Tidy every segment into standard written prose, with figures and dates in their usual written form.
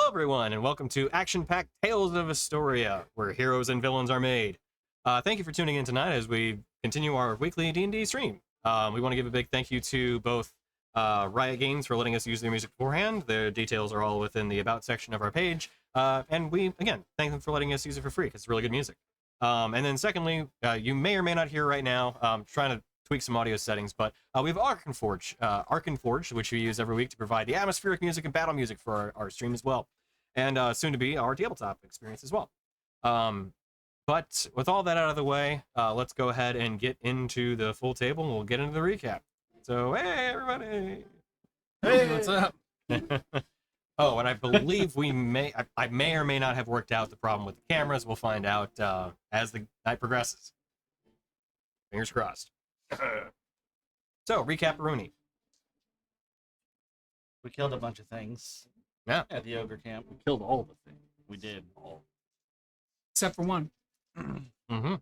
everyone, and welcome to Action-Packed Tales of Istoria, where heroes and villains are made. Thank you for tuning in tonight as we continue our weekly D&D stream. We want to give a big thank you to both Riot Games for letting us use their music beforehand. Their details are all within the About section of our page. And we, again, thank them for letting us use it for free, because it's really good music. And then secondly, you may or may not hear right now, trying to tweak some audio settings, but we have Arkenforge, which we use every week to provide the atmospheric music and battle music for our stream as well, and soon to be our tabletop experience as well. But with all that out of the way, let's go ahead and get into the full table, and we'll get into the recap. So, hey everybody! Hey, what's up? Oh, and I believe I may or may not have worked out the problem with the cameras. We'll find out as the night progresses. Fingers crossed. So, recap Rooney. We killed a bunch of things. Yeah. At the ogre camp. We killed all the things. We did. All. Except for one. Mm-hmm.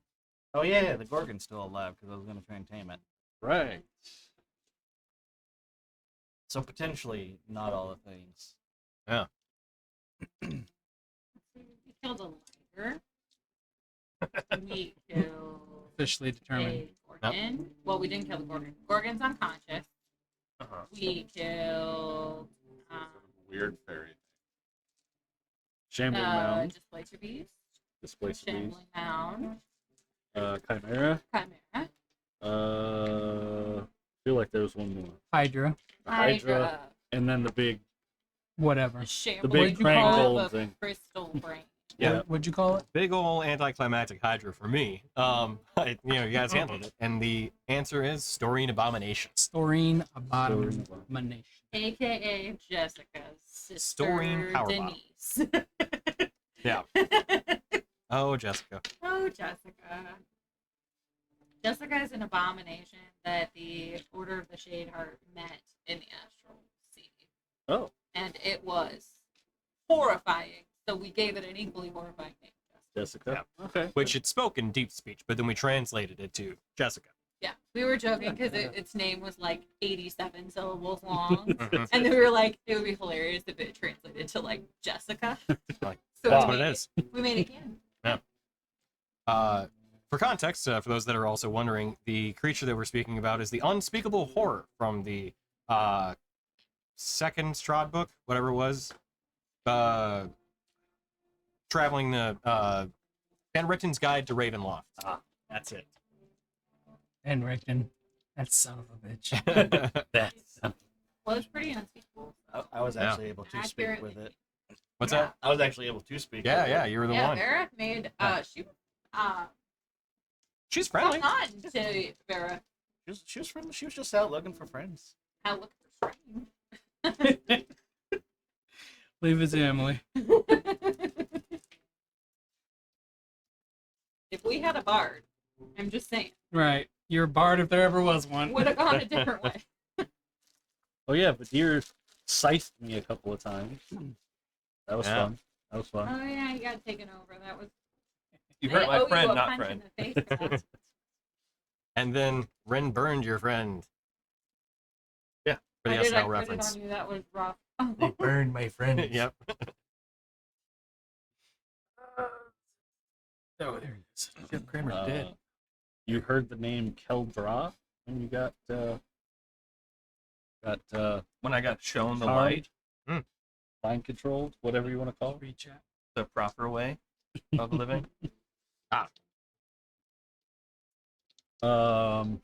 Oh yeah, the Gorgon's still alive because I was going to try and tame it. Right. So potentially not all the things. Yeah. We killed a liger. We killed Officially determined. a Gorgon. Well, we didn't kill the Gorgon. Gorgon's unconscious. We killed Weird fairy. Shambling Mound. Displacer Beast. Displacer Beast. Shambling Mound. Chimera. Chimera. Feel like there was one more. Hydra. The Hydra. And then the big, Whatever. The shambling the big What'd you crank call it? gold of a thing. crystal brain. Yeah. What'd you call it? Big ol' anticlimactic Hydra for me. You guys handled it. And the answer is Storine Abomination. Storine Abomination. AKA Jessica's sister Storine Power Bottom. Denise. Yeah. Oh, Jessica. Oh, Jessica. Jessica is an abomination that the Order of the Shade Heart met in the Astral Sea. Oh. And it was horrifying. So we gave it an equally horrifying name. Jessica. Okay. Which it spoke in deep speech, but then we translated it to Jessica. Yeah, we were joking because its name was like 87 syllables long. Mhm. And then we were like, it would be hilarious if it translated to like Jessica. Like, So that's we what it made is. We made it again. For context, for those that are also wondering, the creature that we're speaking about is the Unspeakable Horror from the second Strahd book, whatever it was. Traveling the Van Richten's Guide to Ravenloft. That's it. And Rickton. That son of a bitch. That's Well, it's pretty unspeakable. I was Yeah. actually able to speak Accurately. with it. What's Yeah. that? I was actually able to speak with Yeah, it. you were the Yeah, one. Vera made She's she friendly. on to Vera. She was from, she was just out looking for friends. How look for strange. Leave it to Emily. If we had a bard, I'm just saying, Right. You're a bard if there ever was one. would have gone a different way. Oh yeah, but deer scythed me a couple of times. That was Yeah. fun. That was fun. Oh yeah, you got taken over. That was. You I hurt owe my you friend, a not punch friend. in the face for that. And then Ren burned your friend. Yeah, for the Why did I SNL put it reference. on you? That was rough. They burned my friend. Yep. Oh, there it is. Jeff Kramer's dead. You heard the name Keldra when you got When I got shown the charmed, light, mind controlled, whatever you want to call it. Reach out. the proper way of living. And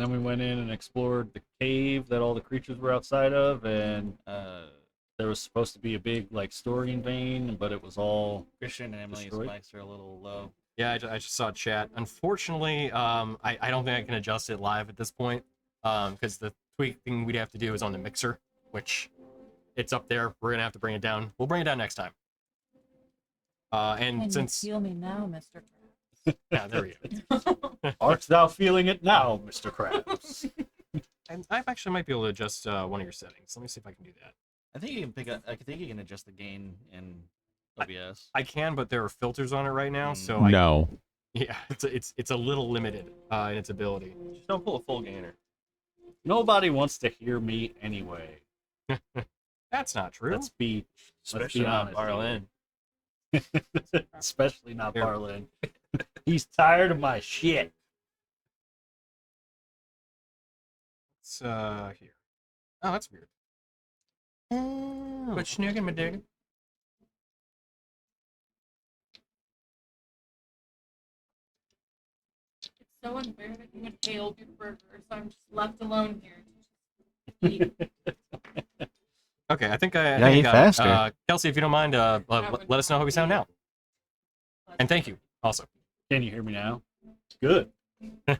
then we went in and explored the cave that all the creatures were outside of, and there was supposed to be a big like storing vein, but it was all Christian and Emily's Destroyed? mics are a little low. Yeah, I just saw chat. Unfortunately, I don't think I can adjust it live at this point, because the tweaking we'd have to do is on the mixer, which it's up there. We're gonna have to bring it down. We'll bring it down next time. And since feel me now, Mr. yeah, there we go. Art thou feeling it now, Mr. Krabs? And I actually might be able to adjust one of your settings. Let me see if I can do that. I think you can pick up. I think you can adjust the gain in OBS. I can, but there are filters on it right now, so No. yeah, it's a little limited in its ability. Just don't pull a full gainer. Nobody wants to hear me anyway. That's not true. That's beach. Let's Especially be not honest. Barlin. Especially not Barlin. He's tired of my shit. It's here. Oh, that's weird. But snooging, my dude. It's so unfair that you inhaled your burger, so I'm just left alone here. to eat. Okay, I think I. Yeah, think I eat got it. faster. Kelsey, if you don't mind, let us know how we sound now. And thank you also. Can you hear me now? Good.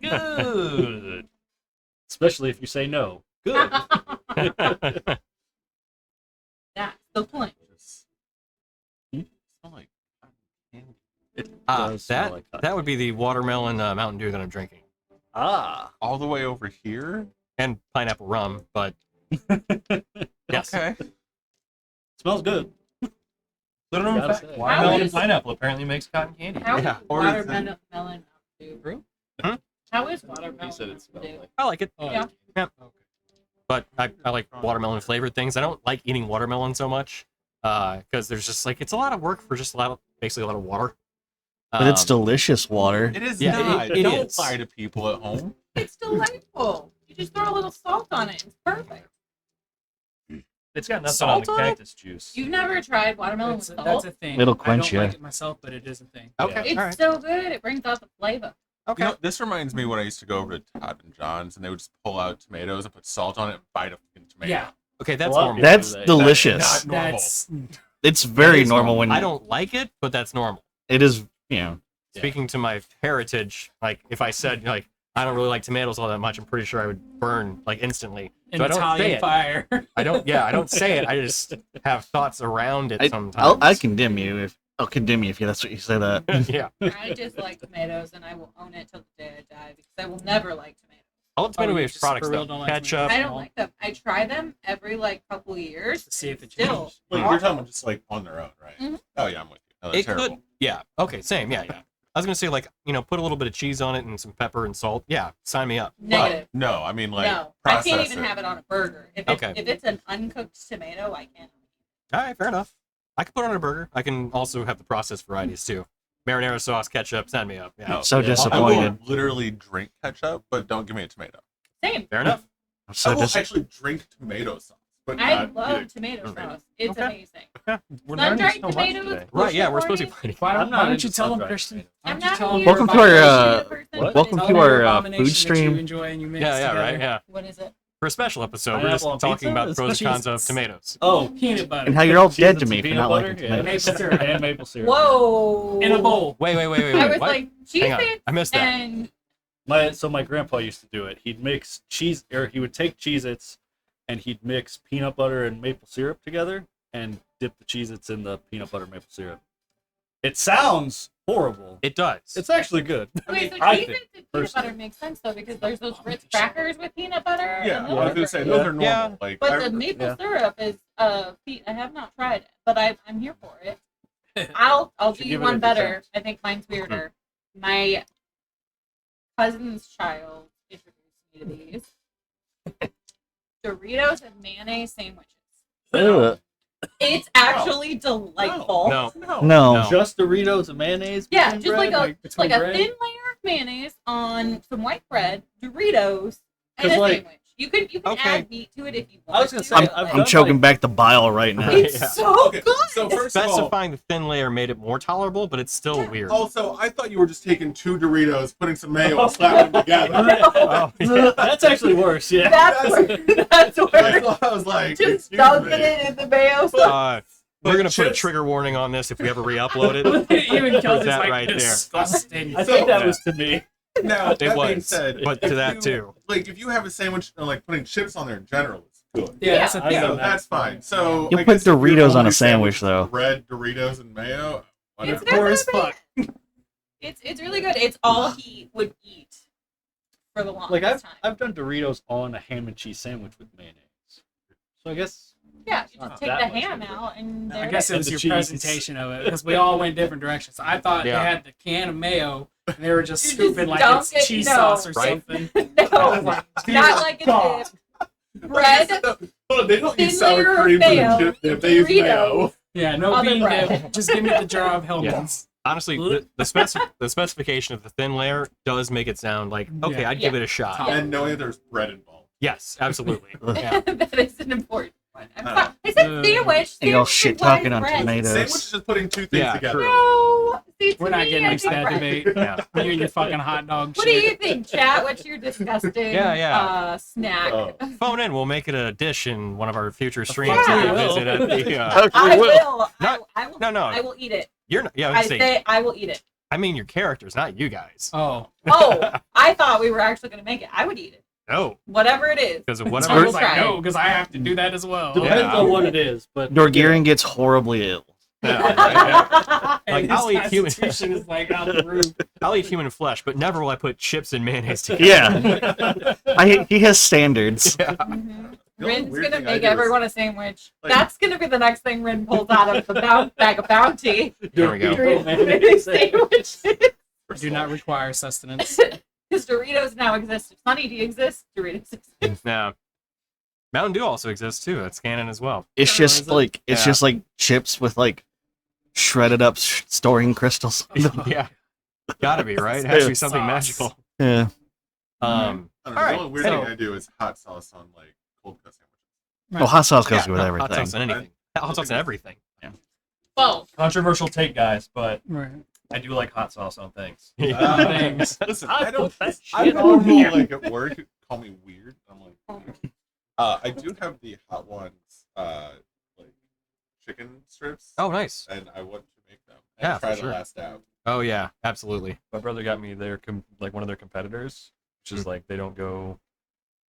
Good. Especially if you say no. Good. That's the point. Smell like candy. does smell like cotton that would be the watermelon Mountain Dew that I'm drinking, All the way over here? and pineapple rum. But yes, Okay. Smells good. Little known Gotta fact, say. watermelon How and is- pineapple apparently makes cotton candy. How is Yeah. Or is it- watermelon Mountain Dew? True? How is watermelon He said it Mountain smelled Dew? like. I like it. Yeah. But I like watermelon flavored things. I don't like eating watermelon so much because there's just like it's a lot of work for just basically a lot of water. But it's Um, delicious water. It is Yeah, not. it Don't is. lie to people at home. It's delightful. You just throw a little salt on it. It's perfect. It's got nothing Salt on the on it? cactus juice. You've never tried watermelon with That's salt? a thing. It'll I quench don't like ya. it myself, but it is a thing. Okay, It's all right. so good. It brings out the flavor. Okay. You know, this reminds me when I used to go over to Todd and John's and they would just pull out tomatoes and put salt on it and bite a fucking tomato. Yeah. Okay, that's A lot of normal. people That's do that. delicious. Not normal. That's It's very That is normal when I don't like it, but that's normal. it is. You know, Yeah. Speaking to my heritage, like if I said like I don't really like tomatoes all that much, I'm pretty sure I would burn like instantly. an So I don't say Italian it. fire. I don't say it. I just have thoughts around it I sometimes. I condemn you if I'll condemn you if that's what you say that. Yeah. I just like tomatoes, and I will own it till the day I die because I will never like tomatoes. All the tomato you based just products for real though. don't like Ketchup. I don't like them. I try them every like couple years. To see if it Still, changes. Wait, you're talking about just like on their own, right? Mhm. Oh, yeah, I'm with you. No, they're It terrible. could. Yeah. Okay. Same. Yeah. Yeah. I was gonna say like put a little bit of cheese on it and some pepper and salt. Yeah. Sign me up. negative. But, no, I mean, like, No, I can't process even it. have it on a burger. If Okay. if it's an uncooked tomato, I can't. All right. Fair enough. I can put it on a burger. I can also have the processed varieties too. Marinara sauce, ketchup. Sign me up. Yeah. No. So Yeah. I will disappointed. literally drink ketchup, but don't give me a tomato. Same. Fair enough. I'm I so will dis- actually drink tomato sauce, but I not love either. tomato Okay. sauce. It's Okay. amazing. We're Sun-dried learning so much tomatoes. today. Right. Yeah. We're supposed to Bushel be fighting. Why I'm don't, not why don't into you tell them, sun-dried Christian? tomatoes. Why I'm don't you not tell them here Welcome to to our, appreciate a person, what? but welcome it's to all- our, abomination food that stream. You enjoy and you mix Yeah. Yeah. together. Right. Yeah. What is it? For a special episode, we're just Pineapple on talking pizza? about pros and Especially cons of since- tomatoes. Oh, Peanut butter. and how you're all cheese dead and to some me for peanut not butter? liking Yeah, tomatoes. Maple syrup. and maple syrup. Whoa! In a bowl. Wait. I was What? like, Hang on. Cheez-Its I missed that. and My grandpa used to do it. He'd mix cheese, or he would take Cheez-Its, and he'd mix peanut butter and maple syrup together, and dip the Cheez-Its in the peanut butter maple syrup. It sounds horrible. It does. It's actually good. okay, so I Cheez-Its think, and peanut personally. butter makes sense though because there's those Ritz crackers with peanut butter. Yeah, and well, I was those gonna are say great. those are normal. Yeah. Like, But I, the maple yeah. syrup is I have not tried it, but I'm here for it. I'll do Should you give it one a better. chance. I think mine's weirder. My cousin's child introduced me to these Doritos and mayonnaise sandwiches. Ugh. It's actually delightful. No. no. No. Just Doritos and mayonnaise. Yeah, between just bread? like a between like a bread? thin layer of mayonnaise on some white bread, Doritos, and 'Cause, a like- sandwich. You can Okay. add meat to it if you want. I was gonna to, say, but, I've like, I'm done choking like- back the bile right now. it's Yeah. so Okay, good. so first of all, Specifying the thin layer made it more tolerable, but it's still weird. also, I thought you were just taking two Doritos, putting some mayo, and slapping them together. Oh, yeah. That's actually worse. Yeah. That's where That's I what I was like. just excuse dunking me. it in the mayo sauce. We're gonna put a chips- trigger warning on this if we ever re-upload it. Even Kelsey's that like right there. disgusting. I think that Yeah. was to me. Now, It that being was, said, but if to that you- too. Like, if you have a sandwich and like putting chips on there in general, it's good. Yeah, that's a I thing. know So that. that's fine. So You I put guess if your Doritos on only a sandwich, is though. Red Doritos and mayo. It's Whatever. not Poor as that bad. fuck. It's really good. It's all he would eat for the longest Like time. I've done Doritos on a ham and cheese sandwich with mayonnaise. So I guess Yeah, you Not just take that the much ham different. out and I there guess it it is. was the your cheese. presentation of it because we all went different directions. I thought Yeah. they had the can of mayo and they were just You scooping just like dunk it's it- cheese no. sauce or Right. something. No, not like a dip. Bread, They don't use Thin sour layer of cream for the mayo, chip dip. They use mayo. Doritos. Yeah, no Other bean bread. dip. Just give me the jar of Hellman's. Honestly, the specification of the thin layer does make it sound like, okay, Yeah. I'd give it a shot. Top. And knowing there's bread involved. Yes, absolutely. Yeah. That is an important one. I'm Uh, sorry. I said sandwich. You all Sandwich shit implies talking on bread. tomatoes. Sandwich is just putting two things Yeah, together. true. No. See, to We're not me, getting I into think that bread. debate. Yeah. You and your fucking hot dog What do shit. you think, chat? What's your disgusting Yeah. snack? Oh. Phone in. We'll make it a dish in one of our future streams. Yeah. that we visit at the, I will. Not- I will. no. I will eat it. You're not, yeah, I I would say. say I will eat it. I mean, your characters, not you guys. Oh. Oh, I thought we were actually going to make it. I would eat it. No, Whatever it is. because of I I whatever. will was like, try. no, because I have to do that as well. Depends Yeah. on what it is, but Dorgirian gets horribly ill. Yeah. And Like, his I'll eat human. constitution is like out the roof. I'll eat human flesh, but never will I put chips and mayonnaise together. Yeah. He has standards. Mhm. The only Rin's weird gonna thing I make do is- everyone a sandwich. like- That's gonna be the next thing Rin pulls out of the bag of bounty. There we go. Sandwiches. Do not require sustenance. Because Doritos now exist. If Sunny D exists, Doritos exist. Now, Mountain Dew also exists too. That's canon as well. It's Is just it? like Yeah. just like chips with like shredded up storing crystals. Yeah, gotta be right. It has to be something Sauce. magical. Yeah. Um, I don't All know, right, the only weird so- thing I do is hot sauce on like cold cut sandwiches. Well, hot sauce goes yeah, with no, everything. Hot sauce and anything. Hot sauce and everything. Both. Controversial take, guys, but Right. I do like hot sauce on things. Things. Listen, I I don't. put that I shit don't on know, here. like at work, call me weird. I'm like, I do have the hot ones, like chicken strips, Oh, nice. and I want to make them. And Yeah, try for the sure. last out. Oh yeah, absolutely. My brother got me their like one of their competitors, which is like they don't go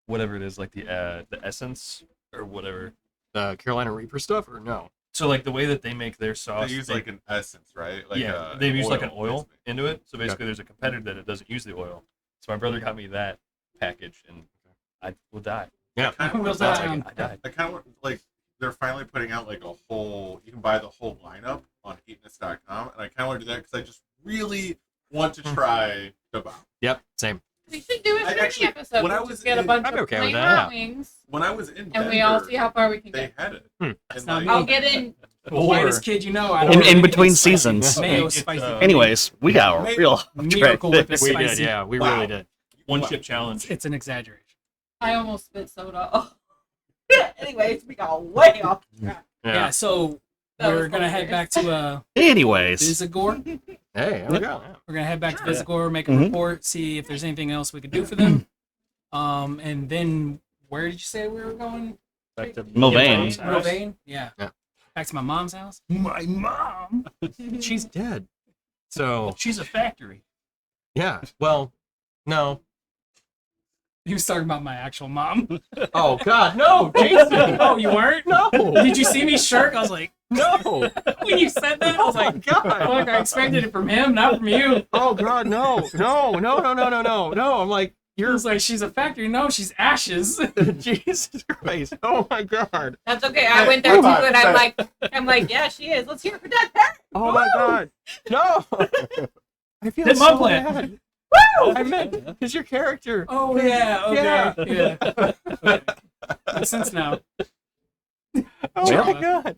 whatever it is, like the essence or whatever. The Carolina Reaper stuff, or no? So like the way that they make their sauce, They use like an essence, right? Like yeah, they use like an oil basically. into it. So basically, there's a competitor that it doesn't use the oil. So my brother got me that package, and I will die. Yeah. I kind of Will want die. that. I died. I kind of want, like, they're finally putting out like a whole. You can buy the whole lineup on Heatness.com, and I kind of want to do that because I just really want to try the bomb. Yep. Same. We should do a I sharing actually- episode. when I We'll was just get a in- bunch I'd be of okay with plain that, hot wings, When I was in and we all Denver, see how far we can they get. had it. Hmm. And, not like, me. I'll get in. The whitest kid you know. I In- don't in really between get spicy. seasons. Mayo It's, spicy. Anyways, we got a real Miracle Whip is We spicy. did. Yeah, we Wow. really did. One Wow. chip challenge. It's an exaggeration. I almost spit soda. Oh. Anyways, we got way off track. Yeah, so That we're was gonna head back hilarious. to Anyways, Visagor. Hey, there we go. Yeah. We're gonna head back to Sure. Visagor, make a Mhm. report, see if there's anything else we could do for them. And then where did you say we were going? Back to Milvaen. Milvaen's house. Milvaen? Yeah. Yeah. Back to my mom's house. My mom. She's dead. So She's a factory. yeah. Well, no. He was talking about my actual mom. Oh God, no, Jason. Oh, you weren't? No. Did you see me shirk? I was like, No. when you said that, I was like, God. fuck, I expected it from him, not from you. Oh God, no, no, no, no, no, no, no, no. I'm like, He you're was like, she's a factory. No, she's ashes. Jesus Christ. Oh my God. That's okay. I went there too, and I'm like, yeah, she is. Let's hear it for that parent. Oh my God. No. I feel Hit so my plant. bad. I meant because your character. Oh, yeah, okay. Yeah. Makes sense now. Oh my Trauma. God.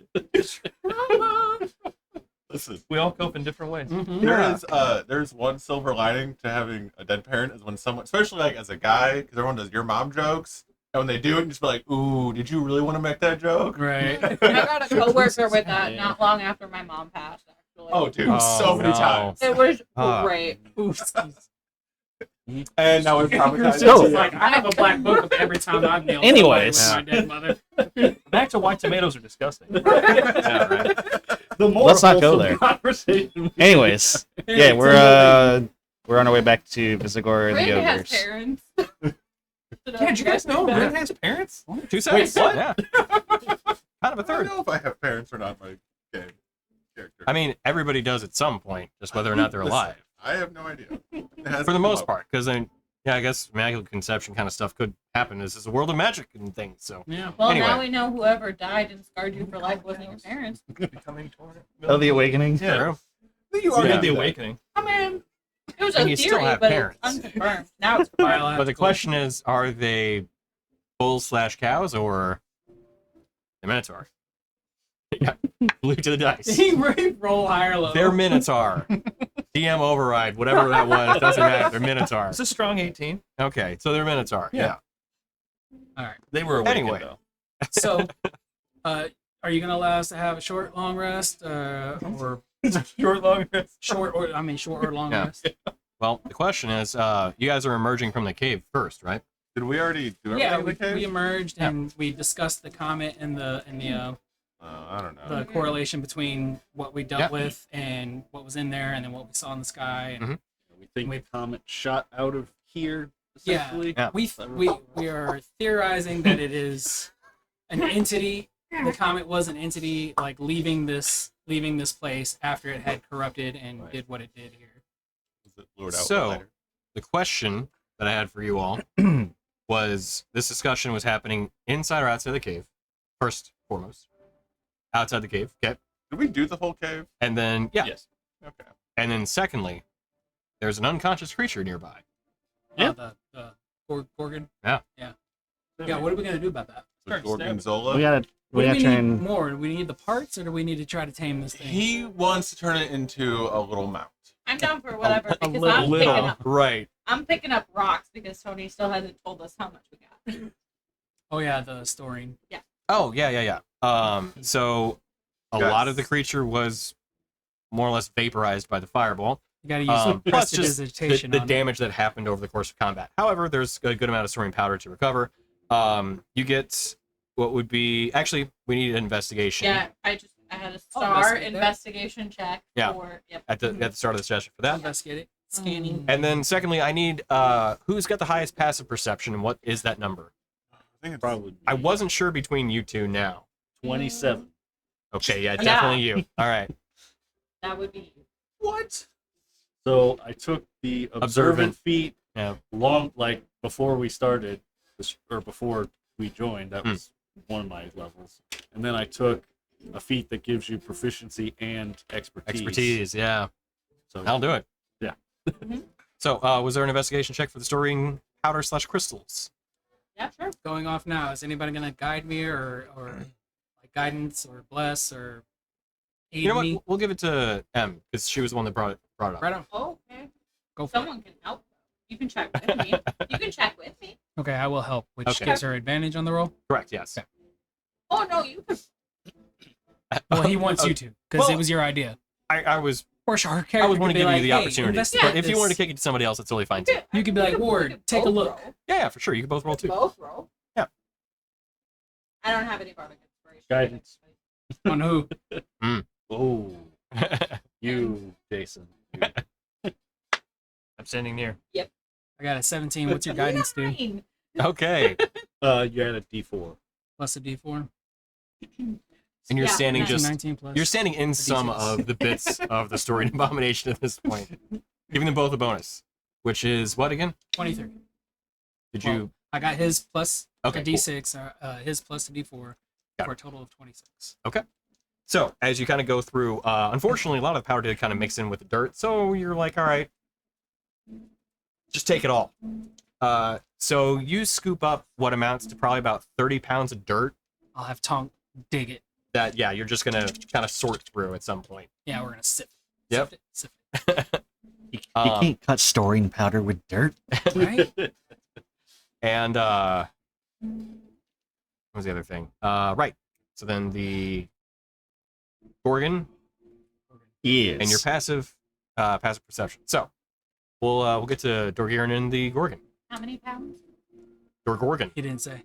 listen, We all cope in different ways. Mhm. there's one silver lining to having a dead parent is when someone, especially like as a guy, because everyone does your mom jokes, and when they do it, just be like, "Ooh, did you really want to make that joke?" Right. I got a coworker with that not long after my mom passed. Actually, Oh, dude, Oh, so many no. times. it was Ah. great. And now it's You're traumatized. just like, I have a black book of every time I've nailed Anyways. somebody with my dead mother. Back to why tomatoes are disgusting. Yeah, right. The more Let's not go wholesome there. Conversation. anyways, yeah, we're on our way back to Visagor and the Rin has ogres. parents. Yeah, did you guys know Rin has parents? 2 seconds. what? Yeah. Kind of a I don't third. know if I have parents or not in my game character. I mean, everybody does at some point, just whether or not they're Listen, alive. I have no idea. It hasn't For the come most up. part, because then, yeah, I guess immaculate conception kind of stuff could happen. This is a world of magic and things. So Yeah. Well, Anyway. now we know whoever died and scarred you for life wasn't your parents. Becoming torn. Oh, the awakening. Yeah. true. You already Yeah. did The that. awakening. I mean, it was And a you still theory, have but parents. it's unconfirmed. Now it's But the question is, are they bulls/cows or The Minotaur. Yeah, blue to the dice. Roll high or low. They're Minotaur. DM override, whatever that was, doesn't matter. They're Minotaur. It's a strong 18. Okay, so they're Minotaur. Yeah. All right. They were awakened, Anyway. though. So, are you gonna allow us to have a short, long rest, or Short, long rest. short or long Yeah. rest? Well, the question is, you guys are emerging from the cave first, right? Did we already do everything Yeah, in we, the cave? we emerged and we discussed the comet and the I don't know. the correlation between what we dealt Yeah. with and what was in there, and then what we saw in the sky. And Mhm. We think Wait. the comet shot out of here, Yeah. essentially. Yeah. we are theorizing that it is an entity. The comet was an entity, like leaving this place after it had corrupted and Right. did what it did here. Was it lured out So- later? The question that I had for you all was, this discussion was happening inside or outside the cave? First, foremost. Outside the cave, okay. Did we do the whole cave? And then, yeah. Yes. Okay. And then secondly, there's an unconscious creature nearby. Yeah. The Gorgon. Yeah. Yeah. Yeah. What are we gonna do about that? With Gorgonzola? We gotta What do we try need and more? Do we need the parts, or do we need to try to tame this thing? He wants to turn it into a little mount. I'm down for whatever A because little. Right. I'm picking up rocks because Tony still hasn't told us how much we got. Oh yeah, the storing. Oh, yeah. So a Yes. lot of the creature was more or less vaporized by the fireball. You gotta use Plus just the prestidigitation on it. damage that happened over the course of combat. However, there's a good amount of storing powder to recover. You get what would be, actually, we need an investigation Yeah, I had a I'll star investigate that. investigation check Yeah. for at the start of the session for that. Investigate it. Scanning. And then secondly, I need who's got the highest passive perception and what is that number? I think it's Probably I wasn't sure between you two now. 27. Okay, yeah, Yeah. definitely you. All right. that would be what? So I took the Observant. observant feat Yeah. long, like before we started, or before we joined. That Hmm. was one of my levels. And then I took a feat that gives you proficiency and expertise. Expertise, yeah. So I'll do it. Yeah. So, was there an investigation check for the storing powder / crystals? yeah, sure. Going off now. Is anybody gonna guide me or like guidance or bless or aid You know me? what? We'll give it to M because she was the one that brought it up. Right on. Oh, okay. Go for Someone can help. You can check with me. You can check with me. it. Okay, I will help, which Okay. gives her advantage on the roll. Correct. Yes. Okay. Oh no, you can. Well, he wants you to because Well, it was your idea. I was Or her character. I was could want to be give like, you the "Hey, opportunity, investigate but if you this." wanted to kick it to somebody else, it's totally fine too. You could be like, We Ward, could take a both look. roll. Yeah, for sure. You can both roll too. Both roll. Yeah. I don't have any bardic inspiration. Guidance. On who? Oh, you, Jason. I'm standing near. I got a 17. What's your guidance do? 9. Okay. You had a D4. Plus a D4. And you're Yeah, standing 19, just 19 plus. you're standing in some D6. of the bits of the story abomination at this point, giving them both a bonus, which is what again? 23. Did Well, you? I got his plus Okay, a cool. D6, his plus a D4 Got for a total of 26. So as you kind of go through, unfortunately, a lot of the powder did kind of mix in with the dirt. So you're like, all right, just take it all. So you scoop up what amounts to probably about 30 pounds of dirt. I'll have Tonk dig it. That yeah, you're just gonna kind of sort through at some point. Yeah, we're gonna sift. Yep. Sift it. you Um, can't cut storing powder with dirt. Right? And what was the other thing? Right. So then the Gorgon Yes. and your passive perception. So we'll get to Dorgiran and the Gorgon. How many pounds? Dorgorgon. He didn't say.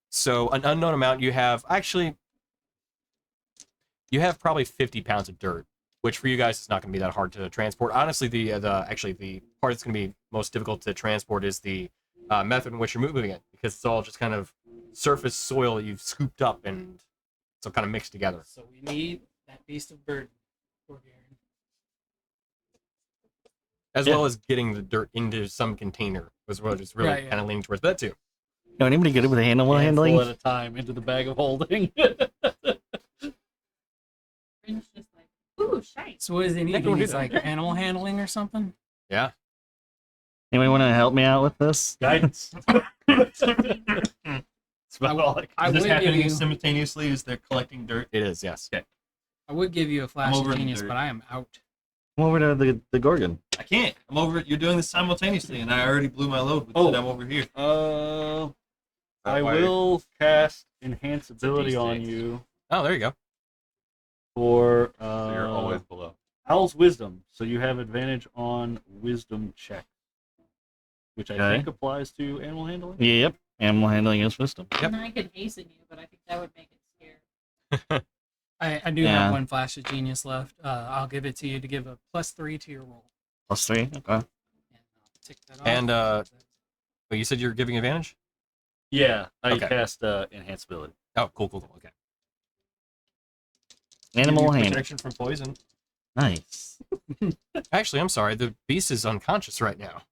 So an unknown amount you have actually you have probably 50 pounds of dirt, which for you guys is not going to be that hard to transport. Honestly, the part that's going to be most difficult to transport is the method in which you're moving it, because it's all just kind of surface soil that you've scooped up and so kind of mixed together. So we need that beast of burden for Garen. As well as getting the dirt into some container was what I was really Right, yeah. kind of leaning towards that too. Know anybody good with animal Handful handling? at a time into the bag of holding. Rin's just like, ooh, shite. So what does he need? Nick, He don't do needs that. like animal handling or something? Yeah. Anybody want to help me out with this? Guidance. That's about all I can. I Is this would give happening you. simultaneously as they're collecting dirt? It is, yes. I would give you a flash over of in the genius, dirt. but I am out. Come over to the Gorgon. I can't. I'm over. You're doing this simultaneously, and I already blew my load with Oh. that I'm over here. I way- will cast Enhance Ability on D6. you Oh, there you go. for So you're always below. Howl's Wisdom. So you have advantage on Wisdom check, which I Okay. think applies to animal handling. Yep. Animal handling is wisdom. Yep. And I could hasten you, but I think that would make it scary. I do Yeah. have one flash of genius left. I'll give it to you to give a +3 to your roll. +3. Okay. And I'll tick that off. And, But you said you're giving advantage? Yeah, I Okay. cast Enhance Ability. Oh, cool. Okay. Animal Give you handling. protection from poison. Nice. Actually, I'm sorry. The beast is unconscious right now.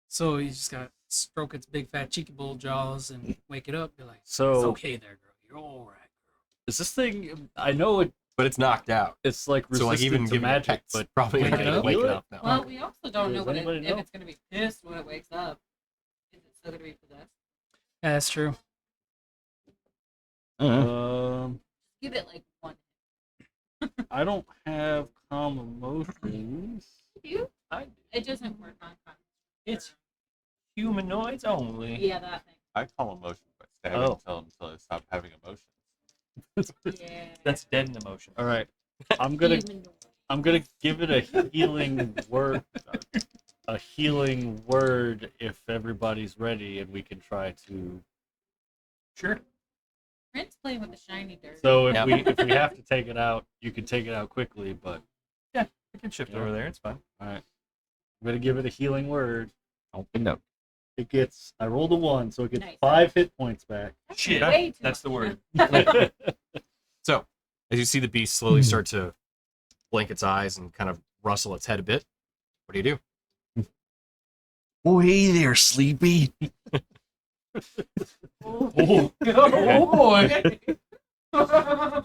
So you just got to stroke its big fat cheeky bull jaws and wake it up. Be like, So it's okay there, girl. You're all right, girl. is this thing? I know But it's knocked out. it's like So, resistant like, even to giving it magic, pets but probably wake not it gonna up? wake it Really? up. No. Well, we also don't know Does what anybody if know? it's going to be pissed when it wakes up. Is it still going to be possessed? Yeah, that's true. Give it like one. I don't have calm emotions. You? It doesn't work on con- It's humanoids only. Yeah, that thing. I call emotions by stabbing until they stop having emotions. Yeah. That's dead in emotion. All right, I'm gonna Humanoid. give it a healing word. A healing word if everybody's ready, and we can try to. Sure. Brent's playing with the shiny dirt. So Yep. if we have to take it out, you can take it out quickly. But I can shift Yeah. over there. It's fine. all right, I'm gonna give it a healing word. Open up. It gets. I rolled a 1, so it gets Nice. 5 hit points back. That's Shit, way too that's the much. word. So, as you see the beast slowly start to blink its eyes and kind of rustle its head a bit, what do you do? Oh, hey there, Sleepy. Oh boy.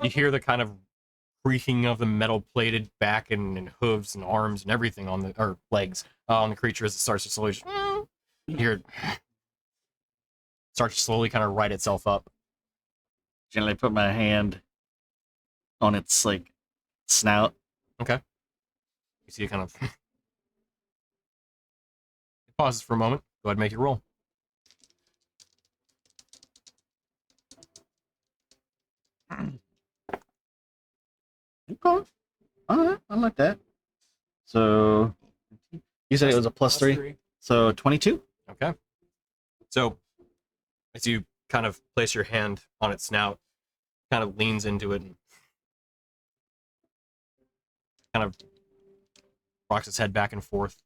You hear the kind of creaking of the metal-plated back and hooves and arms and everything on the or legs on the creature as it starts to slowly. You hear it starts to slowly kind of right itself up. Gently put my hand on its like snout. You see it kind of it pauses for a moment. Go ahead and make your roll. Okay. Alright, I like that. So you said it was a +3. So 22? Okay. So, as you kind of place your hand on its snout, kind of leans into it and kind of rocks its head back and forth.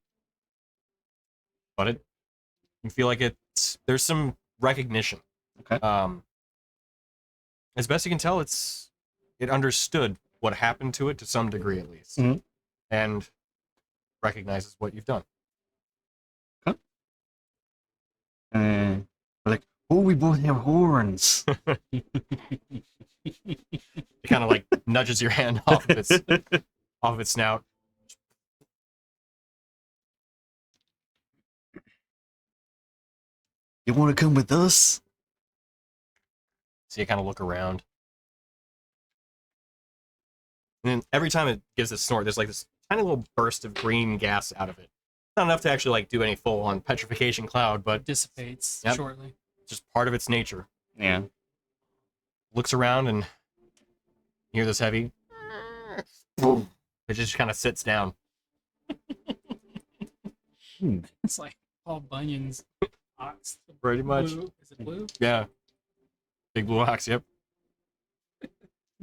But you feel like there's some recognition. Okay. As best you can tell, it understood what happened to it to some degree at least, Mhm. and recognizes what you've done. And we're like, oh, we both have horns. It kind of like nudges your hand off of its snout. You want to come with us? So you kind of look around. And then every time it gives a snort, there's like this tiny little burst of green gas out of it. Not enough to actually like do any full-on petrification cloud, but Dissipates Yep. shortly. just part of its nature. Yeah. Looks around and you hear this heavy. It just kind of sits down. It's like Paul Bunyan's ox. The Pretty much. blue. Is it blue? Yeah. Big blue ox, yep.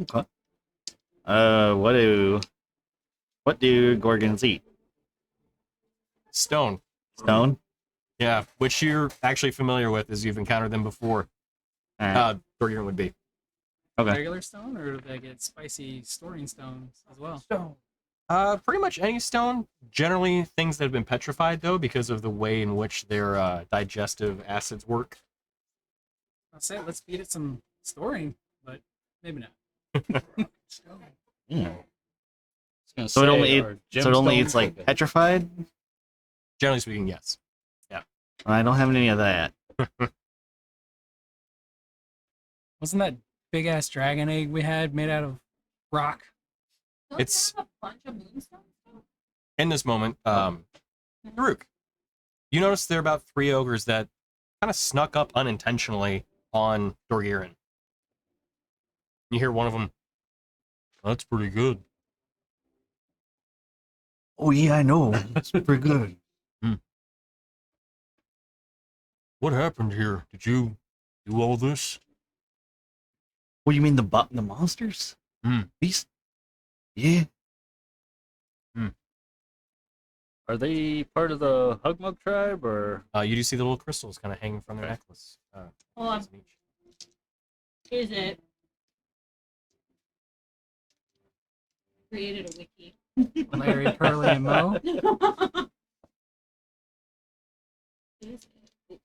Okay. What do gorgons eat? Stone. Stone? Yeah, which you're actually familiar with as you've encountered them before. Alright. Gorgon would be. Okay. Regular stone, or do they get spicy storing stones as well? Pretty much any stone. Generally, things that have been petrified, though, because of the way in which their digestive acids work. I'll say let's feed it some storing, but maybe not. Stone. Yeah. So So it only eats like petrified? Generally speaking, yes. I don't have any of that. Wasn't that big ass dragon egg we had made out of rock? Don't It's- have a bunch of moonstone stuff. In this moment, Farouk, you notice there are about 3 ogres that kind of snuck up unintentionally on Dorgirin. You hear one of them, "That's pretty good." Oh yeah, I know. That's pretty good. What happened here? Did you do all this? What do you mean the monsters? Hmm. Beast? Yeah. Are they part of the Hugmug tribe or? You do see the little crystals kind of hanging from their necklace. Hold on. Is it? Created a wiki. Larry, Pearly, and Mo. Is it?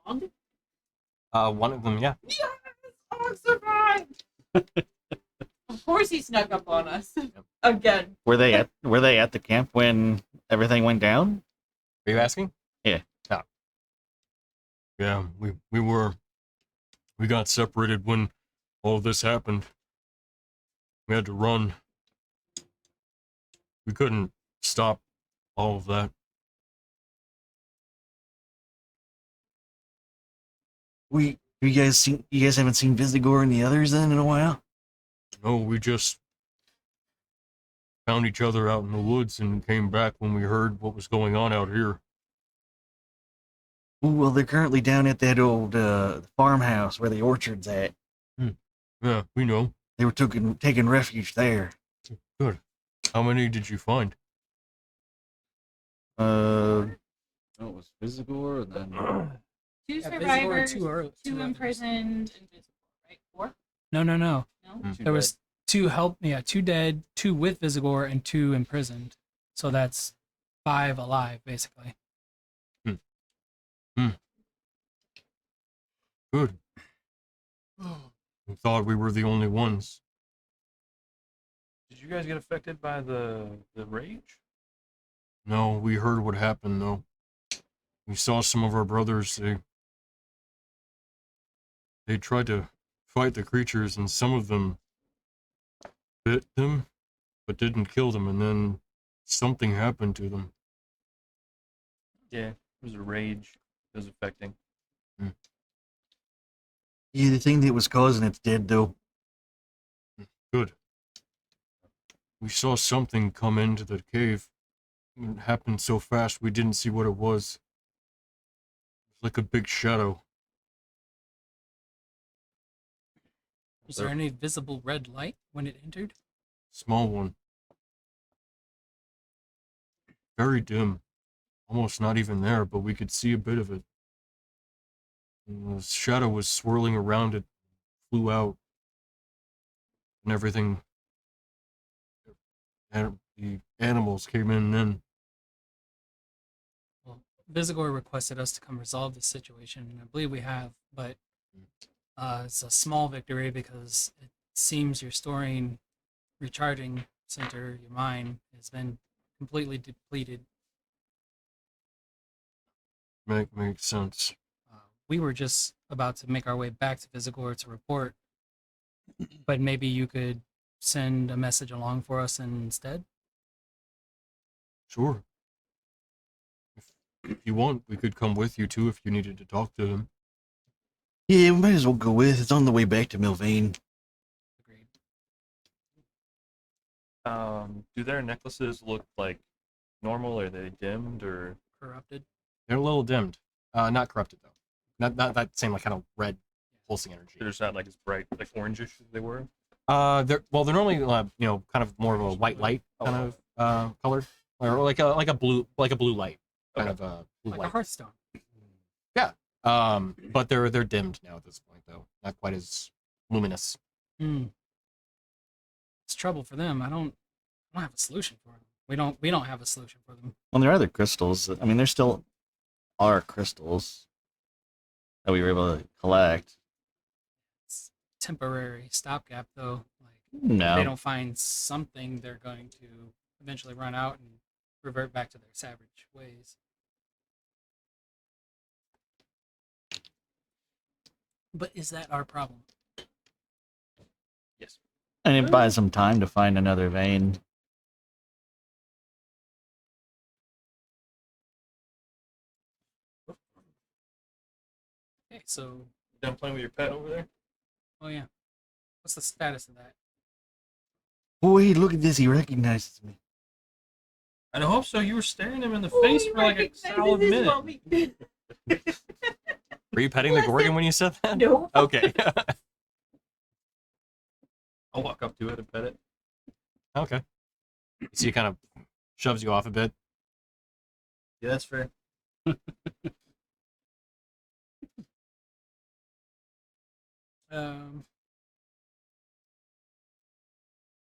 Og? One of them, yeah. Yes! Og survived! Of course he snuck up on us. Again. Were they at the camp when everything went down? Are you asking? Yeah, we were. We got separated when all this happened. We had to run. We couldn't stop all of that. You guys haven't seen Visigor and the others then in a while? No, we just found each other out in the woods and came back when we heard what was going on out here. Ooh, well, they're currently down at that old farmhouse where the orchard's at. Yeah, we know. They were taking refuge there. Good. How many did you find? Oh, it was Visigor and then. 2 Yeah, Visible survivors, and 2 early. 2 others. imprisoned, and visible, right? 4? No. No? There was 2 2 dead, 2 with Visigor, and 2 imprisoned. So that's 5 alive, basically. Good. We thought we were the only ones. Did you guys get affected by the rage? No, we heard what happened though. We saw some of our brothers. They tried to fight the creatures, and some of them bit them, but didn't kill them. And then something happened to them. Yeah, it was a rage. It was affecting. Yeah, the thing that was causing it's dead though. Good. We saw something come into the cave. It happened so fast we didn't see what it was. It was like a big shadow. Was there any visible red light when it entered? Small one. Very dim. Almost not even there, but we could see a bit of it. And the shadow was swirling around it, flew out, and everything. And the animals came in then. Well, Visigor requested us to come resolve this situation, and I believe we have, but it's a small victory because it seems your storing, recharging center, your mind, has been completely depleted. Makes sense. We were just about to make our way back to Visigor to report, but maybe you could send a message along for us instead? Sure. If you want, we could come with you too if you needed to talk to him. Yeah, we might as well go with. It's on the way back to Milvaen. Agreed. Do their necklaces look like normal? Are they dimmed or? Corrupted? They're a little dimmed. Not corrupted, though. Not that same, like, kind of red pulsing energy. They're just not like as bright, like orangish as they were. They're normally kind of more of a white light kind of color, or like a blue light kind of blue Like light. a Hearthstone. But they're dimmed now at this point, though. Not quite as luminous. It's trouble for them. I don't have a solution for them. We don't have a solution for them. Well, there are other crystals. I mean, there still are crystals that we were able to collect. It's temporary stopgap though. Like if No. they don't find something, they're going to eventually run out and revert back to their savage ways. But is that our problem? Yes. And it buys some time to find another vein. Okay, so, Done playing with your pet over there? oh yeah. What's the status of that? Boy, look at this. He recognizes me. I hope so. You were staring him in the face for like a solid minute. Were you petting the Gorgon when you said that? No. Okay. I'll walk up to it and pet it. Okay. So he kind of shoves you off a bit. Yeah, that's fair. Um,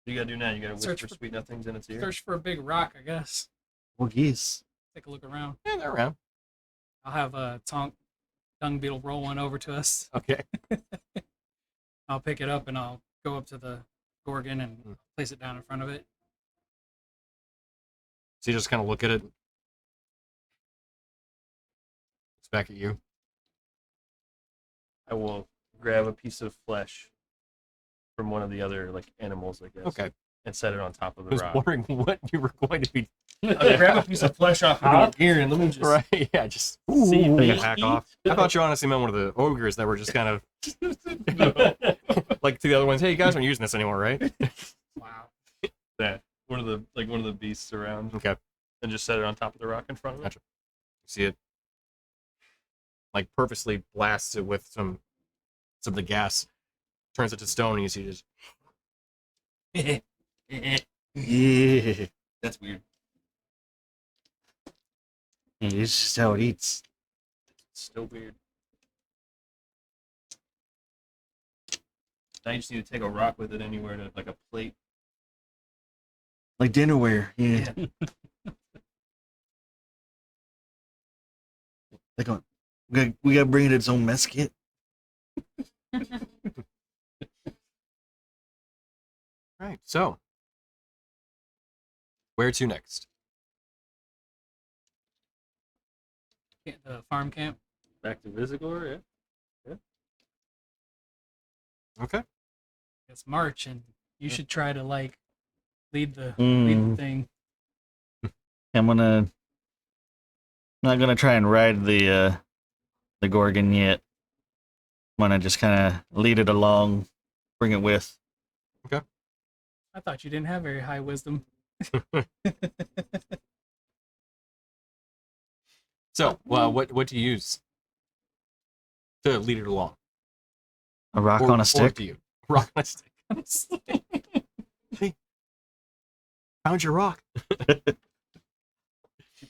What you gotta do now? You gotta Search whisper for- sweet nothings in its ear. search for a big rock, I guess. Oh, yes. Take a look around. Yeah, they're around. I'll have a dung beetle roll one over to us. Okay. I'll pick it up and I'll go up to the Gorgon and place it down in front of it. So you just kind of look at it. Looks back at you. I will grab a piece of flesh from one of the other like animals, I guess. Okay. And set it on top of I the was rock. wondering what you were going to be. I'll grab a piece of flesh off of the ear and let me just Right, yeah, just see take a me hack eat. off. I thought you honestly meant one of the ogres that were just kind of like to the other ones. Hey, you guys aren't using this anymore, right? Wow. that one of the beasts around Okay. and just set it on top of the rock in front of it. Gotcha. You see it like purposely blasts it with some of the gas, turns it to stone, and you see just Yeah. That's weird. Hey, this is just how it eats. It's still weird. Now you just need to take a rock with it anywhere to like a plate. Like dinnerware. Yeah. Like we gotta bring it its own mess kit. right. So, where to next? The farm camp. Back to Visigor, yeah. Okay. It's March, and you should try to like lead the Mm. thing. I'm not gonna try and ride the Gorgon yet. I'm gonna just kind of lead it along, bring it with. I thought you didn't have very high wisdom. So, what do you use to lead it along? A rock Or- on or a stick. do you rock on a stick? Hey, found your rock.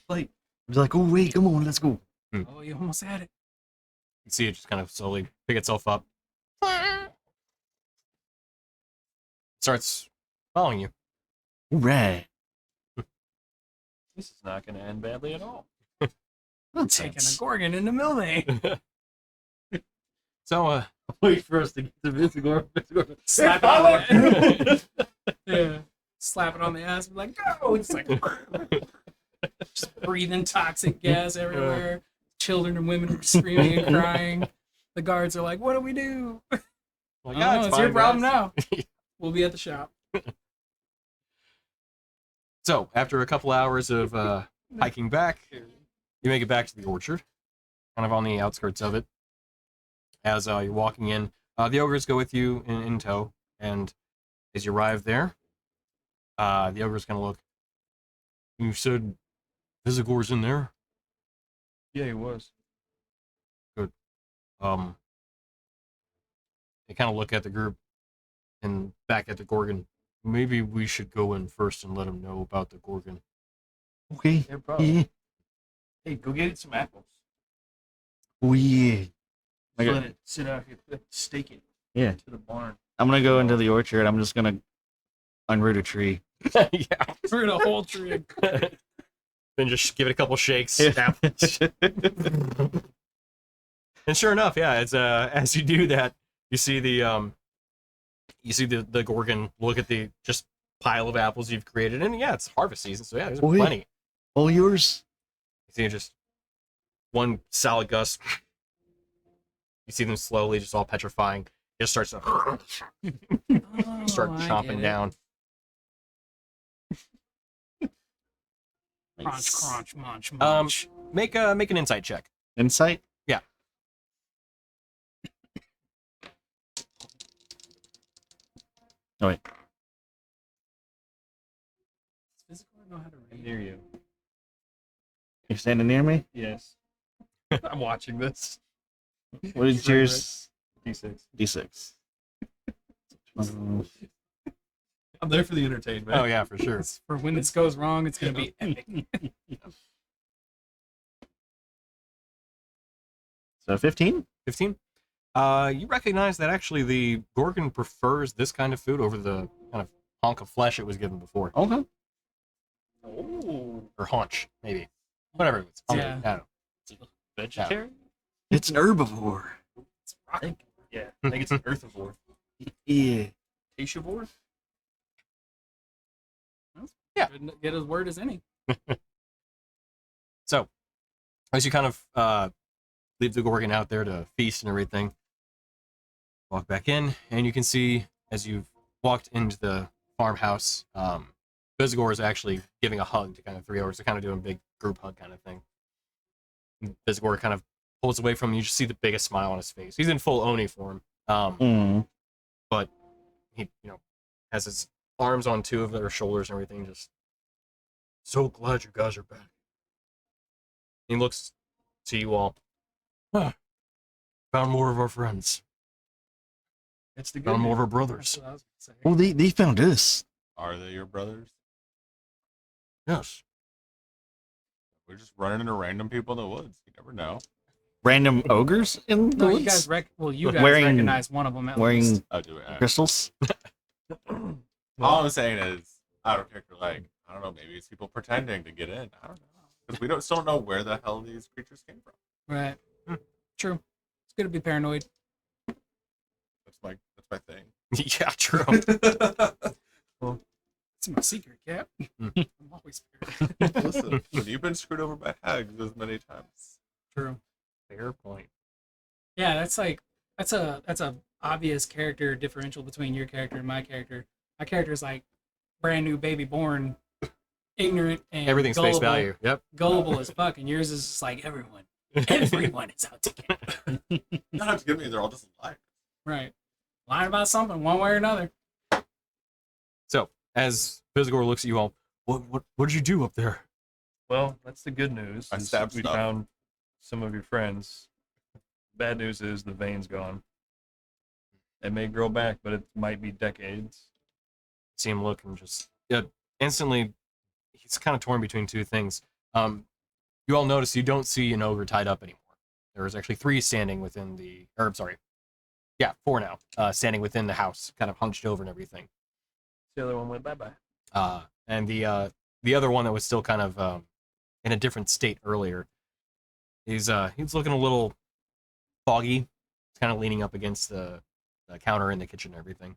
Plate. I was like, oh wait, come on, let's go. Oh, you almost had it. You see it just kind of slowly pick itself up. Starts following you. All right. This is not going to end badly at all. Taking a Gorgon into Milvaen. So, Wait for us to get to Visigor. Slap it on the yeah. Slap it on the ass. Be like, go! It's like just breathing toxic gas everywhere. Children and women are screaming and crying. The guards are like, what do we do? like, Oh, "Ah, it's your fine, problem guys." now. We'll be at the shop. So, after a couple hours of hiking back, you make it back to the orchard, kind of on the outskirts of it. As you're walking in, the ogres go with you in tow, and as you arrive there, the ogre's gonna look. You said Visigor's in there? Yeah, he was. They kind of look at the group and back at the Gorgon. Maybe we should go in first and let him know about the Gorgon. Okay. Yeah, probably. Yeah. Hey, go get it some apples. Oh yeah. Just Okay. let it sit out here. Stake it Yeah. to the barn. I'm gonna go into the orchard. I'm just gonna unroot a tree. Yeah. We're in a whole tree. Then just give it a couple shakes. Yeah. Tap. And sure enough, yeah, it's as you do that, you see the Gorgon look at the just pile of apples you've created, and yeah, it's harvest season, so yeah, there's Oi. plenty. All yours. You see just one solid gust You see them slowly, just all petrifying. Just starts to start I chomping get it. down. Crunch, crunch, munch, Um, munch. Make an insight check. Insight? Yeah. Oh, wait. Does physical know how to read? Near you. You're standing near me? Yes. I'm watching this. What is yours? D6. D6. I'm there for the entertainment. Oh yeah, for sure. For when this goes wrong, it's gonna be epic. So 15? 15. You recognize that actually the Gorgon prefers this kind of food over the kind of hunk of flesh it was given before, Okay. Oh, or haunch maybe, whatever it was. Yeah. I don't know. vegetarian? It's an herbivore. It's rotten. Yeah, I think it's an earthivore. Yeah. Tashivore? Yeah. Get as word as any. So, as you kind of leave the Gorgon out there to feast and everything, walk back in, and you can see as you've walked into the farmhouse, Vizgor is actually giving a hug to kind of three orcs. They're kind of doing a big group hug kind of thing. Vizgor kind of pulls away from you. You just see the biggest smile on his face. He's in full Oni form, but he, has his arms on two of their shoulders and everything. Just so glad you guys are back. He looks to you all. Found more of our friends. It's the good Found more of news. our brothers. That's what I was gonna say. Well, they found us. Are they your brothers? Yes. We're just running into random people in the woods. You never know. Random ogres in the No, woods? you guys you guys Wearing- recognize one of them at wearing least. I'll do it. crystals? All I'm saying is, out of character, like, I don't know, maybe it's people pretending to get in. I don't know. Because we still don't know where the hell these creatures came from. Right. True. It's good to be paranoid. That's my thing. Yeah, true. It's my secret, Cap. Hmm. I'm always paranoid. Listen, when you've been screwed over by hags as many times. True. Fair point. Yeah, that's a obvious character differential between your character and my character. My character is like brand new baby born, ignorant and Everything's gullible, face value. Yep. gullible as fuck, and yours is just like everyone is out to get me. You don't have to give me, they're all just lying. Right, lying about something one way or another. So, as Vizgor looks at you all, what did you do up there? Well, that's the good news. I is stabbed we stuff. found some of your friends. Bad news is the vein's gone. It may grow back, but it might be decades. See him look and just instantly, he's kind of torn between two things. You all notice you don't see an ogre tied up anymore. There's actually three standing within four now, standing within the house, kind of hunched over and everything. The other one went bye-bye. And the other one that was still kind of in a different state earlier, he's looking a little foggy. He's kind of leaning up against the counter in the kitchen and everything.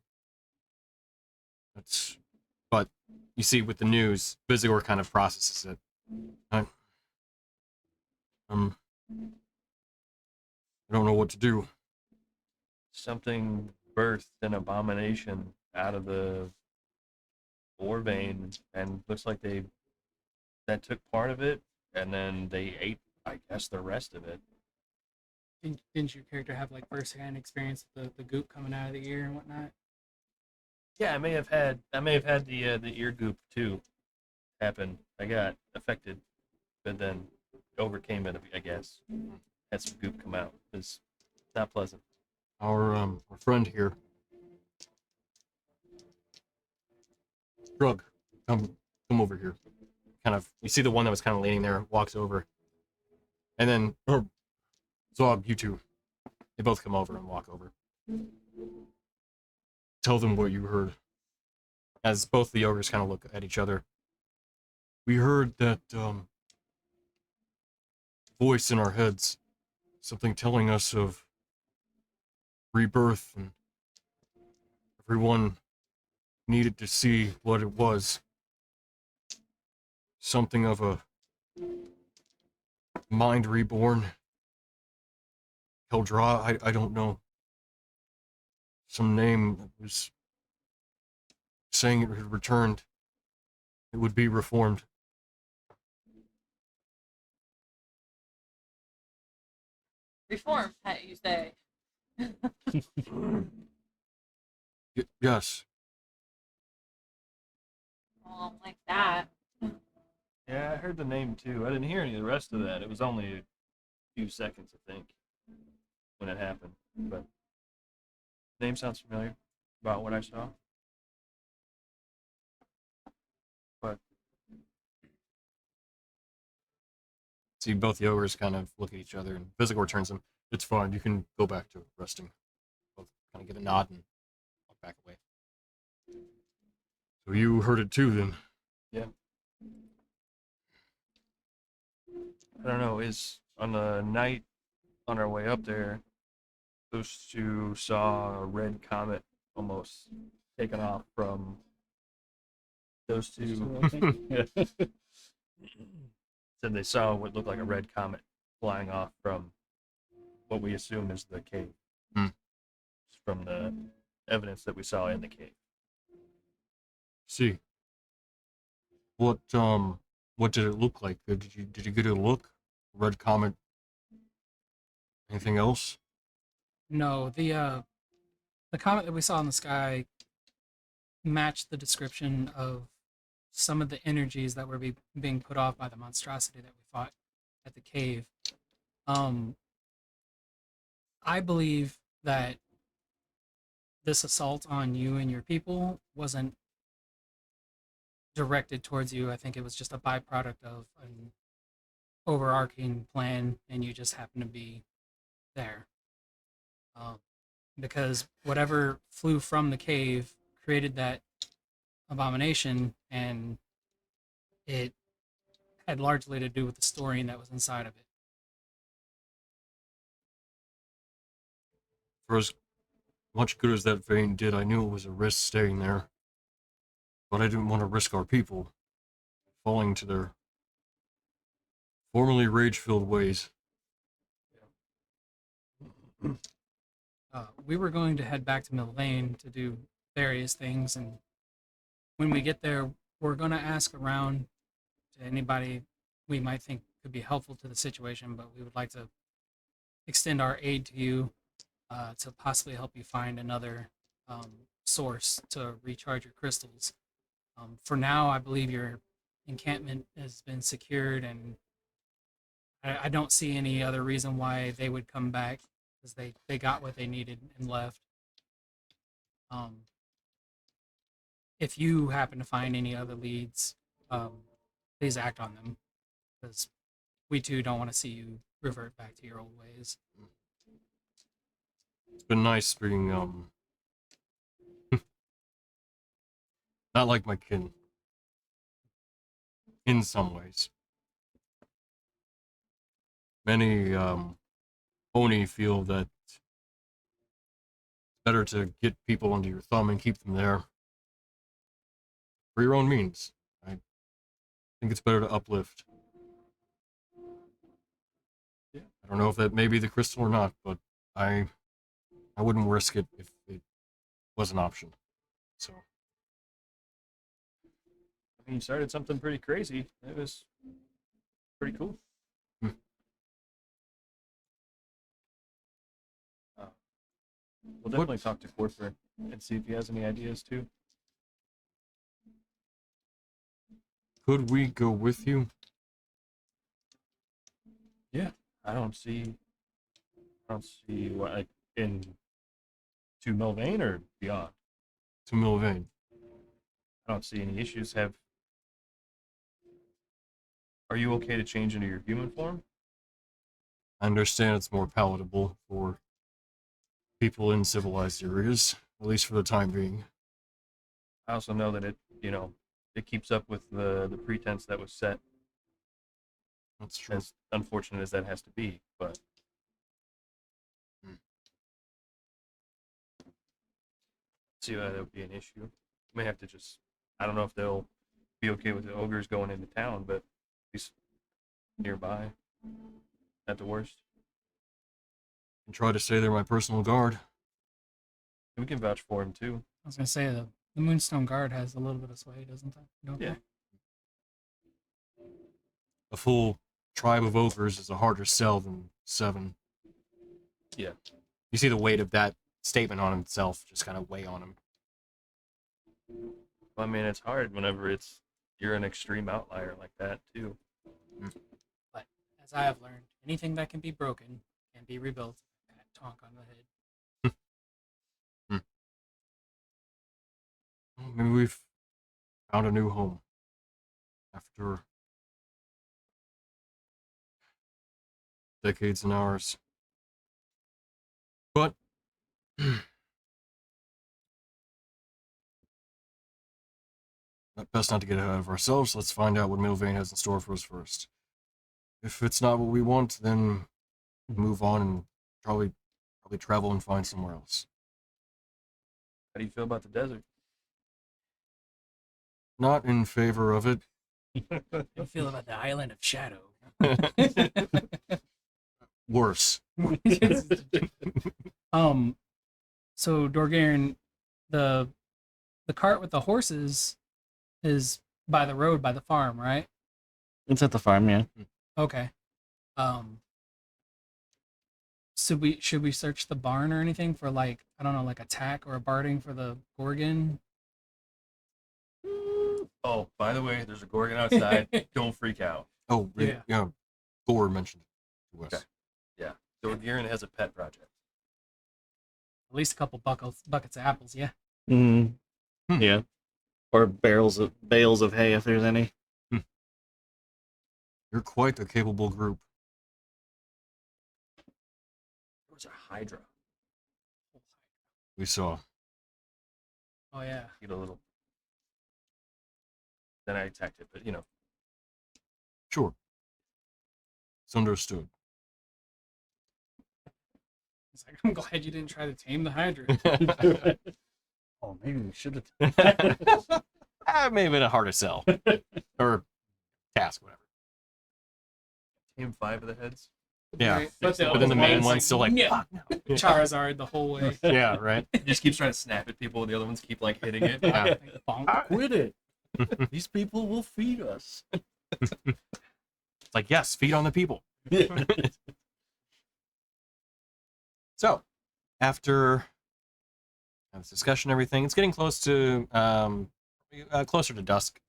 But you see with the news, Vizgor kind of processes it. I don't know what to do. Something birthed an abomination out of the ore vein, and looks like that took part of it, and then they ate, I guess, the rest of it. Didn't your character have like first-hand experience with the goop coming out of the ear and whatnot? Yeah, I may have had the ear goop too happen. I got affected, but then overcame it, I guess. Had some goop come out. It's not pleasant. Our friend here, Drug, come over here. Kind of, you see the one that was kind of leaning there, walks over. And then, Zog, you two, they both come over and walk over. tell them what you heard. As both the ogres kind of look at each other. We heard that voice in our heads, something telling us of rebirth, and everyone needed to see what it was. Something of a mind reborn. Keldra, I don't know. Some name that was saying it had returned. It would be reformed. Reform, Pet, you say. Yes. Well, like that. Yeah, I heard the name too. I didn't hear any of the rest of that. It was only a few seconds, I think, when it happened. But name sounds familiar about what I saw. But See both the ogres kind of look at each other, and Visigour turns them. It's fine. You can go back to resting. Both kind of give a nod and walk back away. So you heard it too, then? yeah, I don't know. Is on the night on our way up there, those two saw a red comet almost taken off from those two. Yeah. Said they saw what looked like a red comet flying off from what we assume is the cave. Hmm. From the evidence that we saw in the cave. See. What did it look like? Did you get a look? Red comet. Anything else? No, the comet that we saw in the sky matched the description of some of the energies that were being put off by the monstrosity that we fought at the cave. I believe that this assault on you and your people wasn't directed towards you. I think it was just a byproduct of an overarching plan, and you just happened to be there. Because whatever flew from the cave created that abomination, and it had largely to do with the story that was inside of it. For as much good as that vein did, I knew it was a risk staying there. But I didn't want to risk our people falling to their formerly rage-filled ways. We were going to head back to Milvaen to do various things, and when we get there, we're going to ask around to anybody we might think could be helpful to the situation, but we would like to extend our aid to you to possibly help you find another source to recharge your crystals. For now, I believe your encampment has been secured, and I don't see any other reason why they would come back, because they got what they needed and left. If you happen to find any other leads, please act on them, because we too don't want to see you revert back to your old ways. It's been nice being, not like my kin. In some ways. Many, Oni feel that it's better to get people under your thumb and keep them there. For your own means. I think it's better to uplift. Yeah. I don't know if that may be the crystal or not, but I wouldn't risk it if it was an option. So I mean, you started something pretty crazy. It was pretty cool. We'll definitely talk to Corford and see if he has any ideas too. could we go with you? Yeah, I don't see what, like, in to Milvaen or beyond. To Milvaen. I don't see any issues. Are you okay to change into your human form? I understand it's more palatable for people in civilized areas, at least for the time being. I also know that it keeps up with the pretense that was set, That's true. as unfortunate as that has to be. But see why that would be an issue. May have to just, I don't know if they'll be okay with the ogres going into town, but at least nearby at the worst. and try to say they're my personal guard. We can vouch for him too. I was gonna say the Moonstone Guard has a little bit of sway, doesn't it? Don't Yeah. they? A full tribe of ogres is a harder sell than 7. Yeah. You see the weight of that statement on himself just kind of weigh on him. I mean, it's hard whenever you're an extreme outlier like that too. But as I have learned, anything that can be broken can be rebuilt. That tonk on the head. Well, maybe we've found a new home after decades and hours. But best not to get ahead of ourselves. Let's find out what Milvaen has in store for us first. If it's not what we want, then move on and probably travel and find somewhere else. How do you feel about the desert? Not in favor of it. How do you feel about the Island of Shadow? Worse. So Dorgaren, the cart with the horses is by the road by the farm, right? It's at the farm, yeah. Okay. Should we search the barn or anything for, like, I don't know, like attack or a barding for the Gorgon? Oh, by the way, there's a Gorgon outside. Don't freak out. Oh, Yeah. yeah. Gore mentioned it to us. Okay. Dorgirin has a pet project. At least a couple buckets of apples, yeah. Mm. Yeah. Or bales of hay if there's any. You're quite a capable group. There was a Hydra. We saw. Oh yeah. Get a little. Then I attacked it, but Sure. It's understood. It's like, I'm glad you didn't try to tame the Hydra. Oh, maybe we should have. May have been a harder sell. Or task, whatever. tame 5 of the heads. Yeah. Right? But the But then the other main one's one's still like, "Yeah." fuck no. Charizard the whole way. Yeah, right? He just keeps trying to snap at people, and the other ones keep like hitting it. Yeah. Like, bonk. Quit it. These people will feed us. It's like, yes, feed on the people. So, after this discussion and everything, it's getting closer to dusk.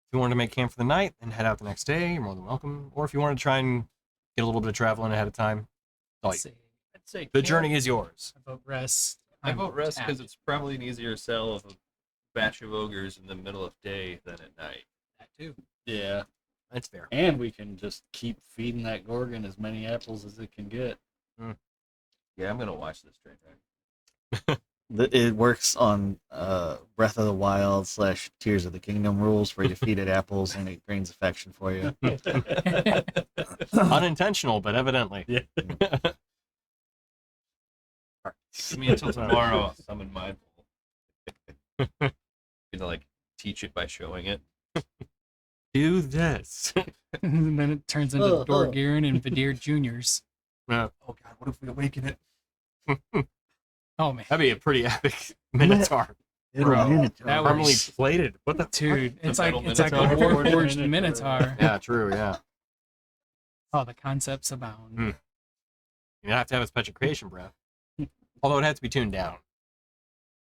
If you wanted to make camp for the night and head out the next day, you're more than welcome. Or if you wanted to try and get a little bit of traveling ahead of time, Let's see. I'd say the camp. journey is yours. I vote rest. I I'm vote rest because tapped. it's probably an easier sell of a batch of ogres in the middle of day than at night. That too. Yeah. That's fair. And we can just keep feeding that Gorgon as many apples as it can get. Yeah, I'm gonna watch this train wreck. It works on Breath of the Wild / Tears of the Kingdom rules where you feed it apples and it gains affection for you. Unintentional, but evidently. Yeah. Give me until tomorrow. I'll summon Mindful. Like teach it by showing it. Do this. And then it turns into Dorgaren and Vidir Juniors. Yeah. Oh God, what if we awaken it? Oh man, That'd be a pretty epic Minotaur. that Permanently was plated. What the dude. The It's like metal it's like a Minotaur. war-forged Minotaur. Yeah, true, yeah. Oh, the concepts abound. Mm. You have to have a special creation breath. Although it had to be tuned down.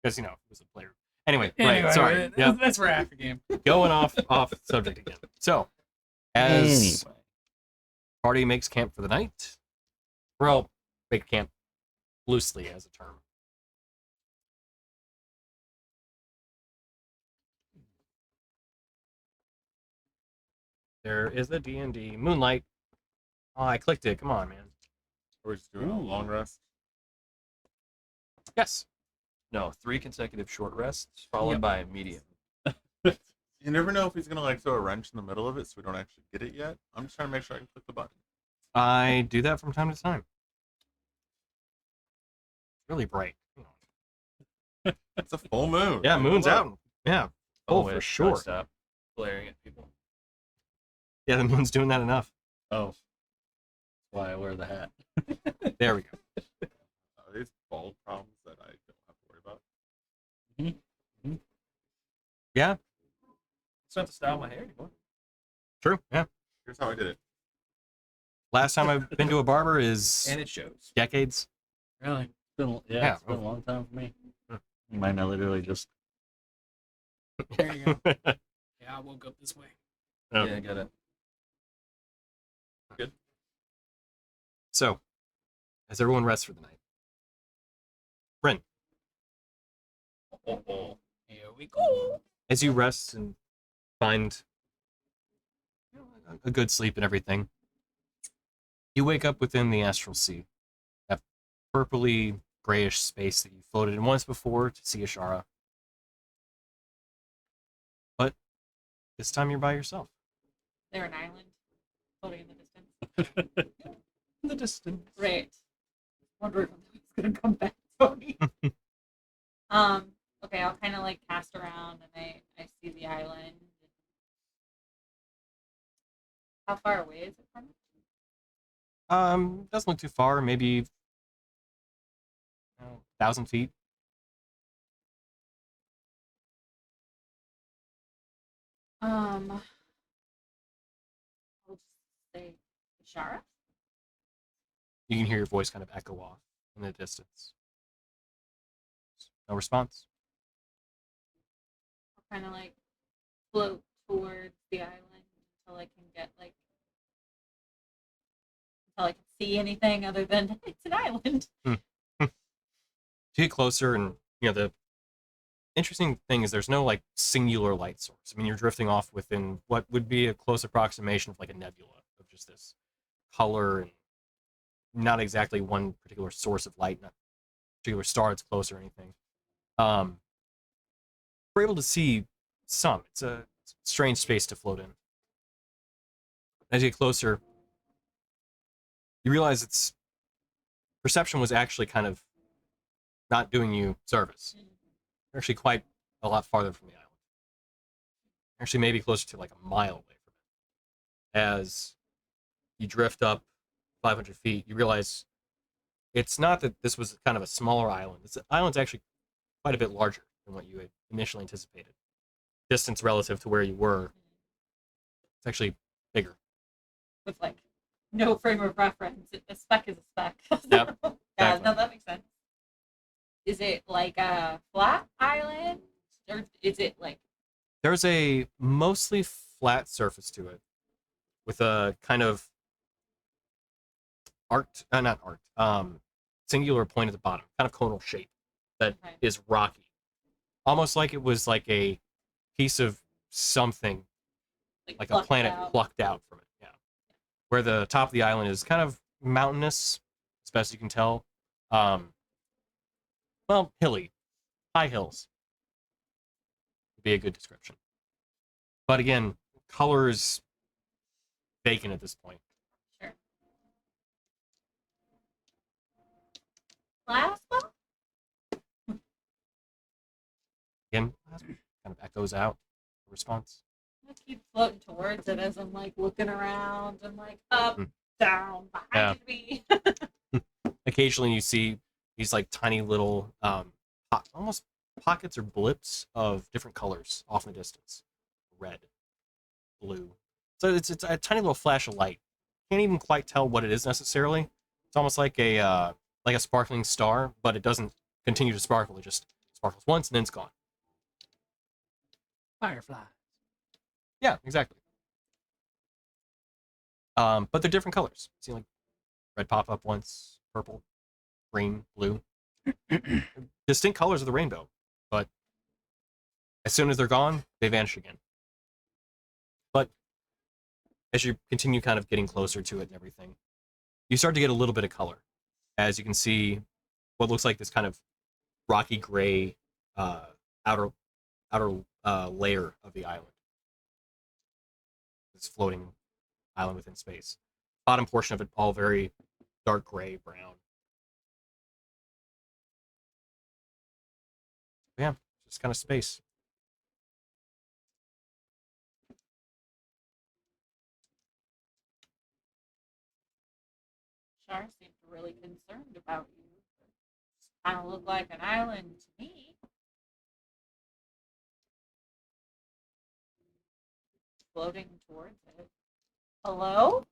Because, it was a player. Anyway, Anyway, right, sorry. Yeah, that's for after game. going off subject again. So, as Anyway. party makes camp for the night, well, make camp loosely as a term. There is a D&D Moonlight. Oh, I clicked it. Come on, man. We're just doing a long rest. Yes. No, 3 consecutive short rests followed Yep. by a medium. You never know if he's gonna like throw a wrench in the middle of it, so we don't actually get it yet. I'm just trying to make sure I can click the button. I do that from time to time. It's really bright. It's a full moon. Yeah, moon's Look. out. Yeah. Oh, wait, for gotta sure. Stop glaring at people. Yeah, the moon's doing that enough. Oh. why I wear the hat. There we go. These bald problems that I don't have to worry about. Yeah, It's not to style my hair anymore. true. Yeah. Here's how I did it. Last time I've been to a barber is And it shows. decades. Really? Yeah. It's been a long time for me. Mine, I literally just. There you go. Yeah, I woke up this way. Oh. Yeah, I got it. So, as everyone rests for the night, Bryn, Here we go. as you rest and find a good sleep and everything, you wake up within the astral sea, that purpley grayish space that you floated in once before to see Ashara. But this time you're by yourself. They're an island floating in the distance. In the distance. Right. Wondering when it's gonna come back to me. Okay, I'll kind of like cast around and I see the island. How far away is it from me? Doesn't look too far, maybe 1,000 feet. I'll just say Ishara. You can hear your voice kind of echo off in the distance. No response. I'll kind of like float towards the island until I can get like until I can see anything other than it's an island. You get closer, and the interesting thing is there's no like singular light source. I mean, you're drifting off within what would be a close approximation of like a nebula of just this color and not exactly one particular source of light, not a particular star that's close or anything. We're able to see some. It's a strange space to float in. As you get closer, you realize its perception was actually kind of not doing you service. You're actually quite a lot farther from the island. Actually, maybe closer to like a mile away from it. As you drift up 500 feet, you realize it's not that this was kind of a smaller island. This island's actually quite a bit larger than what you had initially anticipated. Distance relative to where you were, it's actually bigger. With like no frame of reference. A speck is a speck. Yep, Yeah, exactly. no, that makes sense. Is it like a flat island? Or is it like There's a mostly flat surface to it with a kind of not art, singular point at the bottom, kind of conal shape that Okay. is rocky. Almost like it was like a piece of something, like a plucked planet out? plucked out from it. Yeah. Where the top of the island is kind of mountainous, as best you can tell. Well, hilly. High hills would be a good description. But again, color is vacant at this point. Sure. Plasma? Again, kind of echoes out the response. I keep floating towards it as I'm like looking around and like up, Mm. down, behind me. Occasionally you see these like tiny little almost pockets or blips of different colors off in the distance. Red, blue. So it's a tiny little flash of light. Can't even quite tell what it is necessarily. It's almost like a sparkling star, but it doesn't continue to sparkle. It just sparkles once and then it's gone. Firefly. Yeah, exactly. But they're different colors. See like red pop up once, purple, green, blue. Distinct colors of the rainbow, but as soon as they're gone, they vanish again. But as you continue kind of getting closer to it and everything, you start to get a little bit of color. As you can see what looks like this kind of rocky gray outer layer of the island. This floating island within space. Bottom portion of it all very dark gray, brown. Yeah, just kind of space. stars seem really concerned about you. Kind of look like an island to me. Floating towards it. Hello?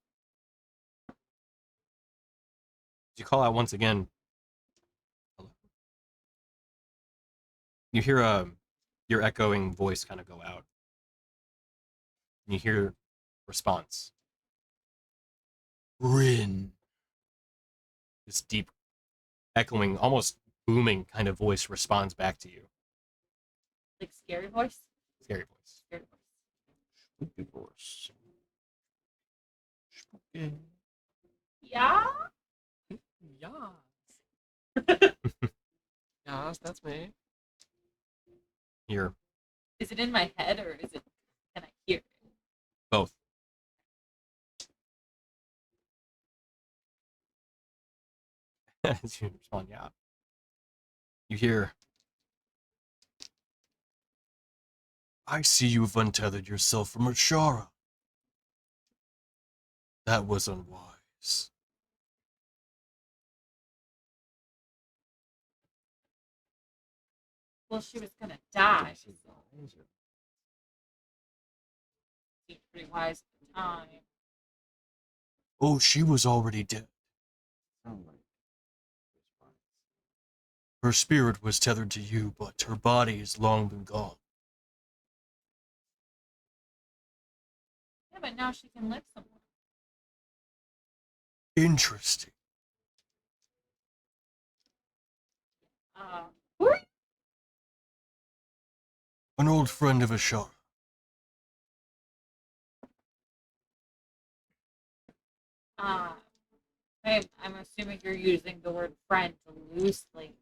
You call out once again. Hello. You hear your echoing voice kind of go out. And you hear response. Rin. This deep, echoing, almost booming kind of voice responds back to you. Like scary voice? Scary voice. Scary voice. Yeah? Yes. Yes, that's me. Here, Is it in my head or is it can I hear it? both. As you respond, yeah. You hear, I see you've untethered yourself from Ashara. That was unwise. Well, she was gonna die. So seemed pretty wise at the time. Oh, she was already dead. Her spirit was tethered to you, but her body has long been gone. Yeah, but now she can live somewhere. Interesting. Who are you? An old friend of Ashara. I'm assuming you're using the word friend loosely.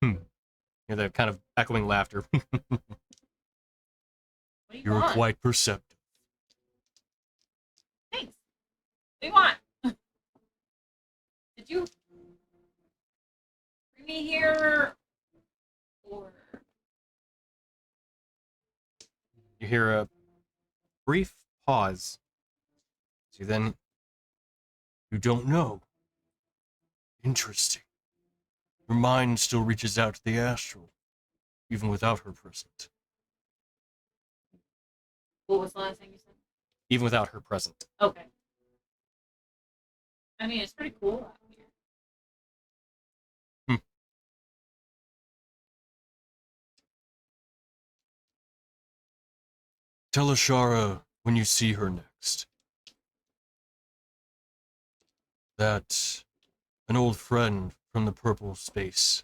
Hear the kind of echoing laughter. What do you You're want? quite perceptive. Thanks. What do you want? Did you bring me here? Or You hear a brief pause. So then, You don't know. Interesting. Her mind still reaches out to the astral, even without her present. what was the last thing you said? even without her present. Okay. I mean, it's pretty cool out here. Tell Ashara when you see her next that an old friend from the purple space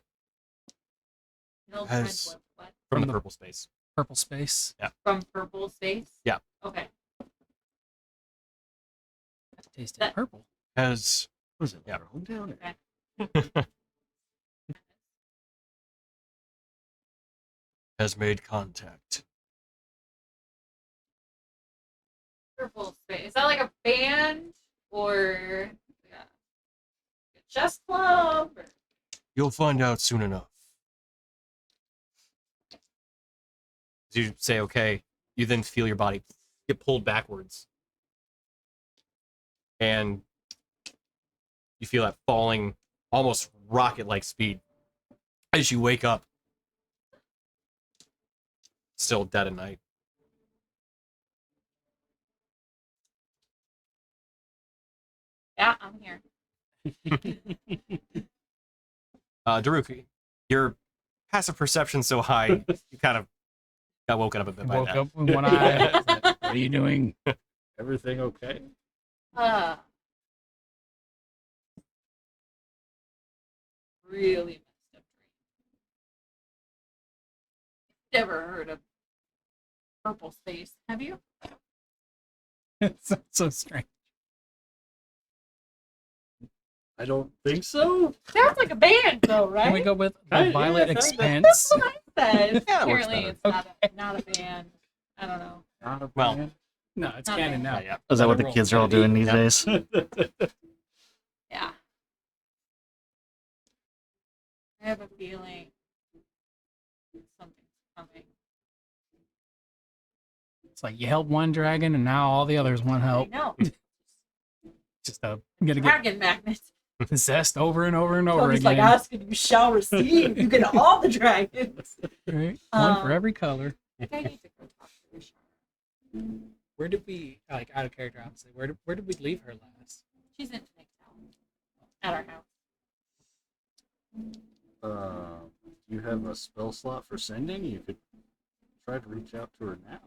No Has- friend, what? From From the the- purple space. Purple space. From purple space? Yeah. Okay. Tasted That- purple. has Was it? Yeah. Our hometown? made contact. Purple space. Is that like a band or a chess club? Or... You'll find out soon enough. As you say okay, you then feel your body get pulled backwards. And you feel that falling almost rocket-like speed as you wake up. Still dead at night. Yeah, I'm here. Daruk, your passive perception's so high, you kind of got woken up a bit by Woke that. up with one eye. What are you doing? Everything okay? Really messed up dream. Never heard of purple space, have you? It's so strange. I don't think so. Sounds like a band, though, right? Can we go with the Kinda, Violet yeah, kinda. Expanse? That's what I said. Yeah, it works Apparently, better. it's not a band. I don't know. Not a Well, band. No, it's Okay. canon now. Yeah. Is that what the Roll kids are all sanity. doing these Yeah. days? Yeah. I have a feeling something's coming. It's like you helped one dragon and now all the others want I help. know. Just gonna get Dragon magnets. possessed over and over and over Tony's again. like, ask and you shall receive. You get all the dragons. Right? One for Um, every color. I think I need to go talk to Rashara. Where did we, like, out of character, obviously, where did we leave her last? She's in Town at our house. You have a spell slot for sending? You could try to reach out to her now.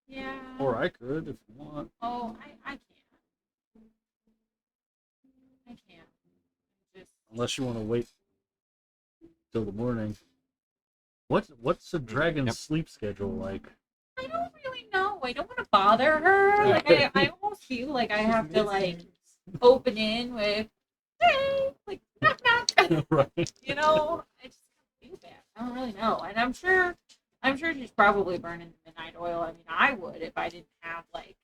Yeah. Or I could if you want. Oh, I can't. I can't. Just Unless you want to wait till the morning. What's a dragon's Yep. sleep schedule like? I don't really know. I don't want to bother her. Like I almost feel like I have to like open in with hey, like knock knock. Right. You know, I just feel bad. I don't really know. And I'm sure she's probably burning the midnight oil. I mean, I would if I didn't have like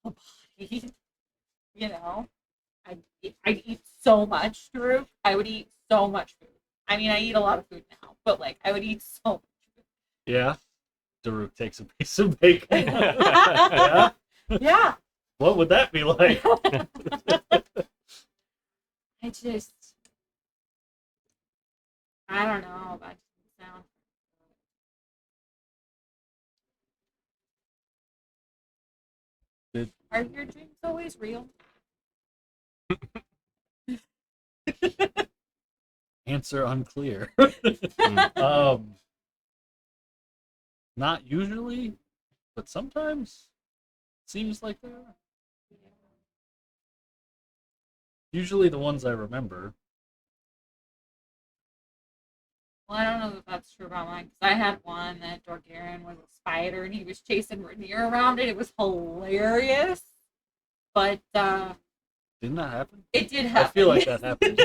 a body. You know, I'd eat so much, Drew. I would eat so much food. I mean, I eat a lot of food now, but like I would eat so much food. Yeah. Daruk takes a piece of bacon. Yeah. Yeah. What would that be like? I don't know. That doesn't sound. Are your dreams always real? Answer unclear. Mm. Not usually, but sometimes seems like they are. Usually the ones I remember. Well, I don't know if that's true about mine, because I had one that Dorgarian was a spider and he was chasing Rainier around it. It was hilarious. But Didn't that happen? it did happen. I feel like that happened.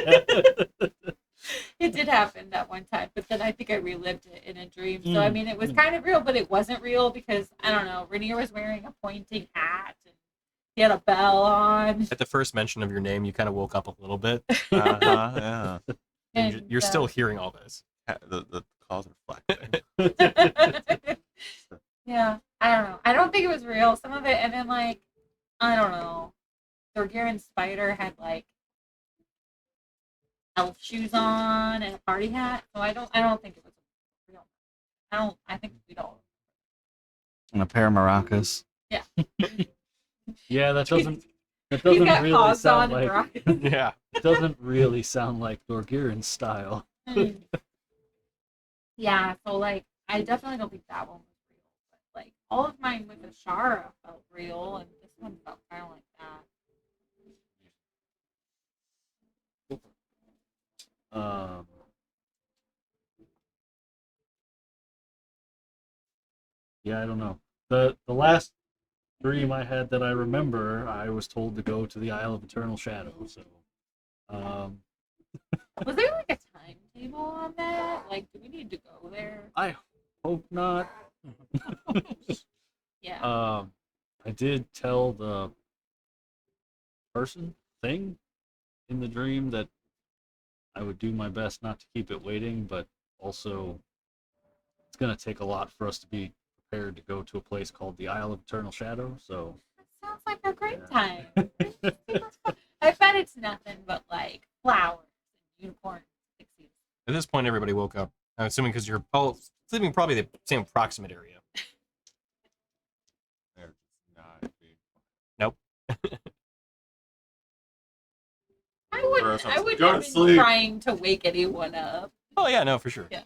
It did happen that one time, but then I think I relived it in a dream. So, I mean, it was kind of real, but it wasn't real because, I don't know, Rainier was wearing a pointing hat and he had a bell on. At the first mention of your name, you kind of woke up a little bit. Yeah. And And, you're still hearing all this. The calls reflect. yeah, I don't know. I don't think it was real. Some of it, and then, like, I don't know. Dorgarian's spider had, like, elf shoes on and a party hat. So I don't think it was real. I think we don't. And a pair of maracas. Yeah, that doesn't He's really got paws sound on like and Yeah. it doesn't really sound like Dorgiran's style. rock. Yeah, so like I definitely don't think that one was real. But like all of mine with Ashara felt real and this one felt kinda like that. Yeah, I don't know. The last dream I had that I remember, I was told to go to the Isle of Eternal Shadow. So, Was there like a timetable on that? Like do we need to go there? I hope not. Yeah. I did tell the thing in the dream that I would do my best not to keep it waiting, but also it's gonna take a lot for us to be prepared to go to a place called the Isle of Eternal Shadow. So That sounds like a great Yeah. time. I bet it's nothing but like flowers and unicorns and pixies. At this point, everybody woke up. I'm assuming because you're all sleeping probably the same approximate area. They're just not being. I Or wouldn't something. have Go to been sleep. trying to wake anyone up. Oh, yeah, no, for sure. Yeah.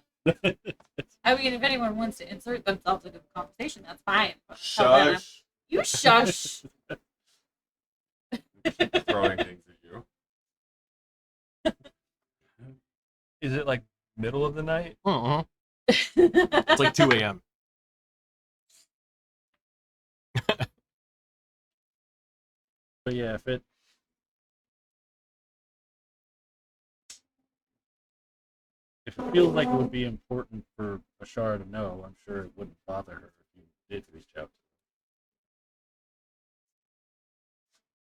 I mean, if anyone wants to insert themselves into the conversation, that's fine. But until then, I'm- Shush. You shush. Keep throwing things at you. Is it like middle of the night? Uh-uh. It's like 2 a.m. but yeah, if it feels like it would be important for Ashara to know, I'm sure it wouldn't bother her if you did reach out to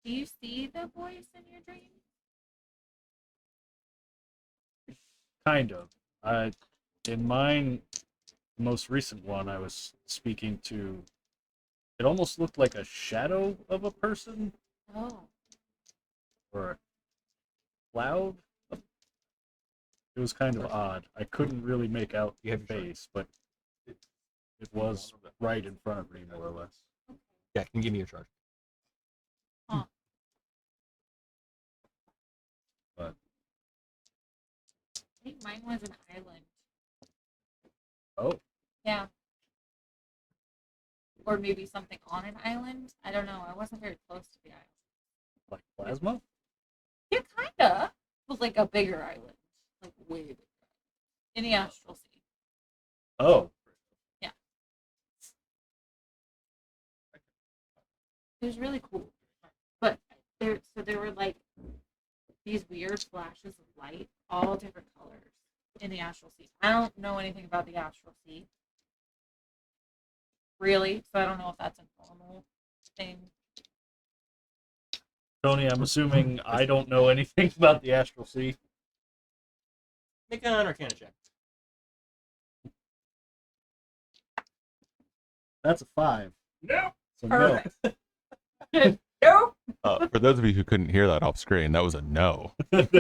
Do you see the voice in your dream? her. Kind of. In mine, the most recent one, I was speaking to. It almost looked like a shadow of a person, Oh. or a cloud. It was kind of odd. I couldn't really make out the face, but it was right in front of me, more or less. Yeah, can you give me your charge? But I think mine was an island. oh, Yeah. Or maybe something on an island. I don't know. I wasn't very close to the island. like plasma? Yeah, kinda. It was like a bigger island. Like way bigger. In the astral sea. Oh, It was really cool. But there were like these weird flashes of light, all different colors in the astral sea. I don't know anything about the astral sea. Really? So I don't know if that's a normal thing. Tony, I'm assuming I don't know anything about the astral sea. Make an Arcana check. That's a 5. No. So no. Perfect. Nope. For those of you who couldn't hear that off screen, that was a no. Thank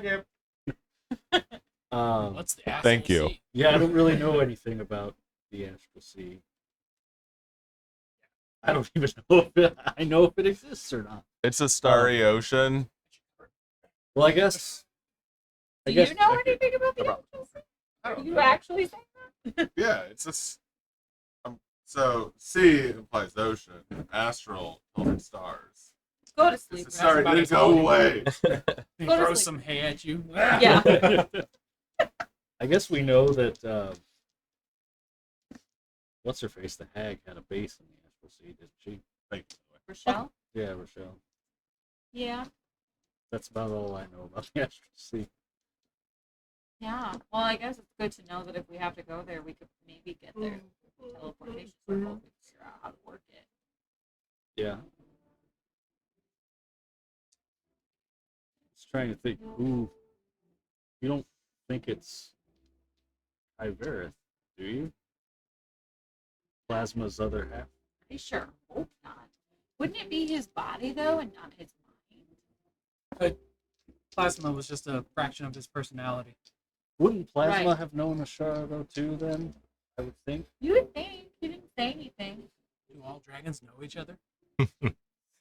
you. What's the astral Thank you. sea? Yeah, I don't really know anything about the astral sea. I don't even know I know if it exists or not. It's a starry ocean. Well, I guess. Do you know anything about the astral sea? Are you actually saying that? Yeah, it's a. So sea implies ocean. Astral implies stars. Go to sleep. It's a starry. about They as go well. away. He Go to throws sleep. some hay at you. Yeah. I guess we know that. What's her face? The hag had a base in the astral sea, didn't she? Thank you. Rochelle? Yeah, Rochelle. Yeah. That's about all I know about the astral sea. Yeah. Well, I guess it's good to know that if we have to go there, we could maybe get there. Teleportation circle. We can figure out how to work it. Yeah. Just trying to think who. You don't think it's Iverith, do you? Plasma's other half. I sure hope not. Wouldn't it be his body though, and not his mind? Plasma was just a fraction of his personality. Wouldn't Plasma Right. have known Ashara though too? Then I would think. You would think. He didn't say anything. Do all dragons know each other?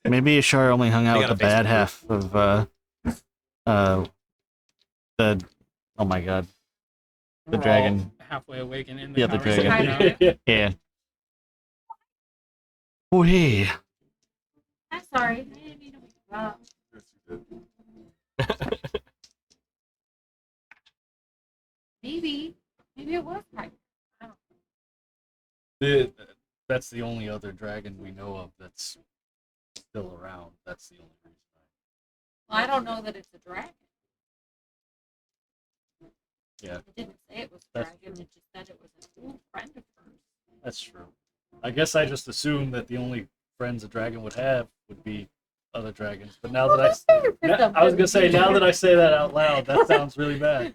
Maybe Ashar only hung out They with the got a bad Facebook half of the. Oh my god. The We're dragon. all halfway awake and in the Yeah, the conversation dragon. now. Yeah. Oh hey. I'm sorry. I didn't mean to wake you up. Maybe. Maybe it was pregnant. I don't know. That's the only other dragon we know of that's still around. That's the only reason. Well, I don't know that it's a dragon. Yeah. It didn't say it was a That's dragon. It just said it was an old friend of hers. That's true. I guess I just assumed that the only friends a dragon would have would be other dragons. But now that I was gonna say, now that I say that out loud, that sounds really bad.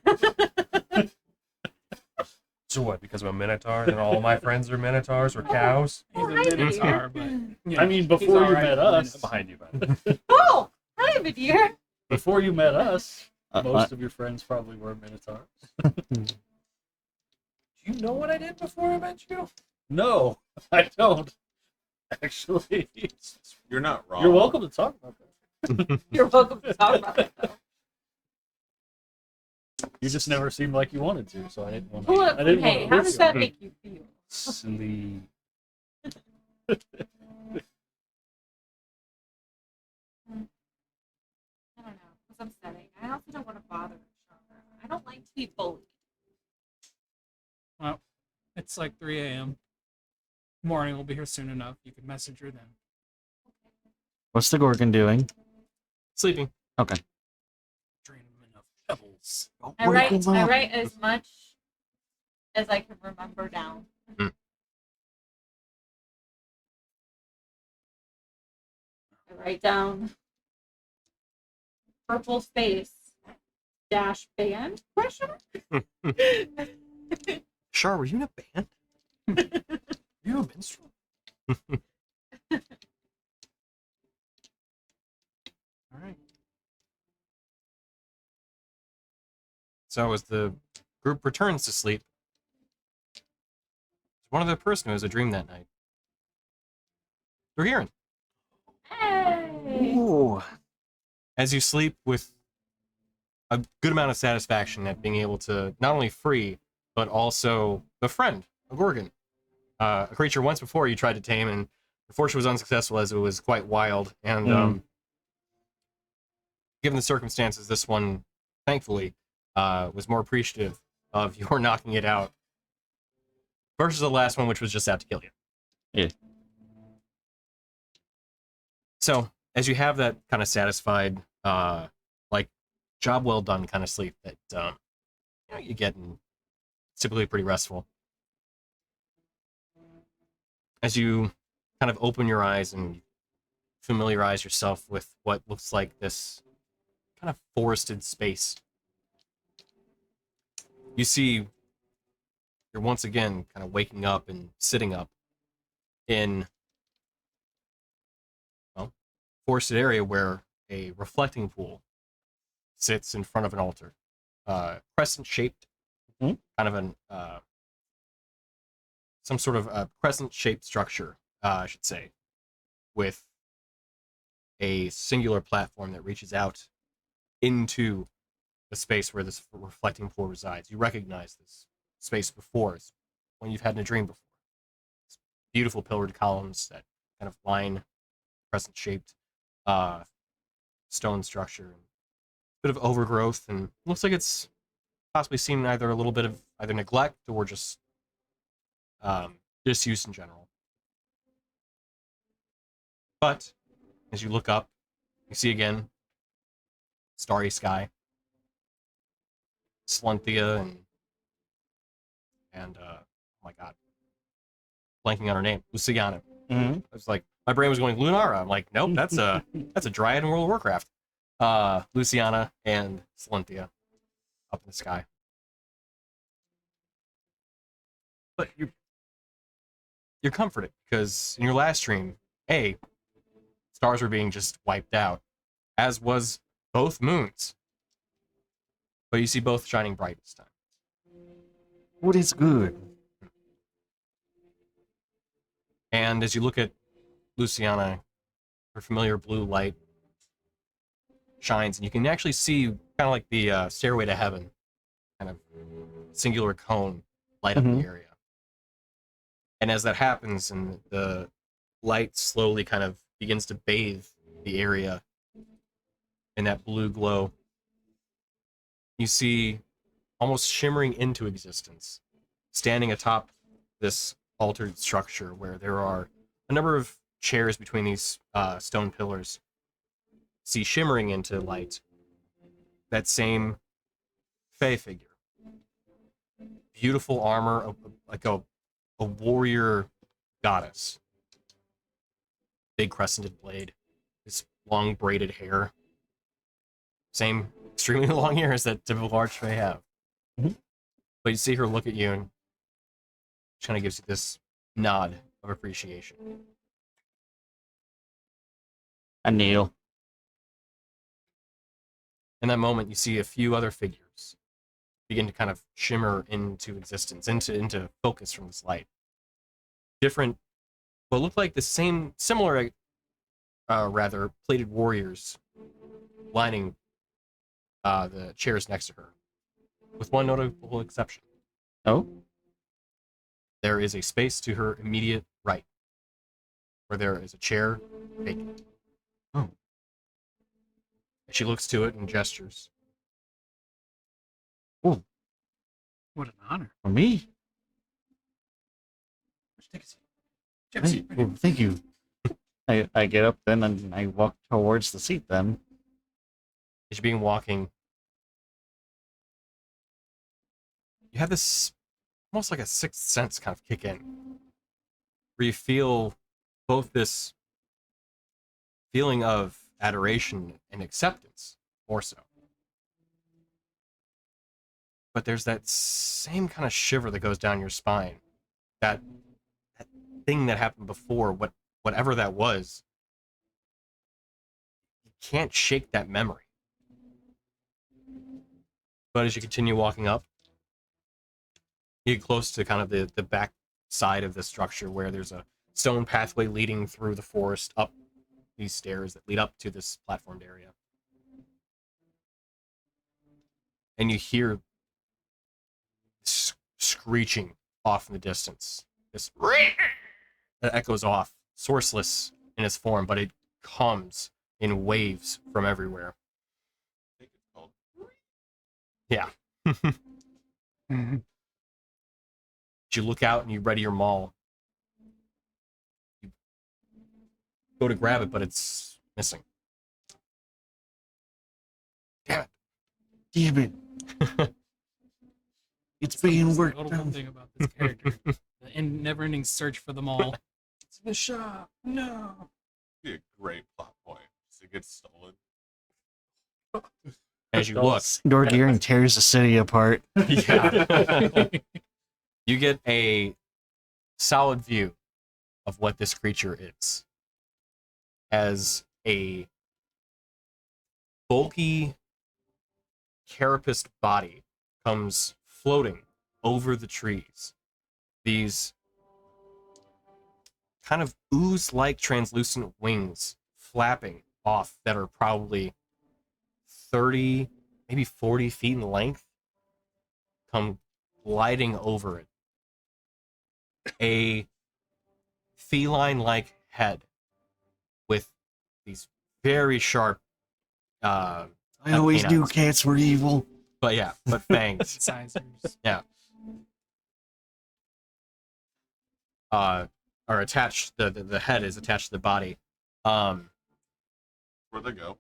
So what? Because I'm a minotaur, then all my friends are minotaurs or cows? He's a minotaur, but yeah, I mean, he's before you alright. met us, I'm behind you, man. Oh, hi, Vidir. before you met us, Uh, most of your friends probably were minotaurs. Do you know what I did before I met you? No, I don't. Actually, You're not wrong. you're welcome to talk about that. You're welcome to talk about it, though. You just never seemed like you wanted to, so I didn't want to. Well, I didn't hey, want how to does hurt that you. make you feel? Silly. I don't know. It's upsetting. I also don't want to bother Shara. I don't like to be bullied. Well, it's like 3 a.m. Morning will be here soon enough. You can message her then. What's the Gorgon doing? Sleeping. Okay. Drain him enough pebbles. I write as much as I can remember down. Hmm. I write down purple space dash band question mark? Char, were you in a band? you a minstrel? So as the group returns to sleep, one other person who has a dream that night. Rohirrim. Hey! Ooh. As you sleep with a good amount of satisfaction at being able to not only free, but also befriend a Gorgon. A creature once before you tried to tame, and unfortunately was unsuccessful as it was quite wild. And given the circumstances, this one, thankfully, was more appreciative of your knocking it out versus the last one, which was just out to kill you. Yeah. So, as you have that kind of satisfied, like, job well done kind of sleep that you get, and it's typically pretty restful. As you kind of open your eyes and familiarize yourself with what looks like this kind of forested space, you see you're once again kind of waking up and sitting up in, well, forested area where a reflecting pool sits in front of an altar, crescent-shaped, kind of an some sort of a crescent-shaped structure, I should say, with a singular platform that reaches out into the space where this reflecting pool resides. You recognize this space before. It's one you've had in a dream before. It's beautiful pillared columns that kind of line crescent-shaped stone structure. Bit of overgrowth, and looks like it's possibly seen either a little bit of either neglect or just disuse in general. But as you look up, you see again starry sky, Slunthia, and oh my god, blanking on her name, Luciana. Mm-hmm. I was like, my brain was going Lunara. I'm like, nope, that's a dryad in World of Warcraft. Luciana and Slunthia up in the sky. But you're comforted because in your last stream, stars were being just wiped out, as was both moons. But you see both shining bright this time. What is good? And as you look at Luciana, her familiar blue light shines, and you can actually see kind of like the Stairway to Heaven, kind of singular cone light up the area. And as that happens, and the light slowly kind of begins to bathe the area in that blue glow, you see, almost shimmering into existence, standing atop this altered structure where there are a number of chairs between these stone pillars, see shimmering into light that same Fey figure. Beautiful armor, like a warrior goddess. Big crescented blade, this long braided hair. Same extremely long ears that typical Archfey have. Mm-hmm. But you see her look at you, and she kind of gives you this nod of appreciation. I kneel. In that moment, you see a few other figures begin to kind of shimmer into existence, into focus from this light. Different, what look like the similar, rather, plated warriors lining the chairs next to her, with one notable exception. Oh? There is a space to her immediate right, where there is a chair vacant. Oh. She looks to it and gestures. Oh, What an honor. for me? Take a seat. Have a seat. Well, thank you. I get up then and I walk towards the seat then. As you begin walking, you have this almost like a sixth sense kind of kick in, where you feel both this feeling of adoration and acceptance, more so. But there's that same kind of shiver that goes down your spine. That thing that happened before, whatever that was, you can't shake that memory. But as you continue walking up, you get close to kind of the back side of the structure where there's a stone pathway leading through the forest up these stairs that lead up to this platformed area. And you hear screeching off in the distance. This that echoes off, sourceless in its form, but it comes in waves from everywhere. I think it's called. Yeah. You look out and you ready your maul. You go to grab it, but it's missing. Damn Damn it. It's being That's the worked notable on. thing about this character. The never-ending search for them all. It's the shop. No. Be a great plot point. Just it gets stolen. As you look, Door gearing tears the city apart. yeah, you get a solid view of what this creature is. As a bulky, carapaced body comes floating over the trees. These kind of ooze-like translucent wings flapping off that are probably 30, maybe 40 feet in length, come gliding over it. A feline-like head with these very sharp, I always knew canines. cats were evil. But fangs. Incisors. Are attached. The head is attached to the body. Where'd they go?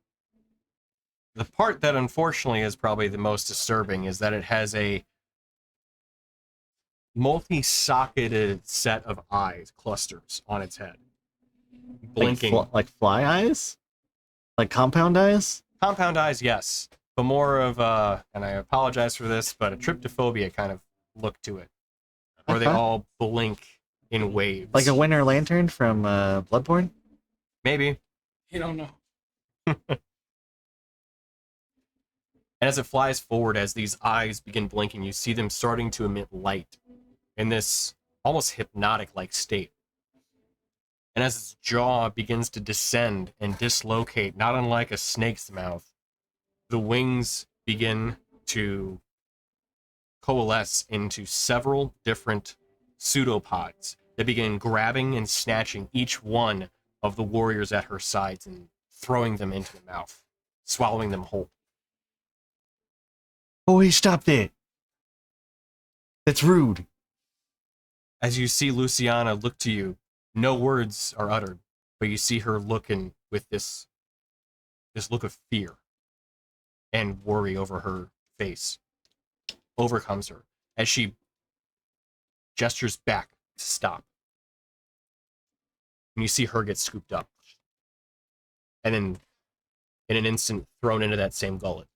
The part that unfortunately is probably the most disturbing is that it has a multi-socketed set of eyes, clusters on its head, blinking. Like fly eyes? Like compound eyes? Compound eyes, yes, but more of and I apologize for this, but a tryptophobia kind of look to it, where they Okay. all blink in waves. Like a winter lantern from Bloodborne? Maybe. You don't know. And as it flies forward, as these eyes begin blinking, you see them starting to emit light in this almost hypnotic-like state. And as its jaw begins to descend and dislocate, not unlike a snake's mouth, the wings begin to coalesce into several different pseudopods that begin grabbing and snatching each one of the warriors at her sides and throwing them into the mouth, swallowing them whole. Oh, he stopped it. That's rude. As you see Luciana look to you, no words are uttered, but you see her looking with this look of fear and worry over her face. Overcomes her as she gestures back to stop. And you see her get scooped up. And then, in an instant, thrown into that same gullet.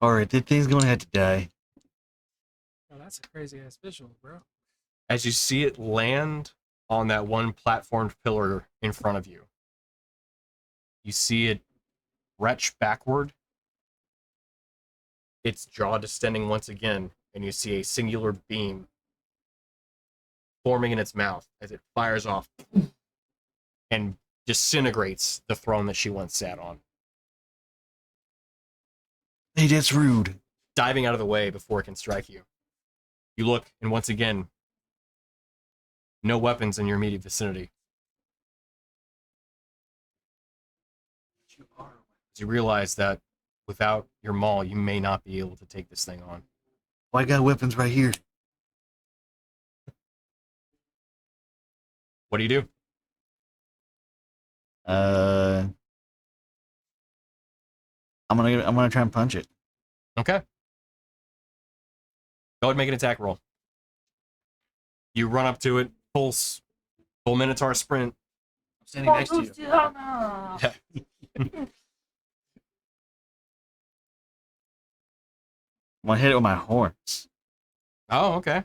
Alright, that thing's gonna have to die. Oh, that's a crazy ass visual, bro. As you see it land on that one platformed pillar in front of you, you see it retch backward, its jaw distending once again, and you see a singular beam forming in its mouth as it fires off and disintegrates the throne that she once sat on, Hey, that's rude. diving out of the way before it can strike you. You look, and once again, no weapons in your immediate vicinity. As you realize that without your maul, you may not be able to take this thing on. Well, I got weapons right here. What do you do? I'm gonna try and punch it. Okay. Go ahead and make an attack roll. You run up to it, full Minotaur sprint. I'm standing next to you. Luciana! I'm gonna hit it with my horns. Oh, okay.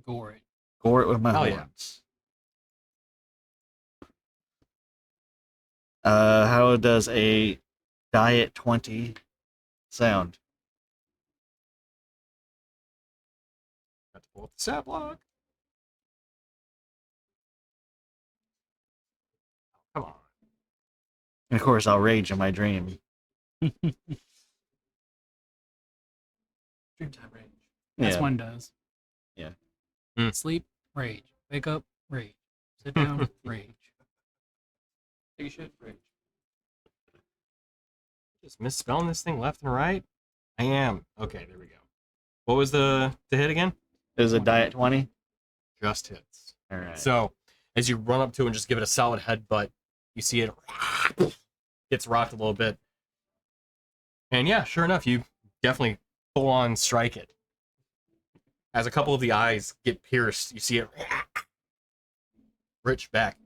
Gore it. Gore it with my Hell yeah. horns. How does a die at 20 sound? Pull up the stat block. Come on. And of course, I'll rage in my dream. Dreamtime range. That's Yeah. one does. Yeah. Sleep, rage. Wake up, rage. Sit down, rage. Take a shit, range. Just misspelling this thing left and right. I am. Okay, there we go. What was the hit again? It was a die at 20. Just hits. All right. So as you run up to it and just give it a solid headbutt, you see it gets rocked a little bit. And yeah, sure enough, you definitely full on strike it. As a couple of the eyes get pierced, you see it rich back.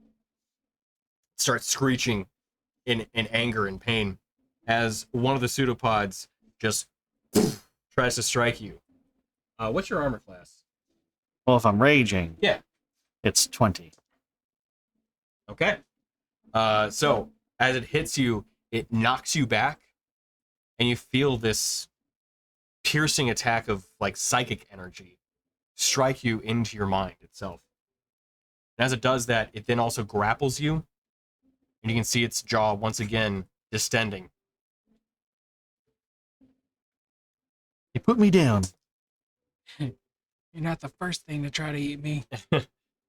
Starts screeching in anger and pain as one of the pseudopods just tries to strike you. What's your armor class? Well, if I'm raging, Yeah. it's 20. Okay. So as it hits you, it knocks you back, and you feel this piercing attack of like psychic energy strike you into your mind itself. And as it does that, it then also grapples you, and you can see its jaw once again distending. You put me down. You're not the first thing to try to eat me.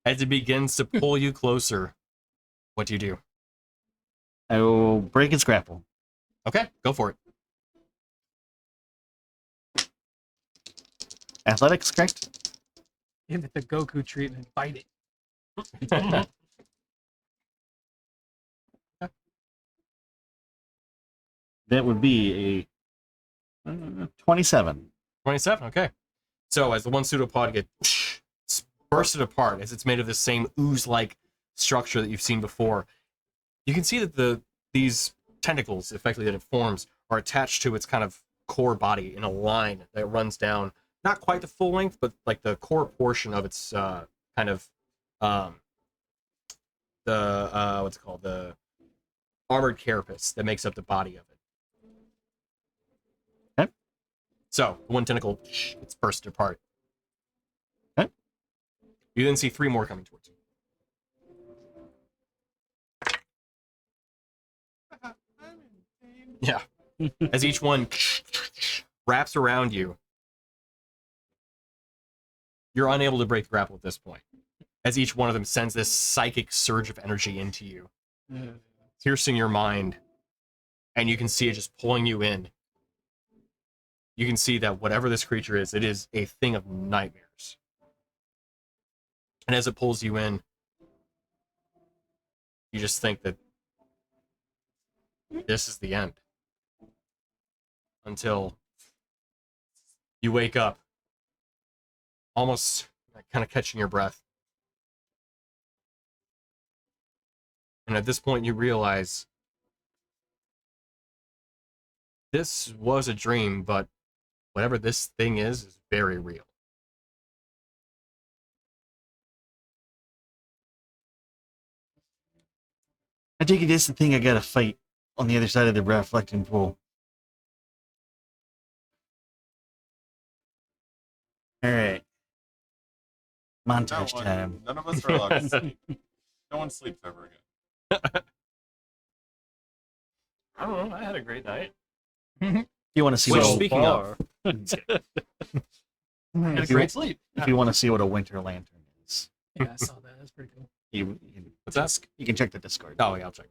As it begins to pull you closer, what do? I will break its grapple. Okay, go for it. Athletics, correct? Give it the Goku treatment. Bite it. That would be a 27. 27, okay. So as the one pseudopod gets bursted apart, as it's made of the same ooze-like structure that you've seen before, you can see that these tentacles, effectively, that it forms are attached to its kind of core body in a line that runs down, not quite the full length, but like the core portion of its kind of what's it called, the armored carapace that makes up the body of it. Okay. So one tentacle gets bursted apart. Okay. You then see 3 more coming towards you. Yeah. As each one wraps around you, you're unable to break the grapple at this point. As each one of them sends this psychic surge of energy into you, piercing your mind, and you can see it just pulling you in. You can see that whatever this creature is, it is a thing of nightmares. And as it pulls you in, you just think that this is the end. Until you wake up, almost kind of catching your breath. And at this point, you realize this was a dream, but whatever this thing is very real. I take it it's the thing I gotta fight on the other side of the reflecting pool. Alright. Montage time. None of us are allowed to sleep. No one sleeps ever again. I don't know. I had a great night. You want to see Which, what speaking of, I had a If you- great sleep. if you want to see what a winter lantern is. Yeah, I saw that. That's pretty cool. what's that? You can check the Discord. Oh, yeah, I'll check.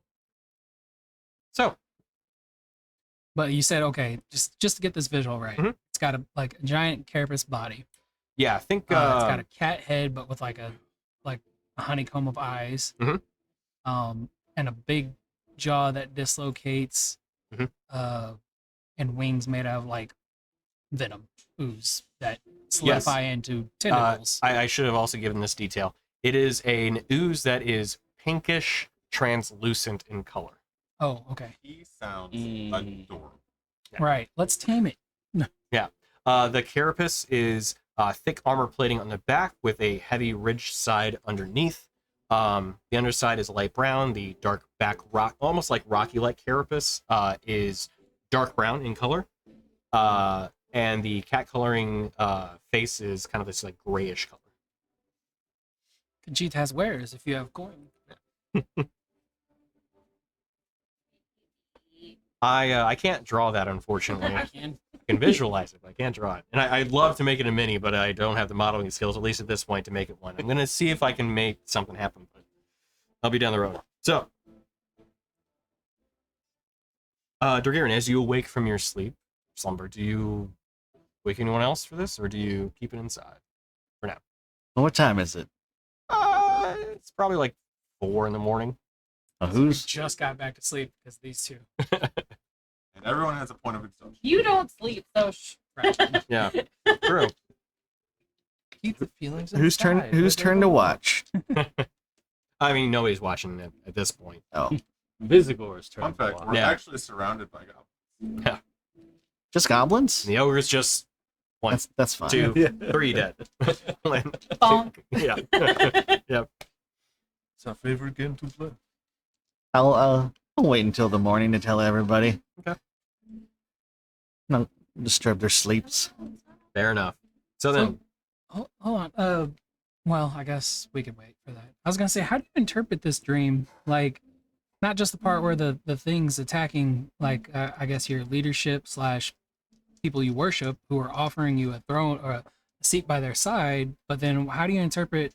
So, But you said, okay, just to get this visual right, Mhm. it's got a giant carapace body. yeah, I think It's got a cat head, but with like a honeycomb of eyes. Mhm. And a big jaw that dislocates. Mhm. And wings made out of like venom ooze that solidify into tentacles. I should have also given this detail. It is an ooze that is pinkish, translucent in color. Oh, okay. He sounds adorable. Yeah. Right. Let's tame it. The carapace is thick armor plating on the back with a heavy ridge side underneath. The underside is light brown. The dark back rock, almost like rocky-like carapace, is dark brown in color. and the cat coloring face is kind of this like grayish color. Khajiit has wares if you have coin. I can't draw that, unfortunately. I I can. can visualize it, but I can't draw it. And I'd love to make it a mini, but I don't have the modeling skills, at least at this point, to make it one. I'm gonna see if I can make something happen, but I'll be down the road. So, Dorgirin, as you awake from your slumber, do you wake anyone else for this, or do you keep it inside for now? What time is it? It's probably like 4 in the morning. Who's Just got back to sleep because these two. And everyone has a point of exhaustion. You don't sleep, so Right. Yeah, true. Keep the feelings. whose turn? inside. Whose Let turn them to out. watch? I mean, nobody's watching it at this point. Oh, Visagor's turn. Fun fact: we're Yeah. actually surrounded by goblins. just goblins? And the ogre's just 1, That's fine. 2, Yeah. 3 dead. bonk. Yeah. It's our favorite game to play. I'll wait until the morning to tell everybody. Okay. No, disturb their sleeps. Fair enough. So then, Hold on. Well, I guess we could wait for that. I was gonna say, how do you interpret this dream? Like, not just the part where the things attacking, like, I guess your leadership slash people you worship who are offering you a throne or a seat by their side, but then how do you interpret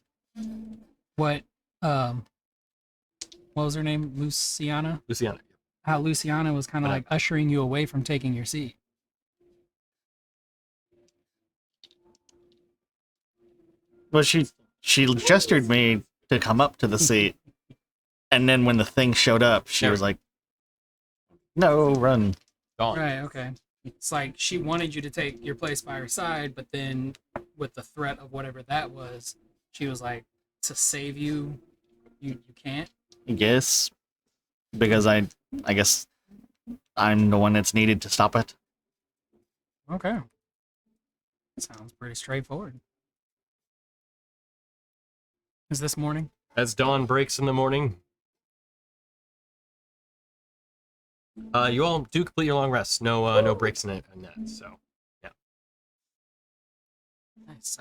what was her name? Luciana? Luciana. How Luciana was kind of like ushering you away from taking your seat. Well, she gestured me to come up to the seat, and then when the thing showed up, she Never- was like, "No, run." Gone. Right, okay. It's like she wanted you to take your place by her side, but then with the threat of whatever that was, she was like, to save you, you can't. I guess because I guess I'm the one that's needed to stop it. Okay. Sounds pretty straightforward. Is this morning? As dawn breaks in the morning, you all do complete your long rest. No breaks in it and that. So Nice.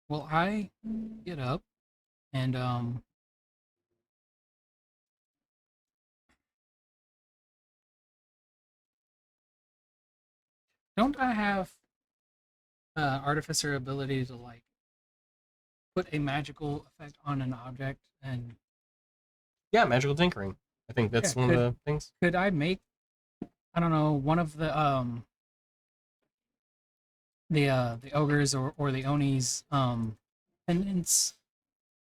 Well, I get up and don't I have artificer ability to like put a magical effect on an object? And yeah, magical tinkering. I think that's Yeah, one of the things. could I make, I don't know, one of the ogres or the onis pendants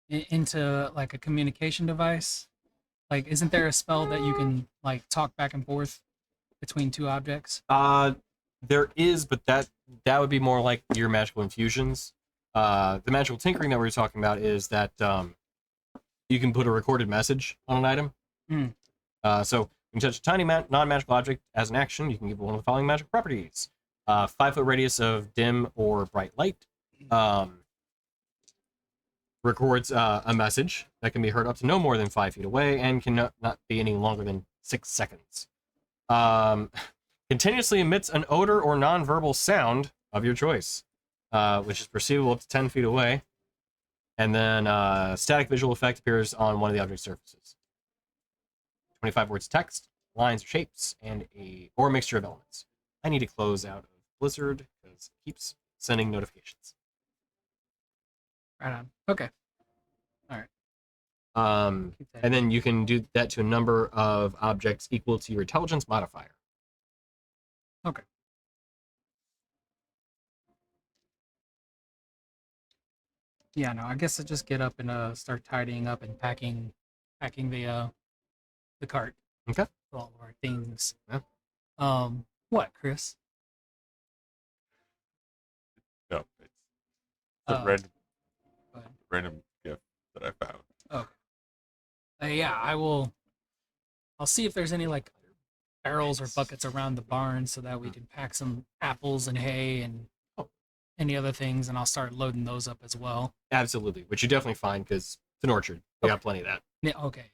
into like a communication device? Like, isn't there a spell that you can like talk back and forth between two objects? There is, but that would be more like your magical infusions. The magical tinkering that we were talking about is that you can put a recorded message on an item. So you can touch a tiny non-magical object as an action. You can give it one of the following magical properties: 5-foot radius of dim or bright light. Records a message that can be heard up to no more than 5 feet away and can not be any longer than 6 seconds. Continuously emits an odor or non-verbal sound of your choice, which is perceivable up to 10 feet away. And then static visual effect appears on one of the object surfaces. 25 words text, lines or shapes, and or a mixture of elements. I need to close out of Blizzard because it keeps sending notifications. Right on. Okay. Keep that. And then you can do that to a number of objects equal to your intelligence modifier. Yeah, no, I guess I just get up and start tidying up and packing the cart. Okay. With all of our things. Yeah. What, Chris? No, it's a Uh, random, go ahead. random gift that I found. Yeah, I'll see if there's any like barrels or buckets around the barn so that we can pack some apples and hay and any other things, and I'll start loading those up as well. Absolutely, which you definitely find because it's an orchard. We got plenty of that. Yeah, okay.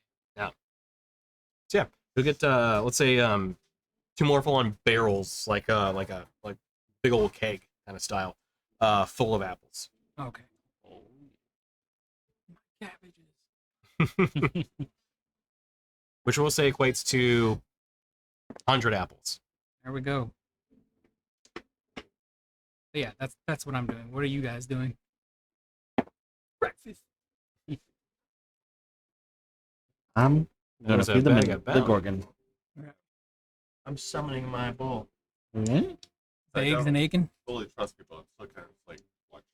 So yeah, you'll get let's say two more full-on barrels, like big old keg kind of style, full of apples. Okay. Which we'll say equates to 100 apples. There we go. But yeah, that's what I'm doing. What are you guys doing? Breakfast. I'm gonna There's a feed bag the of bounty. Gorgon. I'm summoning my bull. Mhm. I Eggs don't and Aiken. fully trust people. I'm still kind of like watching.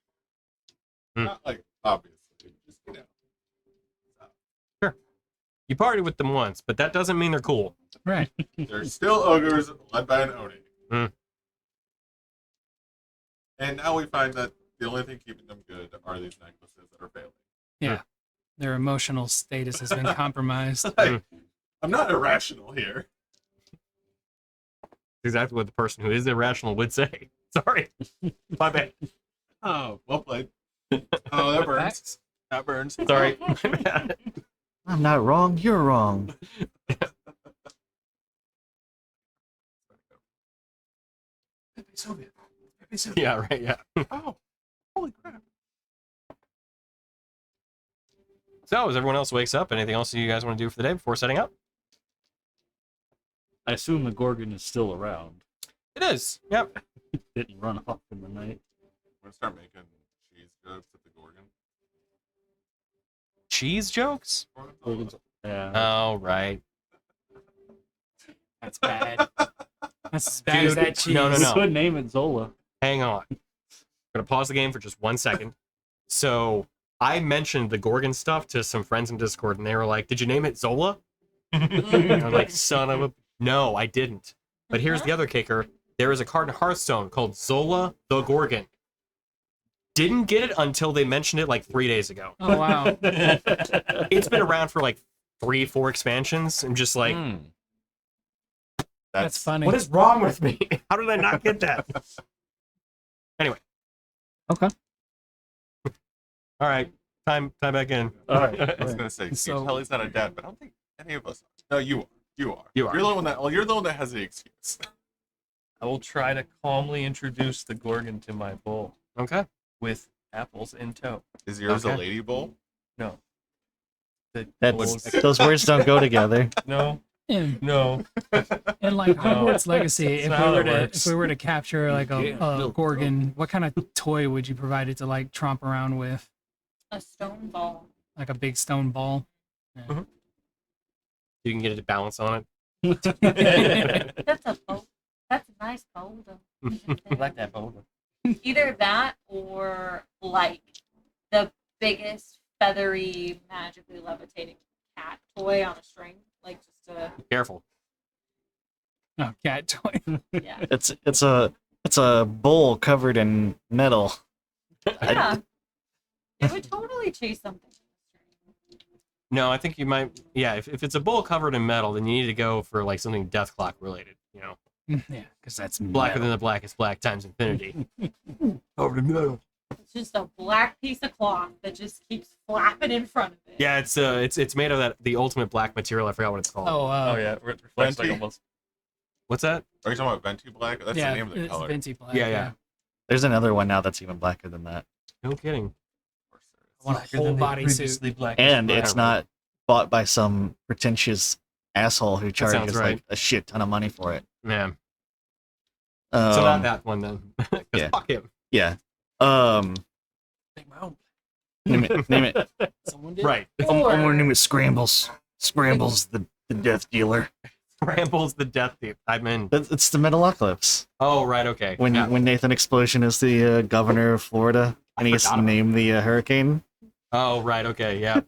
Hmm. Not like obviously, just You partied with them once, but that doesn't mean they're cool. Right. they're still ogres led by an Oni. Hmm. And now we find that the only thing keeping them good are these necklaces that are failing. Yeah. Their emotional status has been compromised. Like, I'm not irrational here. Exactly what the person who is irrational would say. Sorry. My bad. Oh, well played. Oh, that burns. That burns. Sorry. I'm not wrong. You're wrong. Yeah, right, yeah. Oh, holy crap. So, as everyone else wakes up, anything else you guys want to do for the day before setting up? I assume the Gorgon is still around. It is. Yep. Didn't run off in the night. I'm gonna start making cheese jokes at the Gorgon. Cheese jokes? Yeah. Oh, right. That's bad. That's as bad as Dude, that cheese. no, no, We no. could name it Zola. Hang on. I'm going to pause the game for just 1 second. So, I mentioned the Gorgon stuff to some friends in Discord, and they were like, did you name it Zola? And I was like, son of a... No, I didn't. But here's the other kicker. There is a card in Hearthstone called Zola the Gorgon. Didn't get it until they mentioned it like 3 days ago. Oh wow. It's been around for like 3-4 expansions. I'm just like, That's funny. what is wrong with me? How did I not get that? Anyway. Okay. All right. Time back in. All right. I was gonna say, So- Kelly's not a dad, but I don't think any of us are. No, you are. You are. You are. You're the one that. Well, you're the one that has the excuse. I will try to calmly introduce the Gorgon to my bull Okay. with apples in tow. Is yours Okay. a lady bull? No. The That's bull's- those words don't go together. no, And, no. and like Hogwarts Legacy, That's not how it if works. we were to capture like Yeah, a no, Gorgon, what kind of toy would you provide it to like tromp around with? A stone ball. Like a big stone ball? Yeah. You can get it to balance on That's a bowl. That's a nice boulder. I like that boulder. Either that or like the biggest feathery, magically levitating cat toy on a string. Like just a it. Careful. Oh, cat toy. yeah. It's a bowl covered in metal. Yeah. It would totally chase something. No, I think you might. Yeah, if it's a bowl covered in metal, then you need to go for like something Death Clock related. You know, Yeah, because that's blacker than the blackest black times infinity. Covered in metal. It's just a black piece of cloth that just keeps flapping in front of it. Yeah, it's made of the ultimate black material. I forgot what it's called. Oh, Oh yeah, it reflects like Venti? almost. What's that? Are you talking about Venti Black? That's yeah, the name of the it's color. Venti black. Yeah. There's another one now that's even blacker than that. No kidding. I want a whole body suit. Black And black. it's not bought by some pretentious asshole who sounds charges right. like a shit ton of money for it. Yeah. So not Um, that one then. 'Cause yeah. fuck him. yeah. Make my own. Name it. Name it. Someone did. Right. I'm gonna name it Scrambles. Scrambles, the death dealer. Scrambles the death thief. I'm in. It's the Metalocalypse. Oh, right. Okay. When Yeah. when Nathan Explosion is the governor of Florida and he gets to forgot about name the hurricane. Oh, right. Okay. Yeah.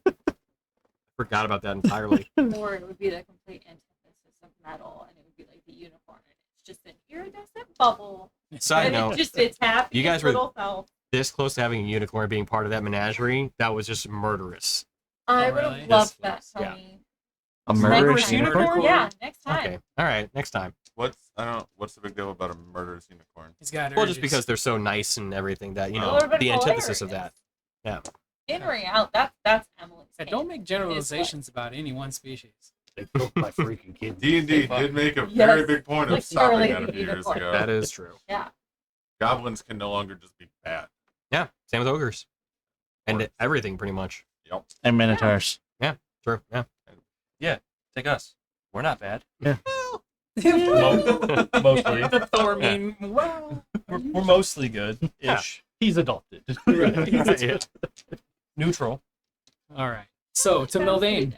Forgot about that entirely. Or it would be the complete antithesis of metal, and it would be like the unicorn, and it's just an iridescent bubble. Side and note, it just it's happy. you guys were- little self. this close to having a unicorn being part of that menagerie, that was just murderous. I Oh, would really? have loved that, Yeah. Tony. A Murderous murderous unicorn? unicorn? Yeah, next time. Okay. All right. Next time. What's the big deal about a murderous unicorn? He's got Well, just urges. because they're so nice and everything that, you It know, would've been the antithesis of that. hilarious. In reality, that's Emily's. Yeah, game. don't make generalizations about any one species. They broke my freaking kid. D&D did make a Yes, very big point of like stopping early that a few years unicorn. ago. That is true. Yeah. Goblins can no longer just be bad. Yeah, same with ogres. And Orcs. everything, pretty much. Yep. And Minotaurs. True, yeah. Take us. We're not bad. Mostly. The Thor meme. Well, We're mostly good ish. He's adopted. Yeah. Neutral. all right. So to Milvaen.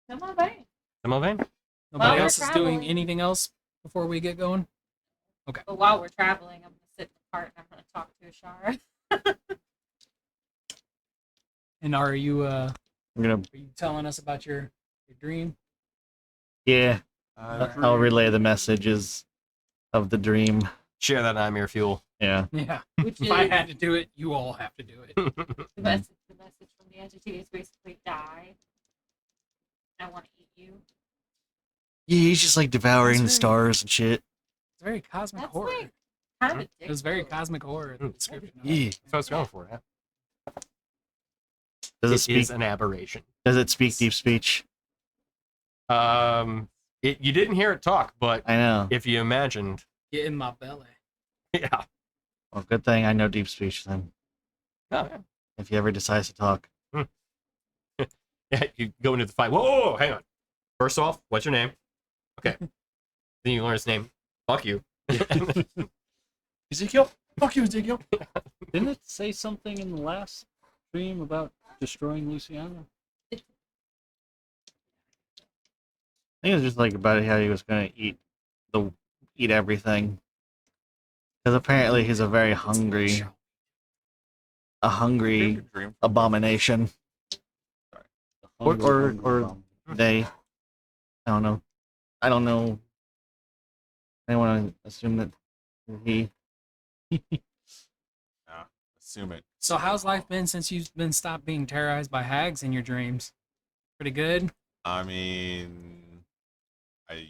To Milvaen. Milvaen? Nobody we're else is doing traveling. anything else before we get going. But while we're traveling, I'm gonna sit in the cart and I'm gonna talk to Ashara. And are you I'm gonna, telling us about your dream? yeah, I'll relay the messages of the dream. Share that nightmare fuel. Yeah. Yeah. Which If I is had to do it, you all have to do it. the message from the entity is basically die. I want to eat you. Yeah, he's just like devouring the That's stars and shit. It's very cosmic That's horror. like kind of It was very cosmic horror. The description. of it. Yeah. That's what I was going for, yeah. Does it It speak? is an aberration. Does it speak deep speech? You didn't hear it talk, but I know. if you imagined, Get in my belly. yeah. Well, good thing I know deep speech then. Oh, yeah. If he ever decides to talk. Yeah, you go into the fight. Whoa, hang on. First off, what's your name? Okay. Then you learn his name. Fuck you. Ezekiel? Fuck you, Ezekiel. Didn't it say something in the last stream about destroying Luciana? I think it was just like about how he was gonna eat everything. Because apparently he's a very hungry Dream. abomination. Or they. I don't know. I don't know. I want to assume that he. Assume it. So how's life been since you've been stopped being terrorized by hags in your dreams? Pretty good. I mean,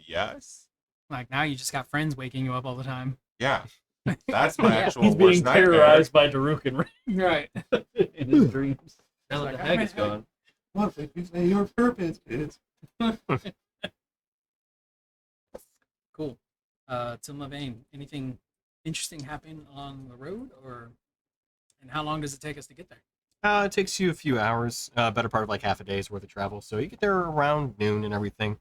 yes. Like now you just got friends waking you up all the time. Yeah. That's my actual He's being worst nightmare. terrorized by Daruk and Right. in his dreams. Now that the hag is gone. What if you say your purpose is? Cool. To Milvaen, anything interesting happen on the road, and how long does it take us to get there? It takes you a few hours, better part of like half a day's worth of travel. So you get there around noon and everything.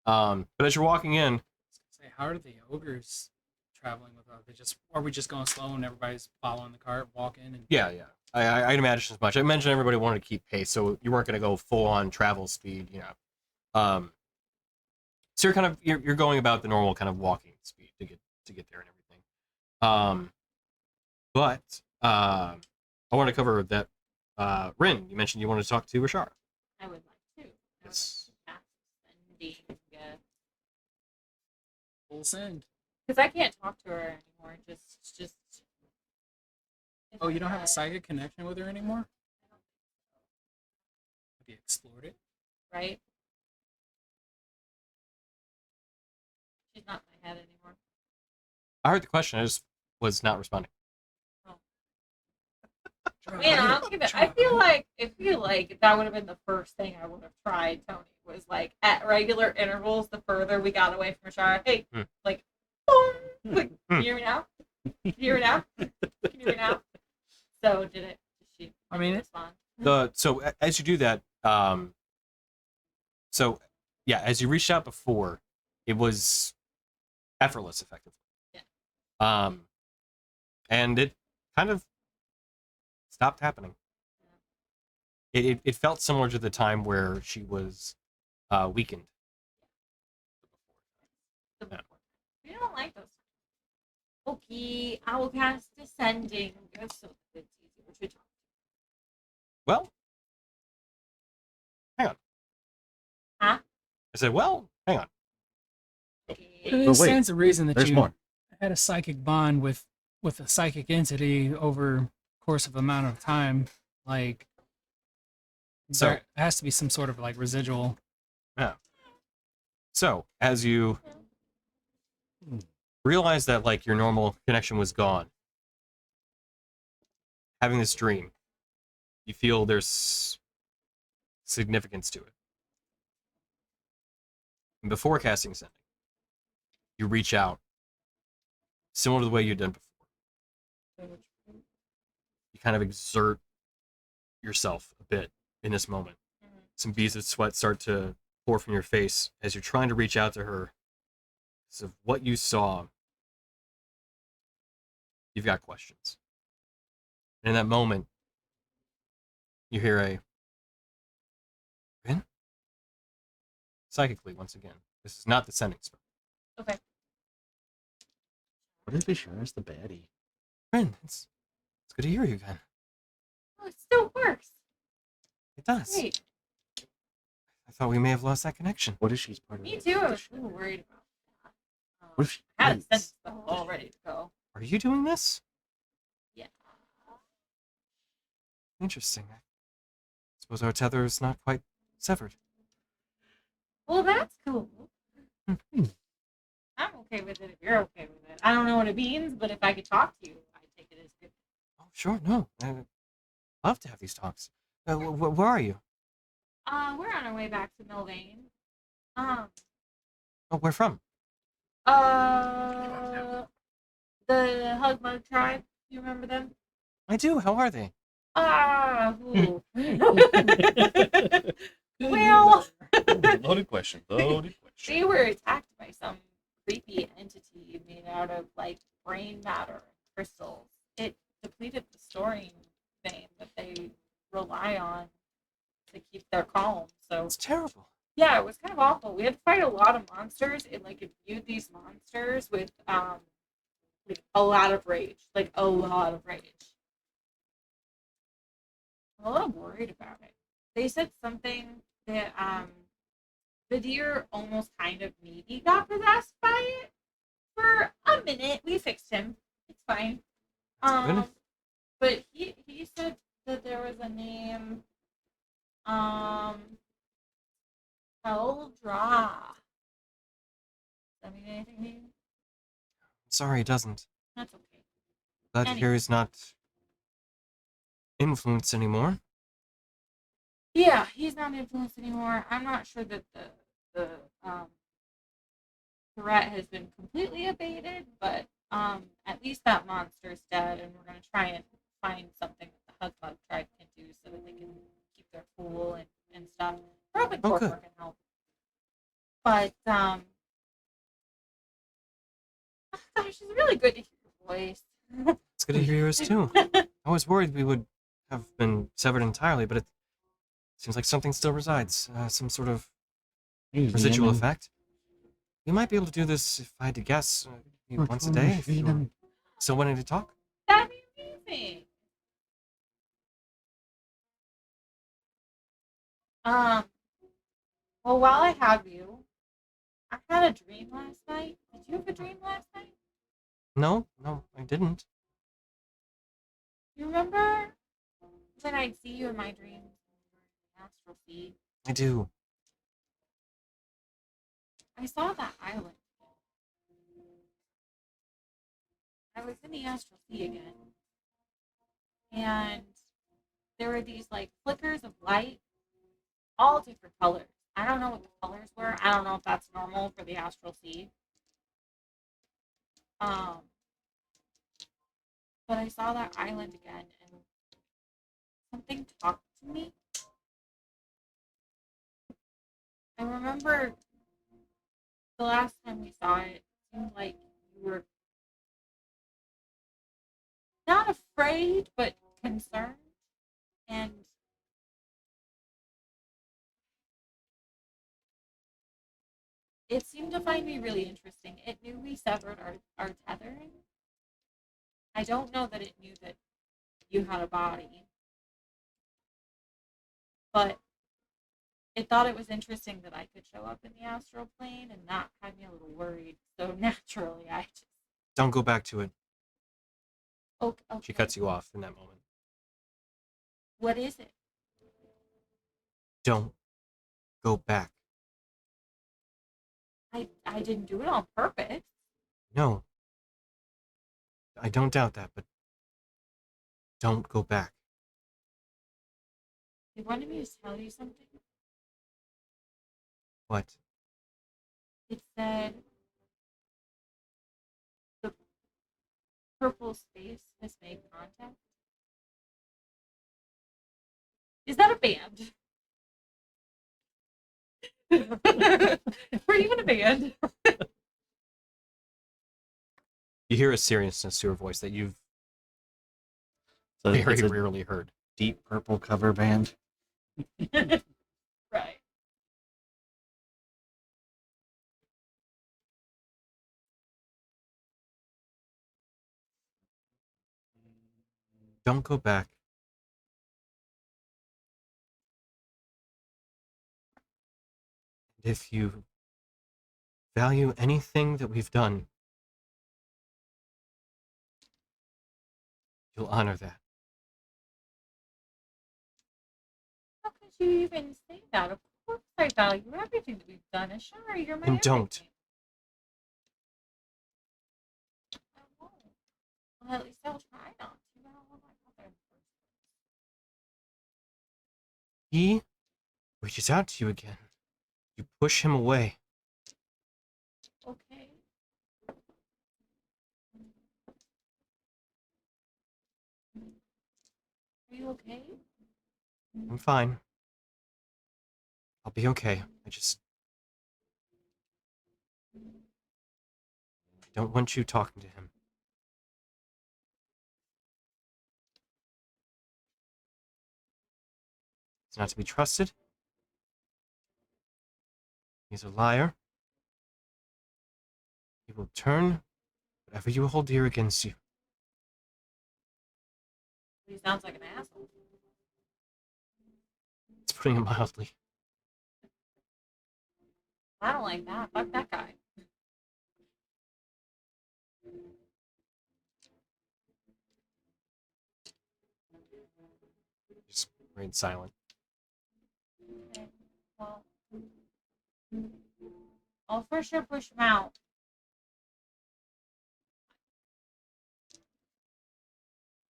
But as you're walking in, Say, how are the ogres traveling with us? Are we just going slow and everybody's following the cart, walking? And yeah. I'd imagine as much. I mentioned everybody wanted to keep pace, so you weren't going to go full on travel speed, So you're going about the normal kind of walking speed to get there and everything. But I want to cover that. Rin, you mentioned you wanted to talk to Ashara. I would like to. Yes. full send. Because I can't talk to her anymore. Just. Oh, you don't have a psychic connection with her anymore? Have you explored it? Right? She's not in my head anymore. I heard the question. I just was not responding. Man, I don't give it. I feel like that would have been the first thing I would have tried, Tony. Was like at regular intervals. The further we got away from Ashara, hey, like, boom, like, can you hear me now? Can you hear me now? Can you hear me now? So did it? Did she? I mean, respond. So as you do that, as you reached out before, it was effortless, effectively. Yeah. And it kind of stopped happening. It felt similar to the time where she was weakened. Yeah. We don't like those. Okay, I will cast descending. So it's easy. What should Well, hang on. Huh? I said, well, hang on. It wait, stands to reason that There's you more. had a psychic bond with a psychic entity over course of amount of time. Like, So- there has to be some sort of like residual. So as you realize that like your normal connection was gone, having this dream, you feel there's significance to it. And before casting sending, you reach out, similar to the way you'd done before. You kind of exert yourself a bit in this moment. Some beads of sweat start to pour from your face as you're trying to reach out to her. So what you saw, you've got questions. And in that moment, you hear a Rin? Psychically, once again. This is not the sending spell. Okay. What if we sure is the baddie? Rin, it's good to hear you again. Oh, it still works. It does. Great. I thought we may have lost that connection. What if she's part of Me it? too. I was a little worried about that. What if she I had a is? sense spell all ready to go. Are you doing this? Yeah. Interesting. I suppose our tether is not quite severed. Well, that's cool. Hmm. I'm okay with it if you're okay with it. I don't know what it means, but if I could talk to you, I'd take it as good. Oh, sure, no. I'd love to have these talks. Where are you? We're on our way back to Milvaen. Oh, where from? The Hugmug tribe. You remember them? I do. How are they? Ooh. Well, Loaded question. Loaded question. they were attacked by some creepy entity made out of like brain matter and crystals. It depleted the storing vein that they rely on to keep their calm. So It's terrible. yeah, it was kind of awful. We had to fight a lot of monsters. It like imbued these monsters with like a lot of rage. Like a lot of rage. I'm a little worried about it. They said something that the deer almost kind of maybe got possessed by it for a minute. We fixed him. It's fine. Good. But he said that there was a name Eldra. Does that mean anything to you? Sorry, it doesn't. That's okay. Glad to hear he's not influenced anymore. Yeah, he's not influenced anymore. I'm not sure that the threat has been completely abated, but at least that monster's dead, and we're gonna try and find something that the Hugmug tribe can do so that they can keep their cool and stuff. We're hoping Oh, Torpor good. can help. But gosh, it's really good to hear your voice. It's good to hear yours too. I was worried we would have been severed entirely, but it seems like something still resides. Some sort of residual effect. We might be able to do this, if I had to guess, maybe once a day. If you're still wanting to talk. That'd be amazing. Well, while I have you, I had a dream last night. Did you have a dream last night? No, I didn't. You remember when I'd see you in my dreams when you were in the astral sea? I do. I saw that island. I was in the astral sea again. And there were these like flickers of light, all different colors. I don't know what the colors were. I don't know if that's normal for the astral sea. But I saw that island again and something talked to me. I remember the last time we saw it, it seemed like you were not afraid, but concerned. And it seemed to find me really interesting. It knew we severed our tethering. I don't know that it knew that you had a body. But it thought it was interesting that I could show up in the astral plane, and that had me a little worried. So naturally, I just... Don't go back to it. Okay. She cuts you off in that moment. What is it? Don't go back. I didn't do it on purpose. No. I don't doubt that, but don't go back. You wanted me to tell you something? What? It said the purple space has made contact. Is that a band? Were you in a band? You hear a seriousness to her voice that you've So very it's a rarely heard. deep purple cover band. Right. Don't go back. If you value anything that we've done, you'll honor that. How could you even say that? Of course I value everything that we've done. And sure, you're my And don't. everything. I won't. Well, at least I'll try not to. I don't want my mother. He reaches out to you again. You push him away. Okay. Are you okay? I'm fine. I'll be okay. I don't want you talking to him. He's not to be trusted. He's a liar. He will turn whatever you hold dear against you. He sounds like an asshole. It's putting it mildly. I don't like that. Fuck that guy. Just remain silent. Okay. Well, I'll for sure push him out.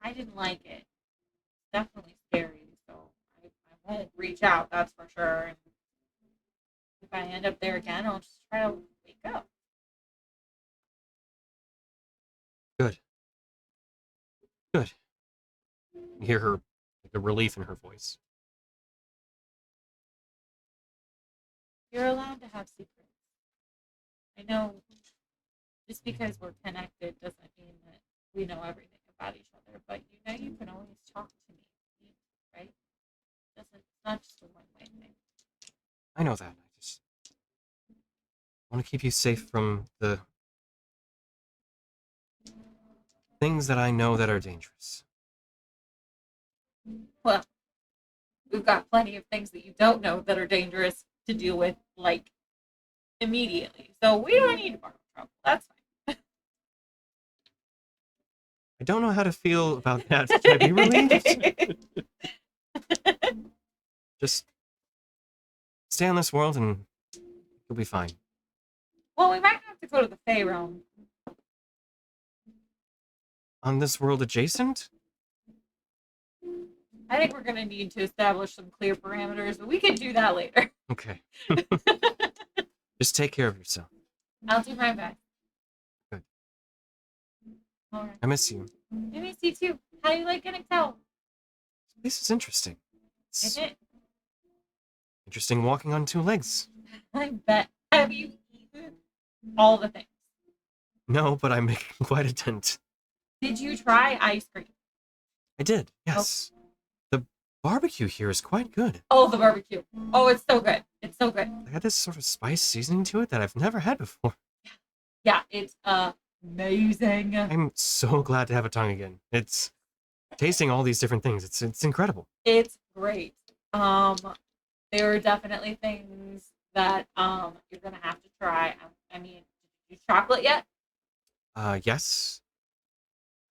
I didn't like it. Definitely scary, so I won't reach out, that's for sure. And if I end up there again, I'll just try to wake up. Good. Good. You hear her, like, the relief in her voice. You're allowed to have secrets. I know just because we're connected doesn't mean that we know everything about each other, but you know you can always talk to me, right? It's not just a one-way thing. I know that. I just want to keep you safe from the things that I know that are dangerous. Well, we've got plenty of things that you don't know that are dangerous to deal with, like, immediately. So we don't need to borrow trouble. That's fine. I don't know how to feel about that. Should I be relieved? Just stay on this world and you'll be fine. Well, we might have to go to the Fey realm. On this world adjacent? I think we're going to need to establish some clear parameters, but we can do that later. Okay. Just take care of yourself. I'll do my best. Good. All right. I miss you. I miss you too. How do you like getting tell? This is interesting. It's Is it? interesting walking on two legs. I bet. Have you eaten all the things? No, but I'm making quite a dent. Did you try ice cream? I did, yes. The barbecue here is quite good. Oh, the barbecue. Oh, it's so good. It's so good. It had this sort of spice seasoning to it that I've never had before. Yeah, it's amazing. I'm so glad to have a tongue again. It's tasting all these different things. It's incredible. It's great. There are definitely things that you're gonna have to try. I mean, did you chocolate yet? Yes.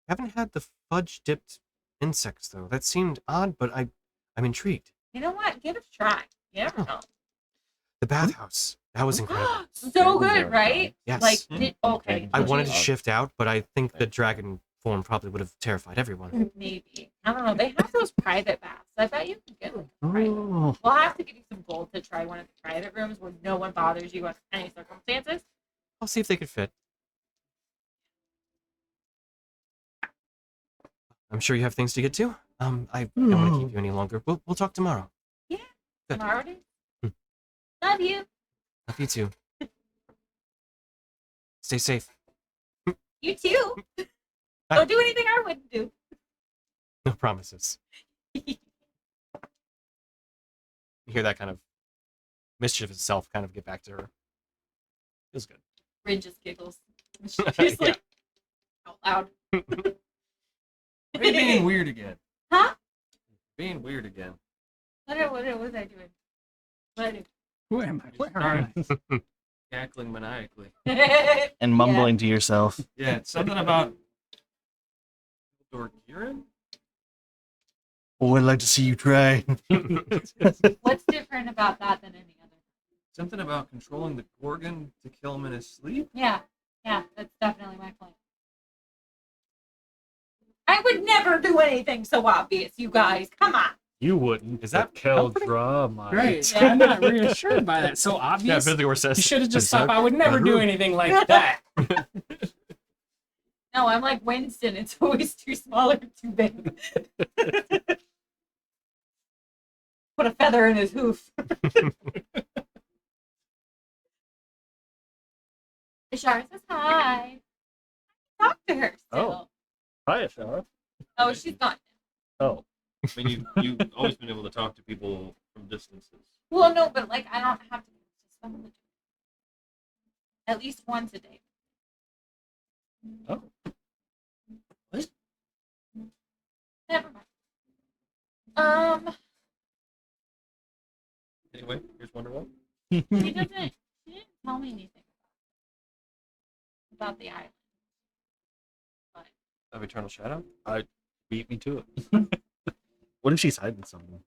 I haven't had the fudge dipped insects though. That seemed odd, but I'm intrigued. You know what? Give it a try. You never know. The bathhouse. That was incredible. So good, right? Yes. Like, okay. I did wanted you- to shift out, but I think the dragon form probably would have terrified everyone. Maybe. I don't know. They have those private baths. I bet you can get like a private. Oh. We'll have to give you some gold to try one of the private rooms where no one bothers you under any circumstances. I'll see if they could fit. I'm sure you have things to get to. I don't want to keep you any longer. We'll talk tomorrow. Yeah. Good. Tomorrow. Love you. Love you too. Stay safe. You too. Don't do anything I wouldn't do. No promises. You hear that kind of mischief itself kind of get back to her. Feels good. Rin just giggles. She's like out loud. Are you being weird again? Huh? Being weird again. What was I doing? What did Who am I? Where am I? Cackling maniacally. I do? And mumbling to yourself. Yeah, it's something about Dorkiran? Oh, I'd like to see you try. What's different about that than any other? Something about controlling the Gorgon to kill him in his sleep? Yeah, that's definitely my plan. I would never do anything so obvious, you guys. Come on. You wouldn't. Is that Keldra, my Great. Yeah. I'm not reassured by that. So Yeah, obvious. Vindor says. You should have just "Is thought that I would never do better?" anything like that. No, I'm like Winston. It's always too small or too big. Put a feather in his hoof. Ishara says hi. Talk to her still. Hi, Ashara. Oh, she's gone. Oh. I mean, you've always been able to talk to people from distances. Well, no, but like I don't have to spend the at least once a day. Oh. What? Never mind. Anyway, here's Wonderwall. She didn't tell me anything about the island. But Of Eternal Shadow? Beat me to it. What if she's hiding something?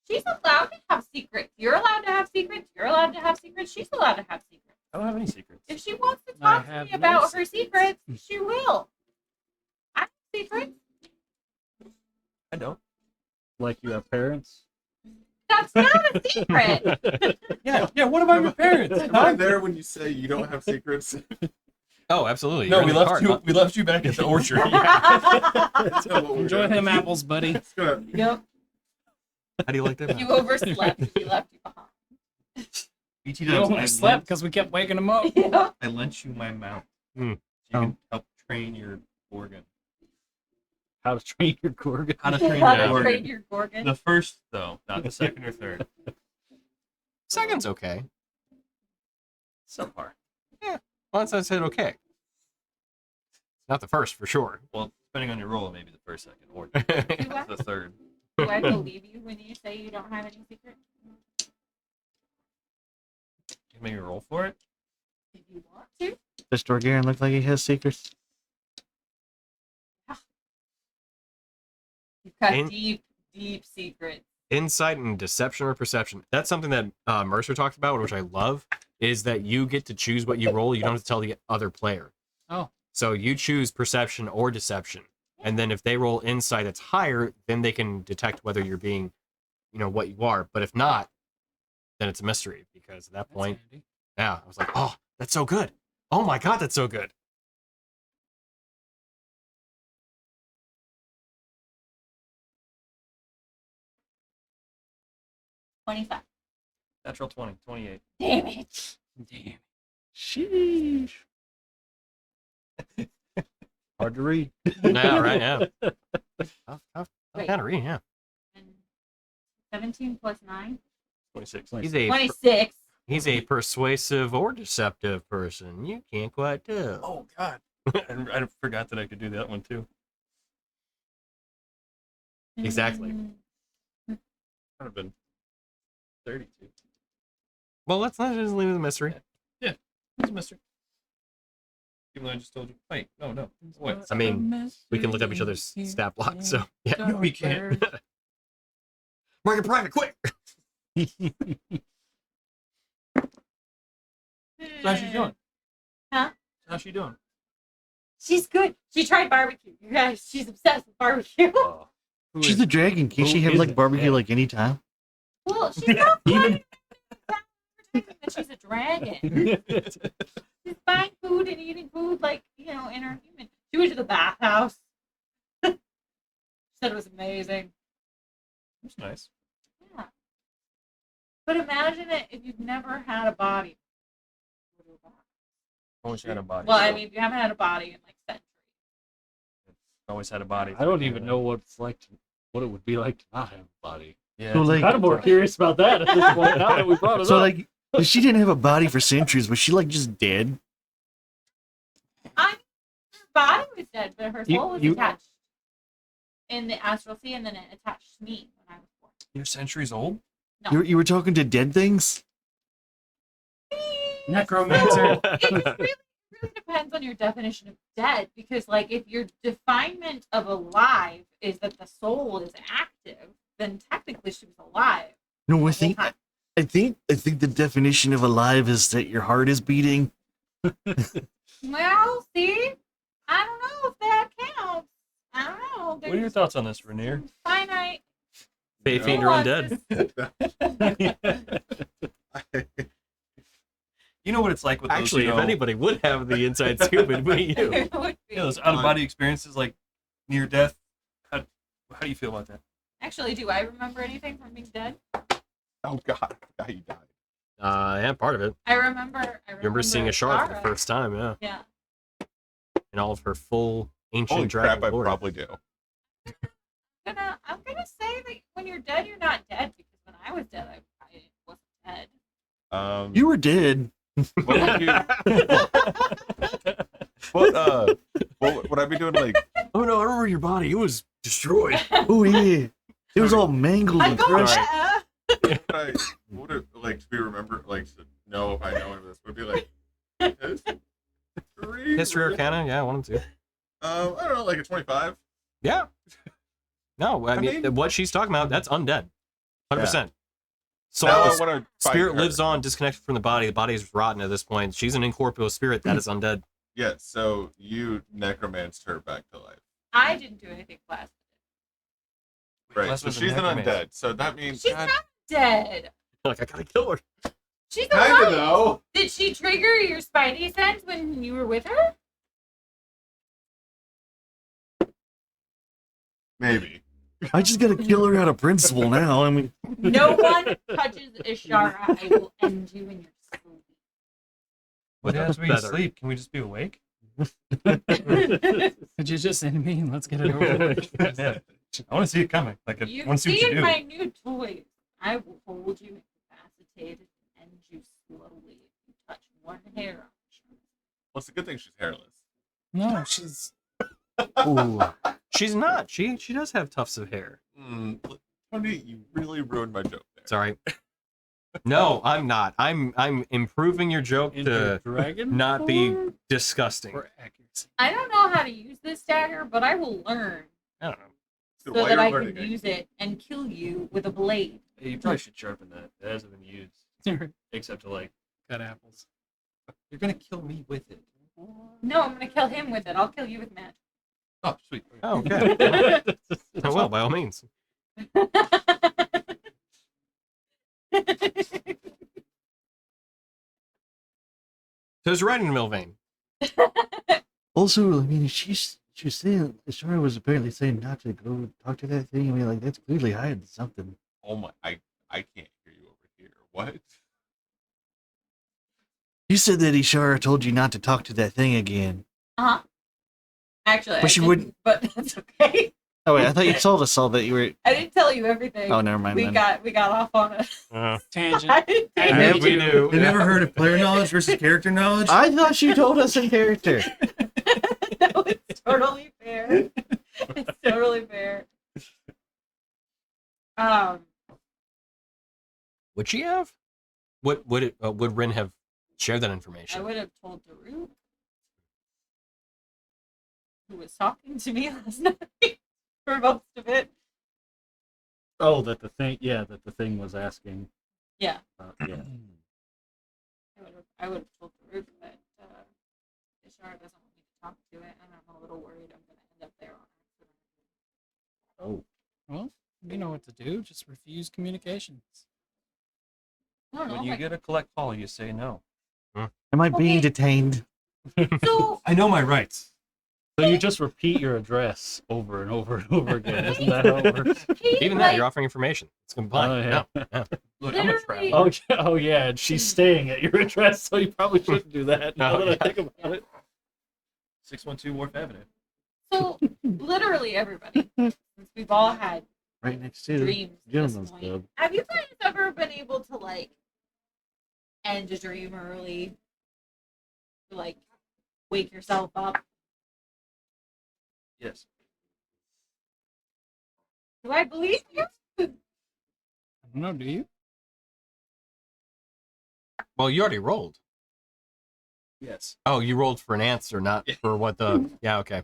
she's allowed to have secrets. You're allowed to have secrets. You're allowed to have secrets. She's allowed to have secrets. I don't have any secrets. If she wants to I talk to have me no about her secrets, she will. I have secrets. I don't. Like you have parents? That's not a secret. Yeah. What about your parents? Am I there when you say you don't have secrets? Oh, absolutely. No, You're we in the left cart, you. huh? We left you back at the orchard. That's what we're Enjoy doing. them apples, buddy. It's gonna- Yep. How do you like that? You overslept. We left you behind. BT We Dubs, only slept because we kept waking them up. Yep. I lent you my mount. Hmm. So you can help train your organ. How to train your Gorgon? How to train How your to train organ. your Gorgon. The first, though, not the second or third. Second's okay. Subpar. Once I said okay. Not the first, for sure. Well, depending on your role, maybe the first, second, or Do I, the third. do I believe you when you say you don't have any secrets? You maybe roll for it. If you want to. Does Dorgarian look like he has secrets? You've got In- deep, deep secrets. Insight and deception or perception. That's something that Mercer talked about, which I love, is that you get to choose what you roll. You don't have to tell the other player. Oh. So you choose perception or deception. And then if they roll insight that's higher, then they can detect whether you're being, what you are. But if not, then it's a mystery, because at that That's point, handy. yeah, I was like, oh, that's so good. Oh my God, that's so good. $25. Natural 20, 28. Damn it. Damn. Sheesh. Hard to read. Yeah, right, yeah. Tough Wait. kind of read, yeah. And 17 plus 9? 26. He's a persuasive or deceptive person. You can't quite tell. Oh, God. I forgot that I could do that one, too. Exactly. Could have been 32. Well, let's not just leave it a mystery. It's a mystery. Even though I just told you. Wait, no. Wait. I mean, we can look up each other's stat blocks, so yeah. No, we can't. Market private, quick! How's she doing? Huh? How's she doing? She's good. She tried barbecue. You guys, she's obsessed with barbecue. Oh. Who She's is- a dragon. Can't who she have is like it? barbecue Yeah. like anytime? Well, she's not Even- that she's a dragon. She's buying food and eating food like, in her human. She went to the bathhouse. She said it was amazing. That's nice. Yeah. But imagine it if you've never had a body. Always had a body. Well, I mean, if you haven't had a body in like centuries. Always had a body. I don't even know what it's like what it would be like to not have a body. Yeah. So, like, Kind of more curious about that at this point now that we brought it so up. like, if she didn't have a body for centuries, was she like just dead? I mean, her body was dead, but her You- soul was you- attached in the astral sea, and then it attached to me when I was born. You're centuries old. No. You were talking to dead things? Necromancer. It really depends on your definition of dead, because like if your definement of alive is that the soul is active, then technically she was alive. No, I the whole think time. I think the definition of alive is that your heart is beating. Well, see, I don't know if that counts. I don't know. What are your thoughts on this, Rainier? Finite. Fae No. fiend are undead. You know what it's like with those, Actually, if anybody would have the inside scoop, it'd be you. It would be. those out of body experiences like near death. How do you feel about that? Actually, do I remember anything from being dead? Oh God, how you died. Yeah, part of it. I remember. Remember seeing Ashara for the first time, yeah, Yeah. in all of her full ancient Holy dragon crap, I glory. probably do. I'm gonna say that when you're dead, you're not dead, because when I was dead, I wasn't dead. You were dead. What would you? What would I be doing? Like, Oh no, I remember your body. It was destroyed. Oh yeah, it was all mangled I and go crushed. there. would it like to be remembered? Like to know if I know any of this would be like History Arcana, yeah, one and two. I don't know, like a 25. Yeah. No, I mean, mean- what she's talking about, that's undead. 100%. So Now I the want to spirit lives on, disconnected from the body. The body is rotten at this point. She's an incorporeal spirit that is undead. Yeah, so you necromanced her back to life. I didn't do anything plastic. Right. Plus So was a she's an necromancer. undead. So that means She's not dead. Like, I gotta kill her. She's kind alive. of though. Did she trigger your spidey sense when you were with her? Maybe. I just gotta kill her out of principle now. I mean, No one touches Ishara. I will end you in your sleep. What happens when you Better. sleep? Can we just be awake? Could you just end me and let's get it over with? Yeah. I want to see it coming. Like a You've one suit you seen do. my new toys. I will hold you incapacitated and end you slowly if you touch one hair on Ishara. Well, it's a good thing she's hairless. No, she's Ooh. She's not. She does have tufts of hair. Tony, you really ruined my joke there. Sorry. No, I'm not. I'm improving your joke Into to dragon not be form? disgusting. for accuracy. I don't know how to use this dagger, but I will learn I don't know. so While that you're I learning can it. use it and kill you with a blade. Hey, you probably should sharpen that. It hasn't been used except to like. Cut apples. You're gonna kill me with it. No, I'm gonna kill him with it. I'll kill you with magic. Oh, sweet. Oh, okay. Oh, well, by all means. So it's right in Milvaen. also, I mean, she's saying Ishara was apparently saying not to go talk to that thing. I mean, like that's clearly hiding something. Oh my, I can't hear you over here. What? You said that Ishara told you not to talk to that thing again. Uh-huh. Actually, But I she didn't, wouldn't- But that's okay. Oh wait, I thought you told us all that you were. I didn't tell you everything. Oh, never mind. we then. got off on a Tangent. side. As we do. You never heard of player knowledge versus character knowledge? I thought you told us in character. No, it's totally fair. It's totally fair. Would she have? Would Rin have shared that I information? would have told Daruk, who was talking to me last night for most of it. Oh, that the thing was asking. Yeah. Yeah. I would have told Daruk that Ishara doesn't want me to talk to it, and I'm a little worried I'm gonna end up there on accident. Oh. Well, you know what to do. Just refuse communications. I don't know. When you like, get a collect call, you say no. Am I being Okay. detained? so I know my rights. So you just repeat your address over and over and over again. Isn't that how it works? Even that, you're offering information. It's compliant. Oh, yeah. No. Look, I'm a Literally- traveler. Oh yeah, and she's staying at your address, so you probably shouldn't do that. Now Oh, that I yeah. think about it. 612 Wharf Avenue. So literally everybody, since we've all had Right next to dreams at this Gentleman's point, Club. have you guys ever been able to like end a dream early? To, like wake yourself up? Yes. Do I believe you? I don't know. Do you? Well, you already rolled. Yes. Oh, you rolled for an answer, not for what the. Yeah, okay.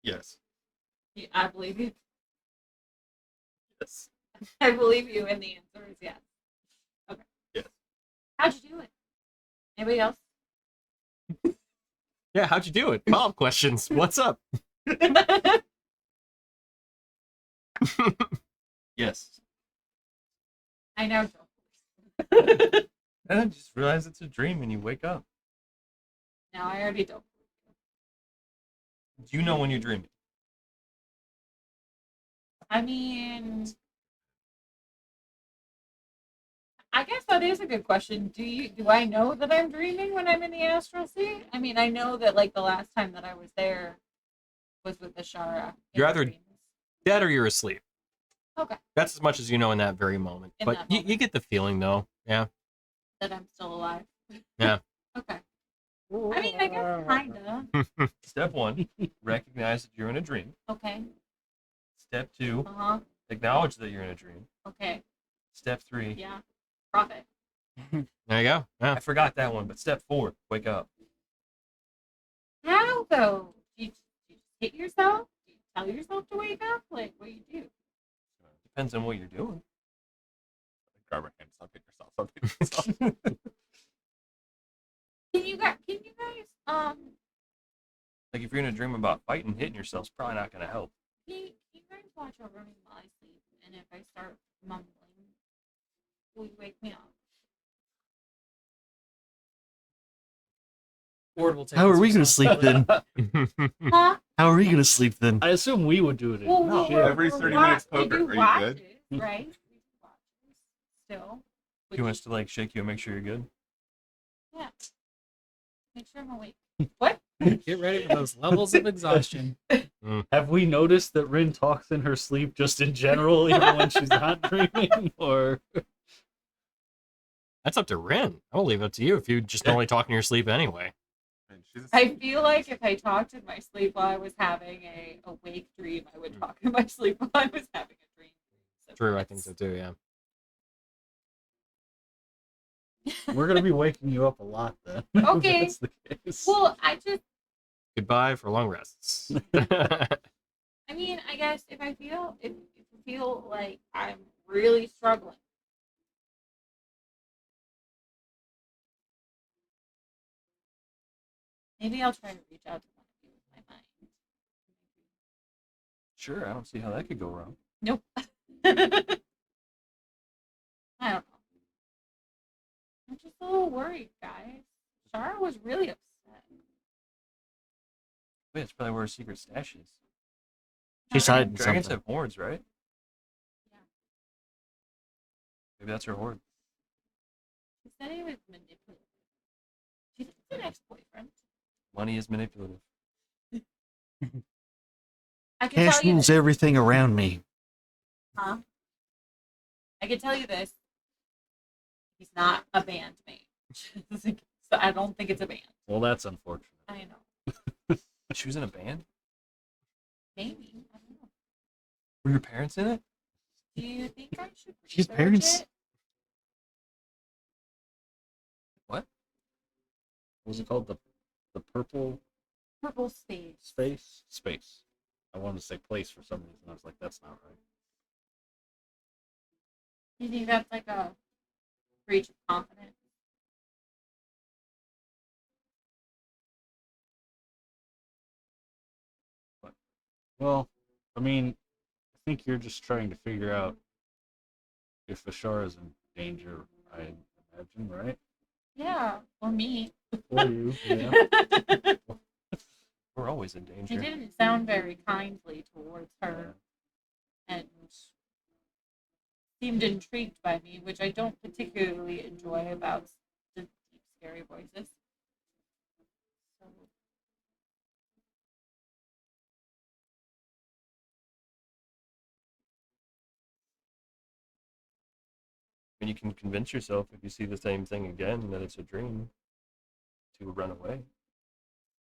Yes. Yeah, I believe you. Yes. I believe you, and the answer is yes. Okay. Yes. How'd you do it? Anybody else? Yeah, how'd you do it? Follow-up questions. What's up? Yes. I know. And I just realize it's a dream and you wake up. No, I already don't. Do you know when you're dreaming? I mean, I guess that is a good question. Do I know that I'm dreaming when I'm in the astral sea? I mean, I know that like the last time that I was there was with the Shara. in You're the either dreams. Dead or you're asleep. Okay. That's as much as you know in that very moment. In But that you moment. get the feeling, though. Yeah. That I'm still alive. Yeah. Okay. I mean, I guess kinda. Step 1, recognize that you're in a dream. Okay. Step 2, Uh-huh. acknowledge that you're in a dream. Okay. Step 3, Yeah. Profit. There you go. Yeah. I forgot that one, but step 4, wake up. How though? Do you just hit yourself? Do you tell yourself to wake up? Like, what do you do? Depends on what you're doing. Grab your hand, stop hitting yourself, stop hitting yourself. Can you guys Like if you're in a dream about fighting, hitting yourself's probably not going to help. can you guys watch over me while I sleep? And if I start mumbling, will you wake me up? Ward will take. How are this we gonna sleep then? Huh? How are we gonna sleep then? I assume we would do it. Well, No, we're- every we're 30 wa- minutes we poker. do Are you watches, good? right? We do watches still. Would You want us to like shake you and make sure you're good? Yeah. Make sure I'm awake. What? Get ready for those levels of exhaustion. Have we noticed that Rin talks in her sleep just in general, even when she's not dreaming? Or That's up to Rin. I'll leave it up to you if you just normally talk in your sleep anyway. Man, she's a- I feel like if I talked in my sleep while I was having a awake dream, I would talk in my sleep while I was having a dream. So True, I think that's- so too, yeah. we're gonna be waking you up a lot then. Okay. If that's the case. Well, I just, Goodbye for long rests. I mean, I guess if I feel like I'm really struggling, maybe I'll try to reach out to one of you with my mind. Sure, I don't see how that could go wrong. Nope. I don't know. I'm just a little worried, guys. Shara was really upset. Wait, that's probably where her secret stash is. She's hiding Dragons something. have hordes, right? Yeah. Maybe that's her horde. She said he was manipulative. She thinks it's an ex-boyfriend. Money is manipulative. I can Cash tell you rules this. everything around me. Huh? I can tell you this. He's not a bandmate. So I don't think it's a band. Well, that's unfortunate. I know. She was in a band? Maybe. I don't know. Were your parents in it? Do you think I should She's research parents. it? What was it called? The purple Purple space. space. I wanted to say place for some reason. I was like, that's not right. Do you think that's like a breach of confidence? Well, I mean, I think you're just trying to figure out if Ashar is in danger, I imagine, right? Yeah, or me. Or you, yeah. We're always in He danger. didn't sound very kindly towards her and seemed intrigued by me, which I don't particularly enjoy about the deep, scary voices. So, And you can convince yourself if you see the same thing again that it's a dream to run away.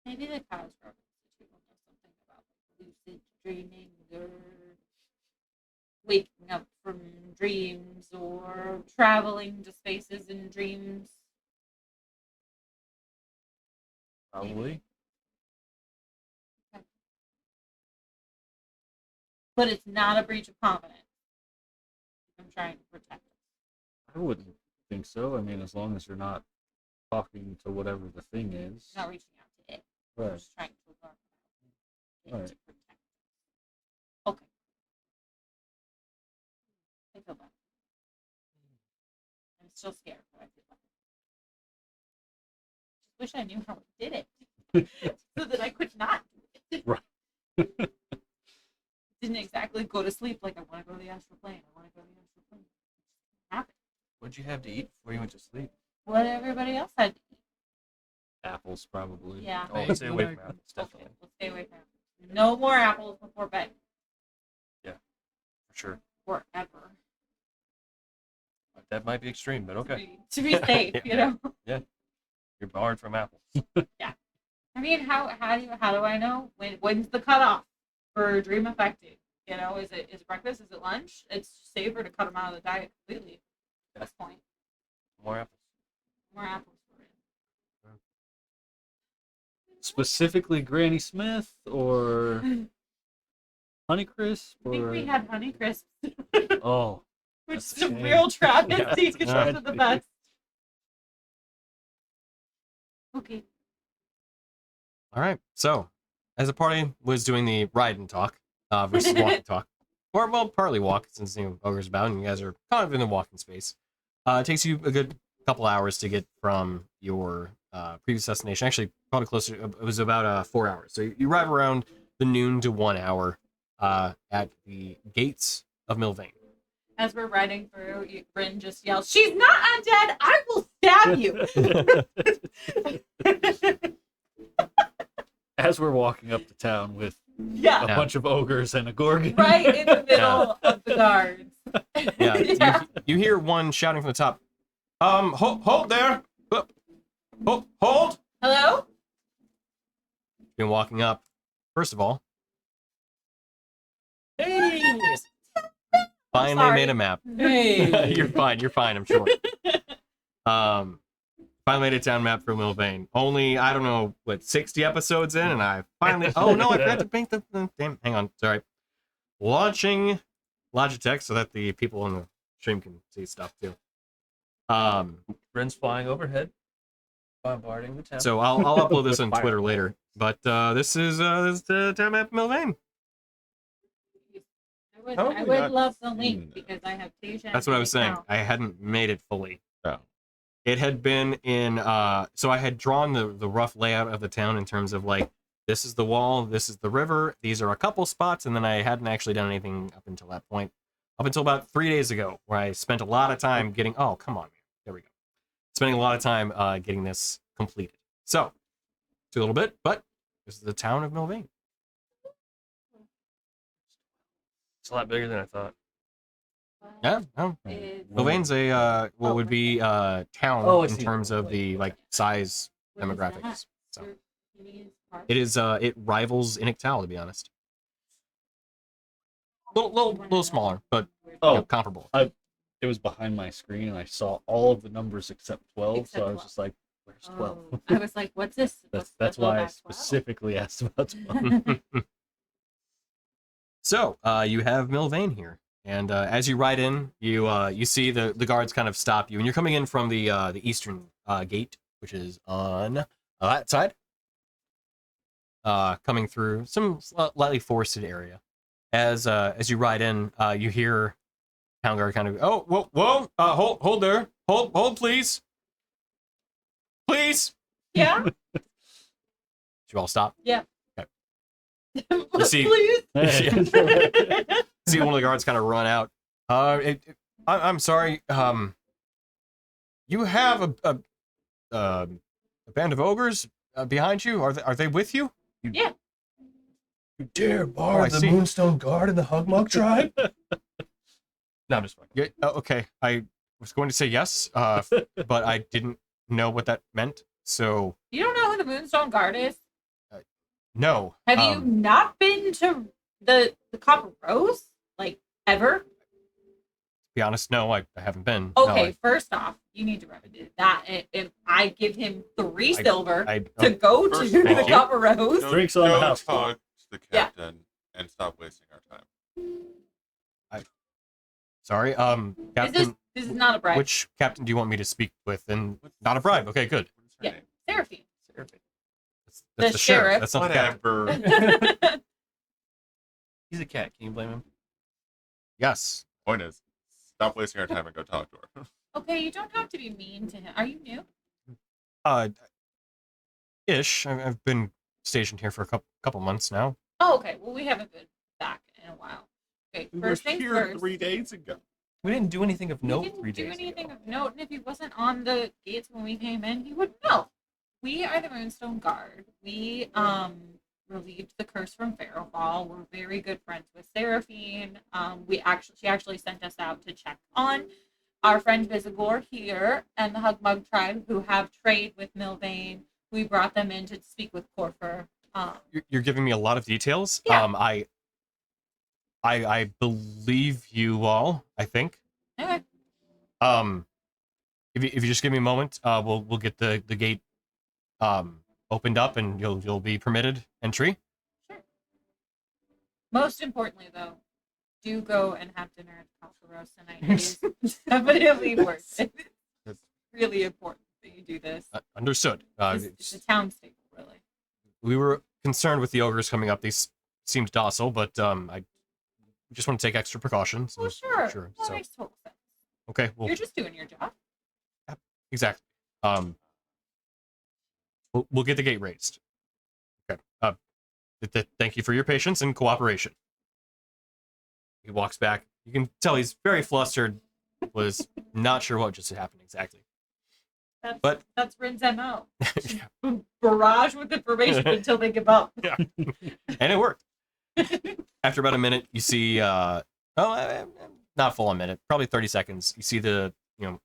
maybe the Cosgrove Institute will know something about like, lucid dreaming or waking up from dreams or traveling to spaces in dreams. Probably. But it's not a breach of confidence. I'm trying to protect us. I wouldn't think so. I mean, as long as you're not talking to whatever the thing is. I'm not reaching out to it. I'm Right. just trying to learn about it Right. to protect us. Okay. I feel better. I'm still scared, but I feel better. Just wish I knew how I did it. So that I could not do it. Right. Didn't exactly go to sleep like I want to go to the astral plane. I want to go to the astral plane. It happened. What'd you have to eat before you went to sleep? What everybody else had to eat. Apples, probably. Yeah. Oh, stay away from apples, Okay, definitely. we'll stay away from it. No more apples before bed. For sure. Forever. That might be extreme, but okay. To be safe, you know. You're barred from apples. I mean, how do I know when's the cutoff for dream affecting? You know, is it breakfast? Is it lunch? It's safer to cut them out of the diet completely at this point. More apples. More apples for it. Specifically Granny Smith or Honeycrisp? I think Or... we had Honey Crisps, Oh, which that's is a a shame. real travesty Yeah, because it's a those are the tragedy. best. Okay. All right. So, as the party was doing the ride and talk versus walk and talk, or well, partly walk since ogre's about, and you guys are kind of in the walking space. It takes you a good couple hours to get from your previous destination. Actually, probably closer. It was about 4 hours. So you arrive around the noon to 1 hour at the gates of Milvaen. As we're riding through, Bryn just yells, "She's not undead! I will stab you!" as we're walking up to town with Yeah. a bunch of ogres and a gorgon. Right in the middle of the guards. Yeah, Yeah. You hear one shouting from the top. Hold there. Hold. Hello? Been walking up. First of all, Hey! finally sorry. made a map. Hey! You're fine, I'm sure. Finally made a town map for Milvaen. Only, I don't know, 60 episodes in, and I finally... Oh, no, I forgot to paint the... Damn, hang on, sorry. Launching Logitech so that the people on the stream can see stuff, too. Bryn's flying overhead, bombarding the town. So I'll upload this on Fire. Twitter later. But this is the town map of Milvaen. I How have we would not love the seen link that? because I have Tasia. That's what I was saying. I hadn't made it fully. Oh. It had been in so I had drawn the rough layout of the town in terms of this is the wall, this is the river, these are a couple spots, and then I hadn't actually done anything up until that point. Up until about 3 days ago, where I spent a lot of time getting come on, man. There we go. Spending a lot of time getting this completed. So, it's a little bit, but this is the town of Milvaen. It's a lot bigger than I thought. Yeah, no. It's- Milvaen's a what would be town Oh, I in see. terms of the size what is demographics. that? So European park? it is it rivals Inictal, to be honest. Little smaller, but Oh, comparable. it was behind my screen and I saw all of the numbers except 12, so Except I was 12. just like, where's 12? Oh, I was like, what's this? That's why I specifically asked about 12. So you have Milvaen here, and as you ride in, you see the guards kind of stop you, and you're coming in from the eastern gate, which is on that side. coming through some slightly forested area. As you ride in, you hear Town Guard kind of, oh, whoa, hold there, hold, please, please. Yeah. Did you all stop? Yeah. Okay. You see, Please. see one of the guards kind of run out. I'm sorry. You have a band of ogres behind you. Are they with you? Yeah. You dare bar I the see. Moonstone Guard and the Hugmug tribe? No, I'm just fucking. Yeah. Okay. I was going to say yes, but I didn't know what that meant. So You don't know who the Moonstone Guard is? no. Have you not been to the Copper Rose? Like, ever? To be honest, no, I haven't been. No, Okay, first off, you need to remedy that. And I give him 3 silver I to go to First of the all- Copper Rose. Drinks on the Don't house. talk to the Yeah. captain and stop wasting our time. sorry. Captain, This is not a bribe. which captain do you want me to speak with? And not a bribe. Okay, good. What's her Yeah. name? Seraphine. That's The sheriff. sheriff. That's not the captain. Whatever. He's a cat. Can you blame him? Yes. Point is, stop wasting our time and go talk to her. Okay, you don't have to be mean to him. Are you new? Ish. I've been stationed here for a couple months now. Oh, okay. Well, we haven't been back in a while. Okay, We first were things here first. 3 days ago. We didn't do anything of He note didn't 3 do days anything ago. of note, and if he wasn't on the gates when we came in, he would know. We are the Moonstone Guard. We relieved the curse from Pharaohfall. We're very good friends with Seraphine. She actually sent us out to check on our friend Visagor here and the Hugmug tribe who have trade with Milvaen. We brought them in to speak with Corfer. You're giving me a lot of details. Yeah. I believe you all. I think. Okay. If you just give me a moment, we'll get the gate opened up and you'll be permitted entry. Most importantly, though, do go and have dinner at Copper Roast tonight. It is definitely worth it. It's really important that you do this. Understood. It's a town staple, really. We were concerned with the ogres coming up. They seemed docile, but I just want to take extra precautions. Well, sure. Sure. That So makes total sense. okay. Well, You're just doing your job. exactly. We'll get the gate raised. Okay. Thank you for your patience and cooperation. He walks back. You can tell he's very flustered. Was not sure what just happened exactly. That's Rin's MO. Barrage with information until they give up. And it worked. After about a minute, you see, not full a minute, probably 30 seconds. You see the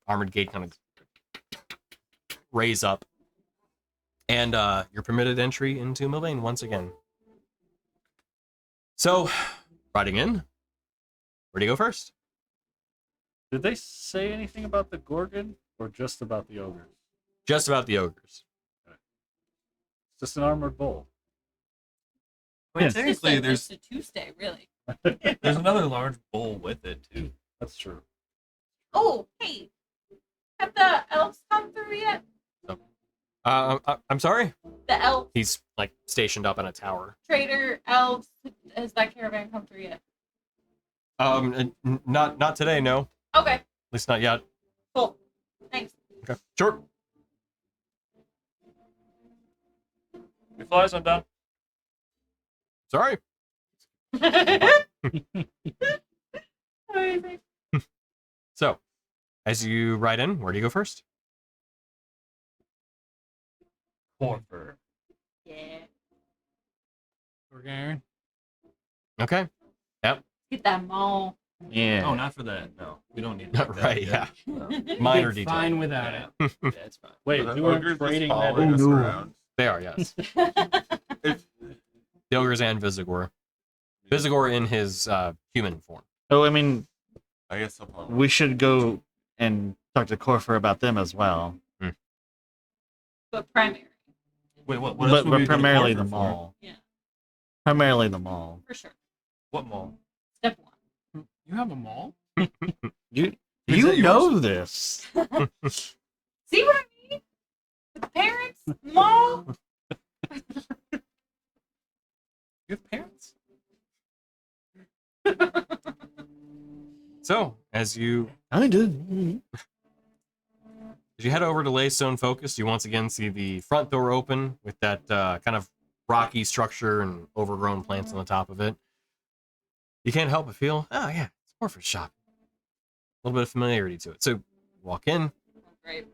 armored gate kind of raise up, and you're permitted entry into Milvaen once again. So, riding in, where do you go first? Did they say anything about the Gorgon or just about the ogres? Just about the ogres. It's just an armored bull. I mean, It's just technically, a there's Tuesday, really. there's another large bowl with it too. That's true. Oh, hey. Have the elves come through yet? I'm sorry? The elf He's like stationed up in a tower. trader elves. Has that caravan come through yet? Not today, no. Okay, At least not yet. cool. Thanks. Okay. Sure. We flies, I'm down. Sorry. Amazing. So, as you ride in, where do you go first? Corfer. Yeah. We're going. Okay. Get that mall. Yeah. Oh, not for that. No, we don't need that. Right, yeah. No. Minor Be detail. fine without it. Yeah, it's fine. Wait, The we weren't ogres just trading that following us in. around. They are, yes. If- The ogres and Visagor. Visagor in his human form. Oh, I mean, I guess I'll follow. we should go and talk to Corfer about them as well. But primary, Wait, what else would we But go to primarily Corfer the for? mall. Yeah. Primarily the mall. for sure. What mall? Step one. You have a mall? You Is you that yours? know this. See what I mean? The parents, mall. You have parents? So, as you I did. head over to Laystone Focus, you once again see the front door open with that kind of rocky structure and overgrown plants on the top of it. You can't help but feel, oh yeah, it's Corfer's shop. A little bit of familiarity to it. So, walk in. Great.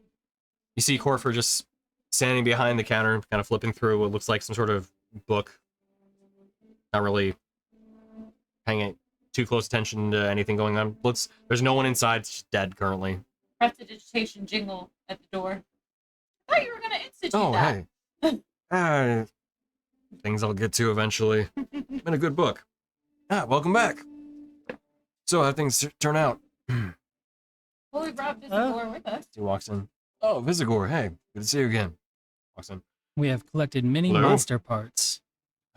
You see Corfer just standing behind the counter, kind of flipping through what looks like some sort of book. Not really paying too close attention to anything going on. There's no one inside. It's just dead currently. Prestidigitation jingle at the door. I thought you were going to institute Oh, that. hey. Things I'll get to eventually. Been a good book. Welcome back. So, how things turn out? Well, we brought Visitor with us. He walks in. Oh, Visigor, hey. Good to see you again. Walks in. We have collected many Hello? monster parts.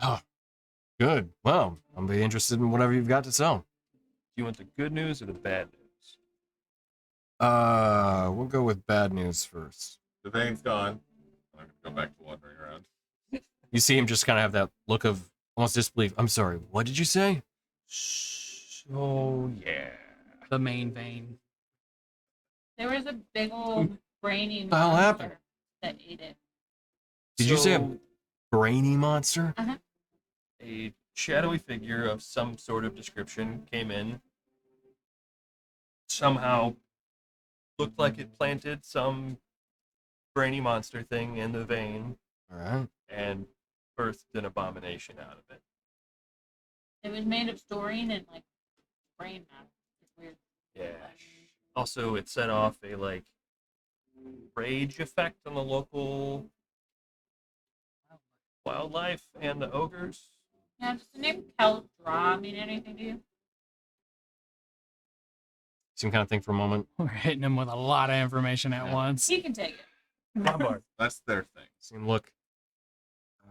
Oh, good. Well, I'll be interested in whatever you've got to sell. Do you want the good news or the bad news? We'll go with bad news first. The vein's gone. I'm gonna go back to wandering around. You see him just kind of have that look of almost disbelief. I'm sorry, what did you say? Oh, yeah. The main vein. There was a big old brainy the hell happened? monster that ate it. Did you say a So, brainy monster? a shadowy figure of some sort of description came in, somehow looked like it planted some brainy monster thing in the vein All right. and birthed an abomination out of it. It was made of storine and like brain matter. It's weird. Yeah. Also, it set off a rage effect on the local wildlife and the ogres. Yeah, does the name Keldra mean anything to you? Seem kind of think for a moment. We're hitting him with a lot of information at once. You can take it. Lombard. That's their thing. Seem look.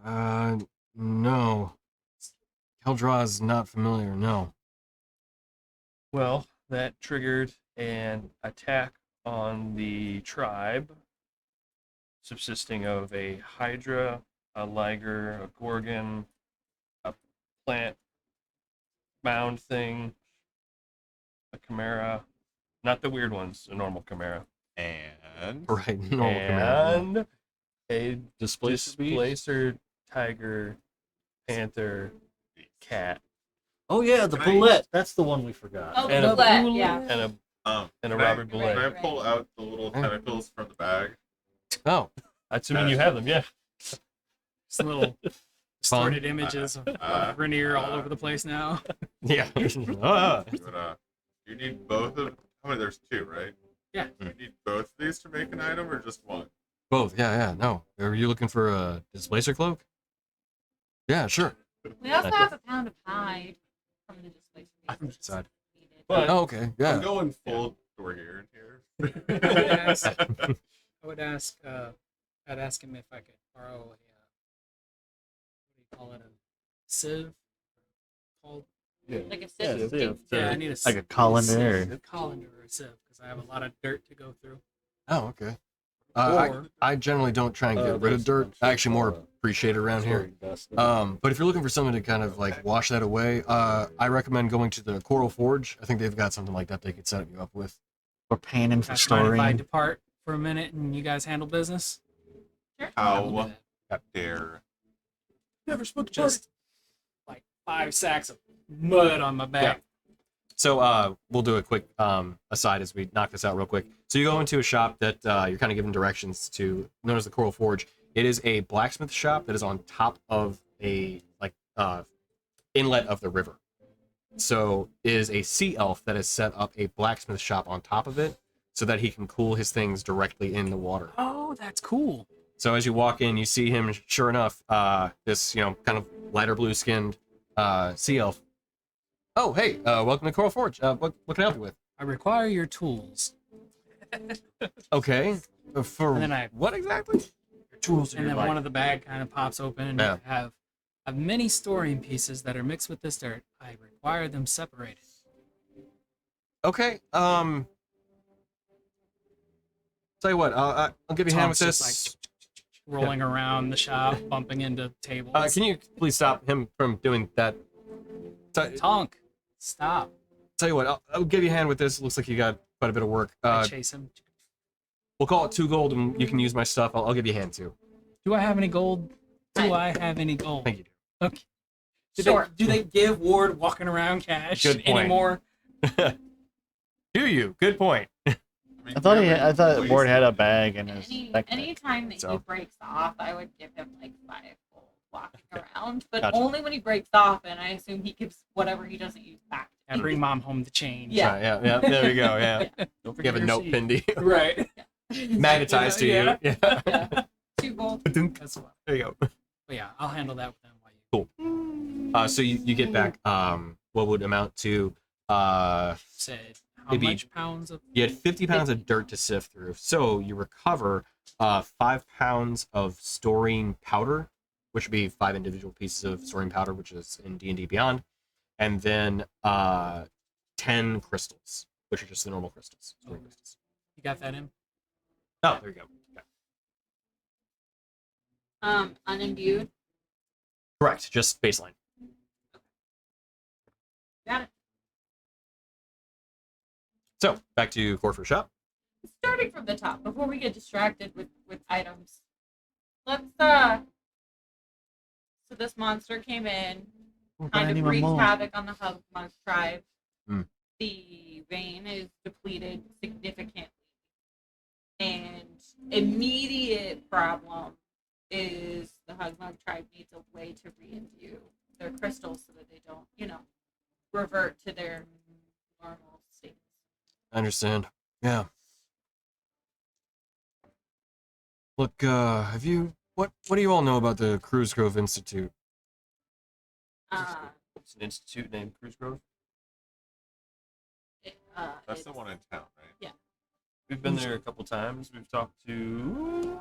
No. Keldra is not familiar. No. Well, that triggered an attack on the tribe, subsisting of a hydra, a liger, a gorgon, a plant mound thing, a chimera, not the weird ones, a normal chimera, And Right. No. Chimera. and a Displacer beast? displacer tiger, panther, cat, Oh yeah, the Can I- bullet. That's the one we forgot. Oh, And a Boulette, yeah. and a and a can I- Robert Can Bullet. I pull out the little tentacles from the bag? Oh. Assuming you have them, yeah. Just little distorted images of Rainier all over the place now. Yeah. But, you need both of. How many? There's two, right? Yeah. You need both of these to make an item, or just one? Both. Yeah. No. Are you looking for a displacer cloak? Yeah. Sure. We also have a pound of hide from the displacement. Side. But Oh, okay. I'm Yeah. going full Dorgear here. I would ask, I'd ask him if I could borrow a, what do you call it, a sieve? Called? Like a sieve. Yeah, I need a Like a colander. A colander or a sieve, because I have a lot of dirt to go through. Oh, okay. Or- I generally don't try and get rid of dirt. I actually more appreciate it around here. But if you're looking for something to kind of like wash that away, I recommend going to the Coral Forge. I think they've got something like that they could set you up with. For painting, for That's fine if I storing. depart for a minute and you guys handle business. Sure. I will do How that. dare? Never spoke to Just like 5 sacks of mud on my back. So we'll do a quick aside as we knock this out real quick. So you go into a shop that you're kind of given directions to, known as the Coral Forge. It is a blacksmith shop that is on top of a inlet of the river. So it is a sea elf that has set up a blacksmith shop on top of it so that he can cool his things directly in the water. Oh, that's cool. So as you walk in, you see him. Sure enough, this kind of lighter blue skinned sea elf. Oh, hey, welcome to Coral Forge. What can I help you with? I require your tools. Okay, for And then I- what exactly? Your tools are And your then one life. of the bag kind of pops open and Yeah. you have many storing pieces that are mixed with this dirt. I require them separated. Okay. Tell you what, I'll give you a hand with Tom's this. just rolling around the shop, bumping into tables. Can you please stop him from doing that? Tonk, stop. Tell you what, I'll give you a hand with this. It looks like you got quite a bit of work. I chase him. We'll call it 2 gold, and you can use my stuff. I'll give you a hand too. Do I have any gold? Do I have any gold? Thank you. Okay. Sure. Do they give Ward walking around cash Good point. anymore? Do you? Good point. I thought Ward had a bag in his backpack. Anytime that So. he breaks off, I would give him like 5 gold walking around, but Gotcha. only when he breaks off, and I assume he gives whatever he doesn't use back. I bring mom home the change. Yeah. Yeah. There we go. Yeah. Don't You forget have a your note seed. pinned to you. Right. Magnetized to you. Yeah. Yeah. Yeah. 2 gold. That's what. There you go. But yeah, I'll handle that with them while you So you get back what would amount to said how Maybe- much pounds of you had 50 pounds of dirt to sift through. So you recover 5 pounds of storing powder, which would be 5 individual pieces of storing powder, which is in D&D Beyond, and then 10 crystals, which are just the normal crystals. Storing crystals. you got that in? Oh, there you go. Okay. Unimbued. Correct, just baseline. Got it. So back to Corfu shop. Starting from the top, before we get distracted with items, let's So this monster came in, kind of wreaked havoc on the Hugmug tribe. Hmm. The vein is depleted significantly, and immediate problem is the Hugmug tribe needs a way to reimbue their crystals so that they don't, revert to their normal state. I understand. Yeah. Look, what do you all know about the Cruise Grove Institute? It's an institute named Cruise Grove. That's the one in town, right? We've been there a couple times. We've talked to.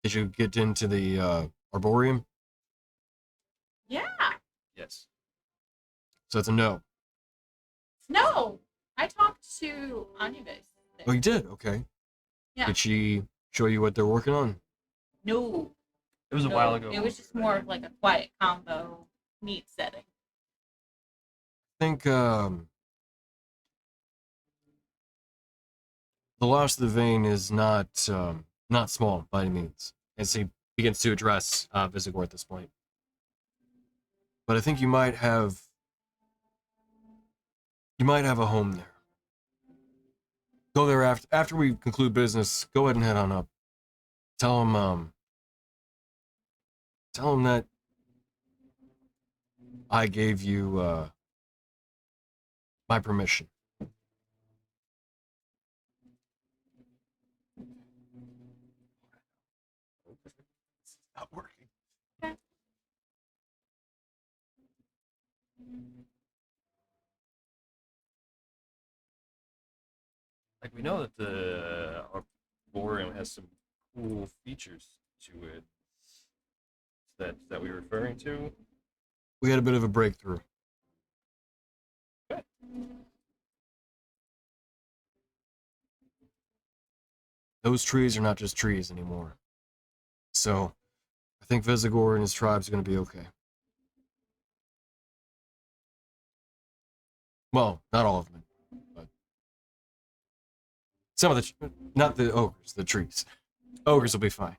Did you get into the Arboreum? Yeah. Yes. So that's a no. No, I talked to Anubis. Oh, you did? Okay. Yeah. Did she show you what they're working on? No. It was a no, while ago. It was just more of like a quiet combo, neat setting. I think the loss of the vein is not small by any means, as he begins to address Visigor at this point. But I think you might have a home there. Go there after we conclude business. Go ahead and head on up. Tell him that I gave you my permission. It's not working. Like, we know that the Arboreum has some cool features to it. That we're referring to. We had a bit of a breakthrough. Okay. Those trees are not just trees anymore. So, I think Visigor and his tribe's going to be okay. Well, not all of them, but some of not the ogres, the trees. Ogres will be fine.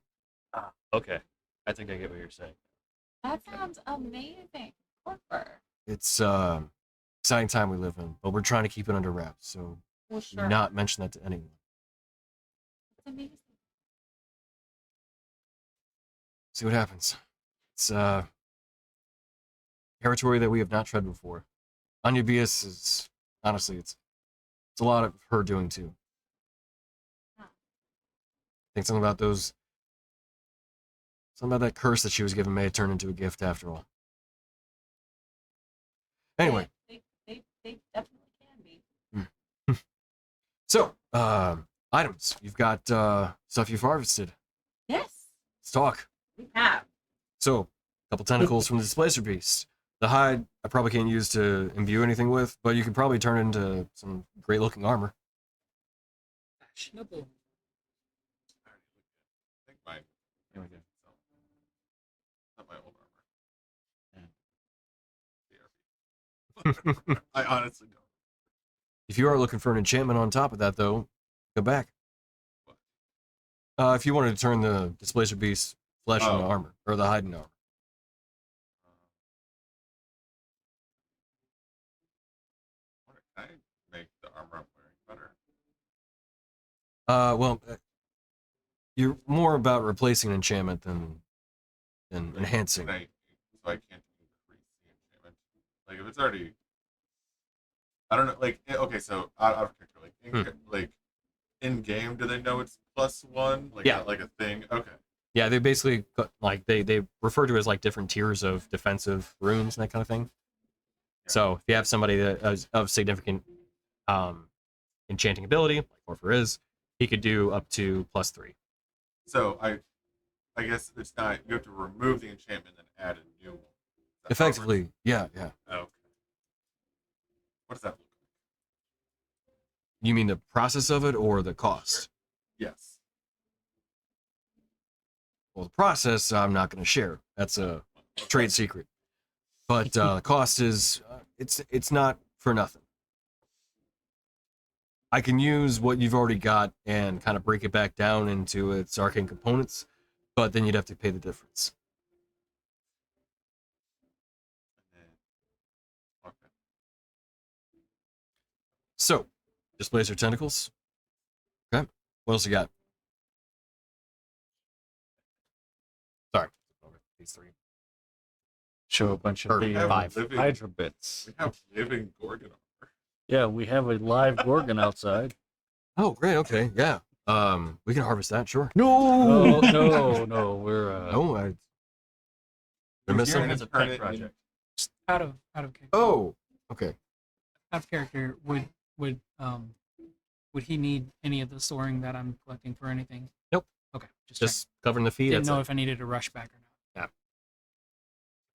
Okay. I think I get what you're saying. That sounds amazing. Corper. It's exciting time we live in, but we're trying to keep it under wraps, so Well, do sure. not mention that to anyone. It's amazing. See what happens. It's territory that we have not tread before. Anubis is honestly it's a lot of her doing too. Huh. I think something about that curse that she was given may have turned into a gift after all. Anyway, They definitely can be. so items. You've got stuff you've harvested. Yes, Let's talk. we have. So, a couple tentacles from the displacer beast. The hide I probably can't use to imbue anything with, but you could probably turn it into some great looking armor. Fashionable. I think mine. I honestly don't. If you are looking for an enchantment on top of that, though, go back. If you wanted to turn the Displacer Beast flesh into armor, or the hide into armor. Can I make the armor I'm wearing better? Well, you're more about replacing an enchantment than enhancing. So I can't increase the enchantment. Like if it's already, I don't know. Like okay, so out of character, like in game, do they know it's +1? Like Yeah. not like a thing. Okay. Yeah, they basically like they refer to it as like different tiers of defensive runes and that kind of thing. So if you have somebody that is of significant enchanting ability, like Orpher is, he could do up to +3. So I guess it's not. You have to remove the enchantment and then add a new one. Is that how it Effectively, works? yeah. Okay. What does that look like? You mean the process of it or the cost? Yes. Well, the process I'm not going to share. That's a trade secret. But the cost is it's not for nothing. I can use what you've already got and kind of break it back down into its arcane components, but then you'd have to pay the difference. And then, okay. So, displacer tentacles. Okay. What else you got? Sorry. These three. Show a bunch Or of the five. Hydra bits. We have living Gorgon armor. Yeah, we have a live Gorgon outside. Oh, great. Okay. Yeah. We can harvest that. Sure. No, no, we're No, they're You're missing. gonna It's a turn pet it project. Just out of character. Oh. Okay. Out of character, would he need any of the storing that I'm collecting for anything? Nope. Okay, just Just covering the feet. didn't That's know it. if I needed to rush back or not.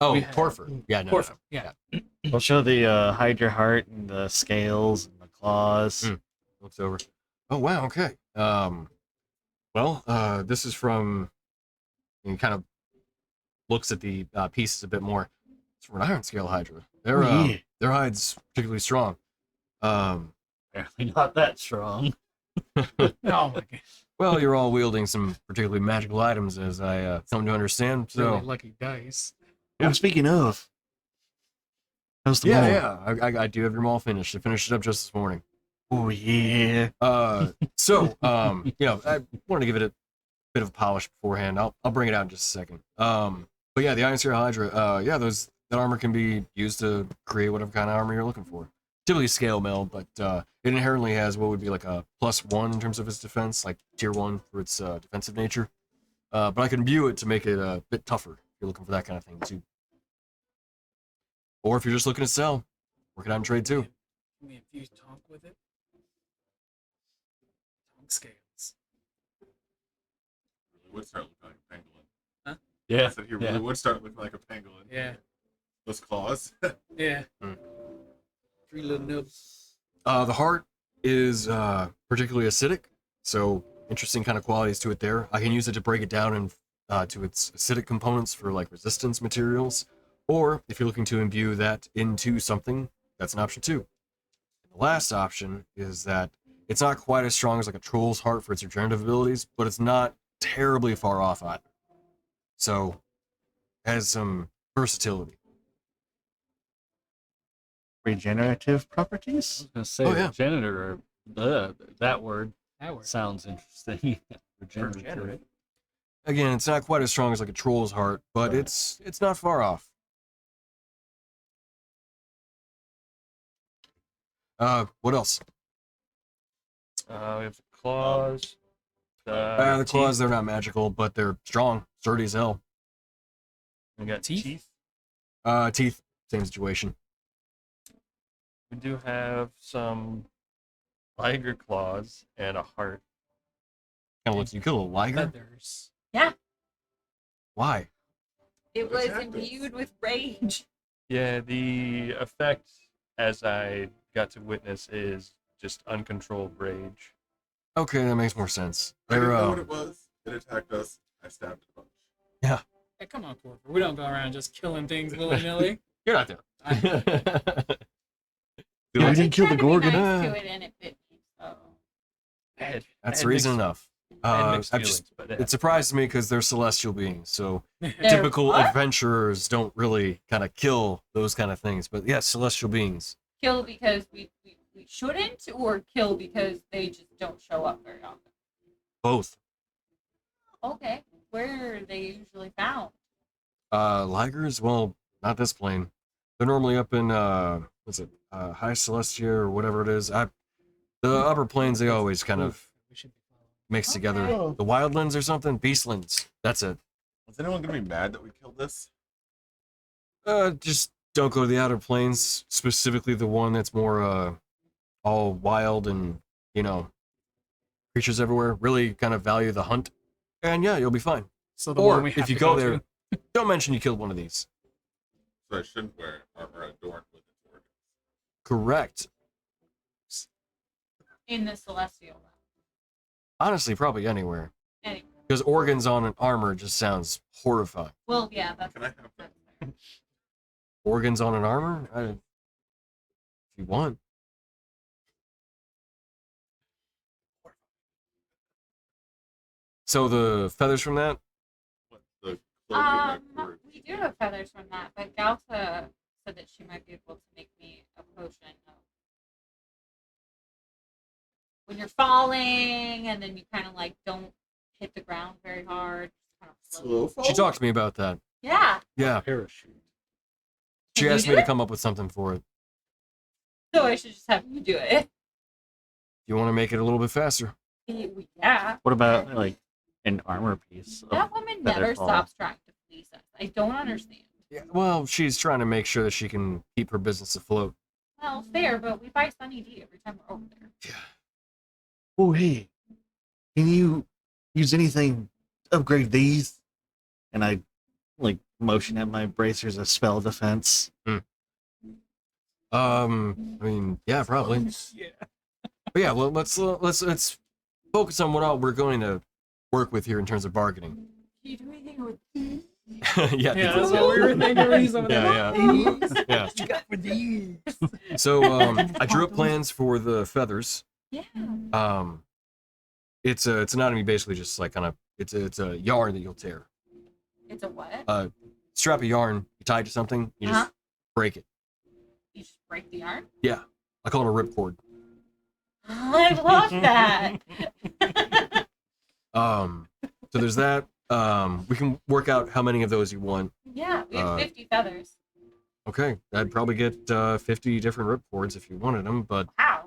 Oh, we have- Torfer. Yeah. No. Torfer, no. yeah. We'll show the Hydra heart and the scales and the claws. Mm. Looks over. Oh wow. Okay. This is from. And kind of looks at the pieces a bit more. It's from an iron scale Hydra. Their yeah. their hide's particularly strong. apparently not that strong. Oh my god. Well, you're all wielding some particularly magical items, as I come to understand. So Really lucky dice. Oh, speaking of, how's the mall? yeah. I do have your mall finished. I finished it up just this morning. Oh yeah. I wanted to give it a bit of polish beforehand. I'll bring it out in just a second. But yeah, the Iron Scale Hydra, that armor can be used to create whatever kind of armor you're looking for. Typically scale mill, but it inherently has what would be like a +1 in terms of its defense, like tier 1 for its defensive nature. But I can imbue it to make it a bit tougher if you're looking for that kind of thing too. Or if you're just looking to sell, work it out in trade too. Can we infuse tonk with it? Tonk scales. He would start looking like a pangolin. I Yeah, said he really would start looking like a pangolin. Yeah. Those claws. Yeah. Mm. 3 little nubs. The heart is particularly acidic, so interesting kind of qualities to it there. I can use it to break it down and to its acidic components for like resistance materials, or if you're looking to imbue that into something, that's an option too. And the last option is that it's not quite as strong as like a troll's heart for its regenerative abilities, but it's not terribly far off either. So it has some versatility. Regenerative I properties. was gonna say Oh, yeah. janitor. That word That works. sounds interesting. Regenerative. Regenerate. Again, it's not quite as strong as like a troll's heart, but it's not far off. What else? We have the claws. The claws, they're not magical, but they're strong, sturdy as hell. We got Teeth? teeth. Teeth, same situation. We do have some tiger claws and a heart. Kind of looks, you kill a liger? Feathers. Why? It was Exactly. imbued with rage. Yeah, the effect, as I got to witness, is just uncontrolled rage. Okay, that makes more sense. I didn't They're, know what it was. It attacked us. I stabbed it a bunch. Hey, come on, Corver. We don't go around just killing things willy nilly. You're not there. Yeah, I I didn't kill the tried to be Gorgon. nice to it and it bit me, so. That's reason enough. I had mixed I've feelings, just, but it surprises me because they're celestial beings, so They're typical what? adventurers don't really kind of kill those kind of things. But yeah, celestial beings. Kill because we shouldn't, or kill because they just don't show up very often? Both. Okay. Where are they usually found? Ligers, well, not this plane. They're normally up in what's it? High Celestia or whatever it is. The upper planes they always kind of We should be following. mix together. Okay. The wildlands or something, beastlands. That's it. Is anyone gonna be mad that we killed this? Just don't go to the outer planes, specifically the one that's more all wild and, you know, creatures everywhere. Really kind of value the hunt. And yeah, you'll be fine. So the Or one we have if you to go to. there, don't mention you killed one of these. So I shouldn't wear armor adorned with its organs. Correct. In the celestial realm. Honestly, probably anywhere. Anyway. Because organs on an armor just sounds horrifying. Well, yeah, that's. Can I have that? that's fair. Organs on an armor? If you want. So the feathers from that? What, the cloak and that cord? We do have feathers from that, but Galta said that she might be able to make me a potion of when you're falling and then you kind of like don't hit the ground very hard. Kind of Slow fall? She talked to me about that. Yeah. Yeah. Parachute. She Can you asked do me to it? come up with something for it. So I should just have you do it. You want to make it a little bit faster? Yeah. What about like an armor piece? of That woman feather never fall? stops trying to please us. I don't understand. Yeah. Well, she's trying to make sure that she can keep her business afloat. Well, fair, but we buy Sunny D every time we're over there. Oh, hey, can you use anything to upgrade these? And I like motion at my bracers of spell defense. I mean, yeah, probably. Yeah. But yeah, well, let's focus on what all we're going to work with here in terms of bargaining. Can you do anything with Yeah, Yeah, the- that's what we were thinking when he's over there. Yeah, yeah. What you got for these? So I drew up plans for the feathers. Yeah. It's an anatomy basically just like kind of it's a yarn that you'll tear. It's a what? Strap of yarn, you tie it to something, you just break it. You just break the yarn? Yeah, I call it a ripcord. I love that. So there's that. We can work out how many of those you want. Yeah, we have 50 feathers. Okay, I'd probably get 50 different ripcords if you wanted them, but Wow.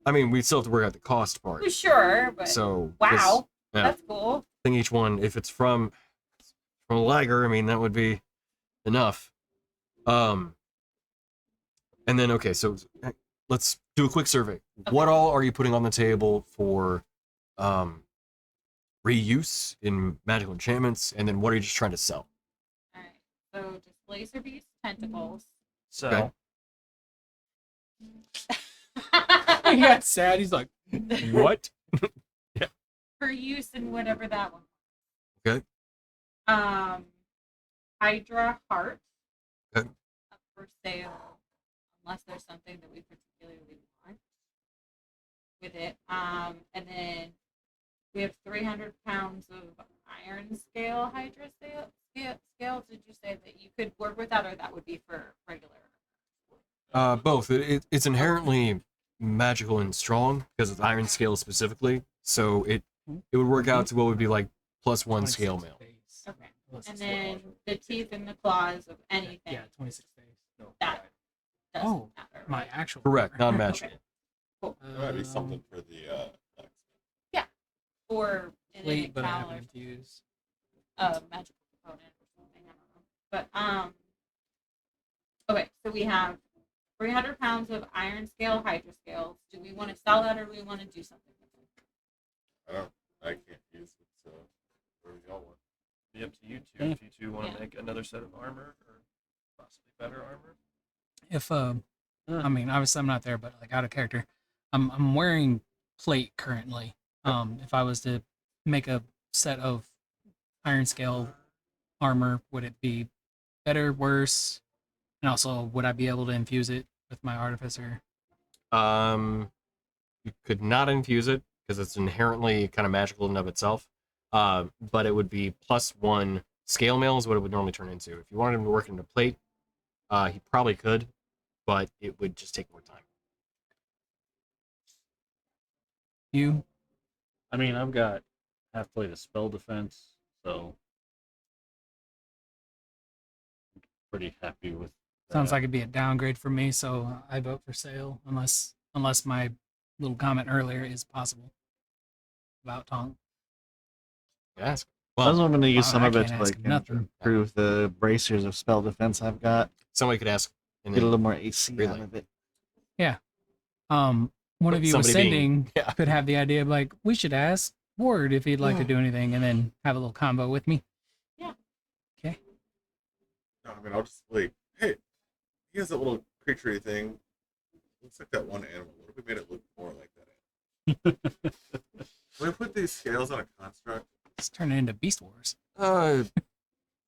I mean, we'd still have to work out the cost part. Sure, but So wow. yeah. That's cool. I think each one, if it's from a lager, I mean that would be enough. And then okay, so let's do a quick survey. What all are you putting on the table for reuse in magical enchantments, and then what are you just trying to sell? All right. So just laser beast tentacles. So Okay. He got sad. He's like, What? For use in whatever that one. Okay. Hydra heart. Okay. Up for sale, unless there's something that we particularly want with it. And then we have 300 pounds of iron scale Hydra scale. Did you say that you could work with that, or that would be for regular? Both. It's inherently magical and strong because it's iron scale specifically. So it would work out to what would be like +1 scale mail. Okay. And then the teeth and the claws of anything. Yeah, 26 days. That doesn't Oh, matter. my right? actual. Correct, armor. non-magical. Okay. Cool. There might be something for the Or an Late, but I encounter, haven't used. a magical component or something. I don't know. But okay. So we have 300 pounds of iron scale Hydra scales. Do we want to sell that, or do we want to do something with it? I can't use it, so whatever y'all want. be up to you two. If you two want to make another set of armor or possibly better armor. If I mean, obviously I'm not there, but like out of character, I'm wearing plate currently. If I was to make a set of iron scale armor, would it be better, worse, and also would I be able to infuse it with my artificer? You could not infuse it because it's inherently kind of magical in and of itself. But it would be +1 scale mail is what it would normally turn into. If you wanted him to work into plate, he probably could, but it would just take more time. You? I mean, I've got half plate of spell defense, so I'm pretty happy with. Sounds that. like it'd be a downgrade for me, so I vote for sale unless my little comment earlier is possible about Tonk. Yes. I was hoping to use Wow, some I of it can't to ask like nothing. improve the bracers of spell defense I've got. Somebody could ask. And Get a then, little more AC out Really? of it. One of you Somebody being- ascending yeah. could have the idea of like, we should ask Ward if he'd like to do anything, and then have a little combo with me. No, I mean, I'll just like, hey, he has that little creaturey thing. Looks like that one animal. What if we made it look more like that animal? Can we put these scales on a construct? Let's turn it into Beast Wars.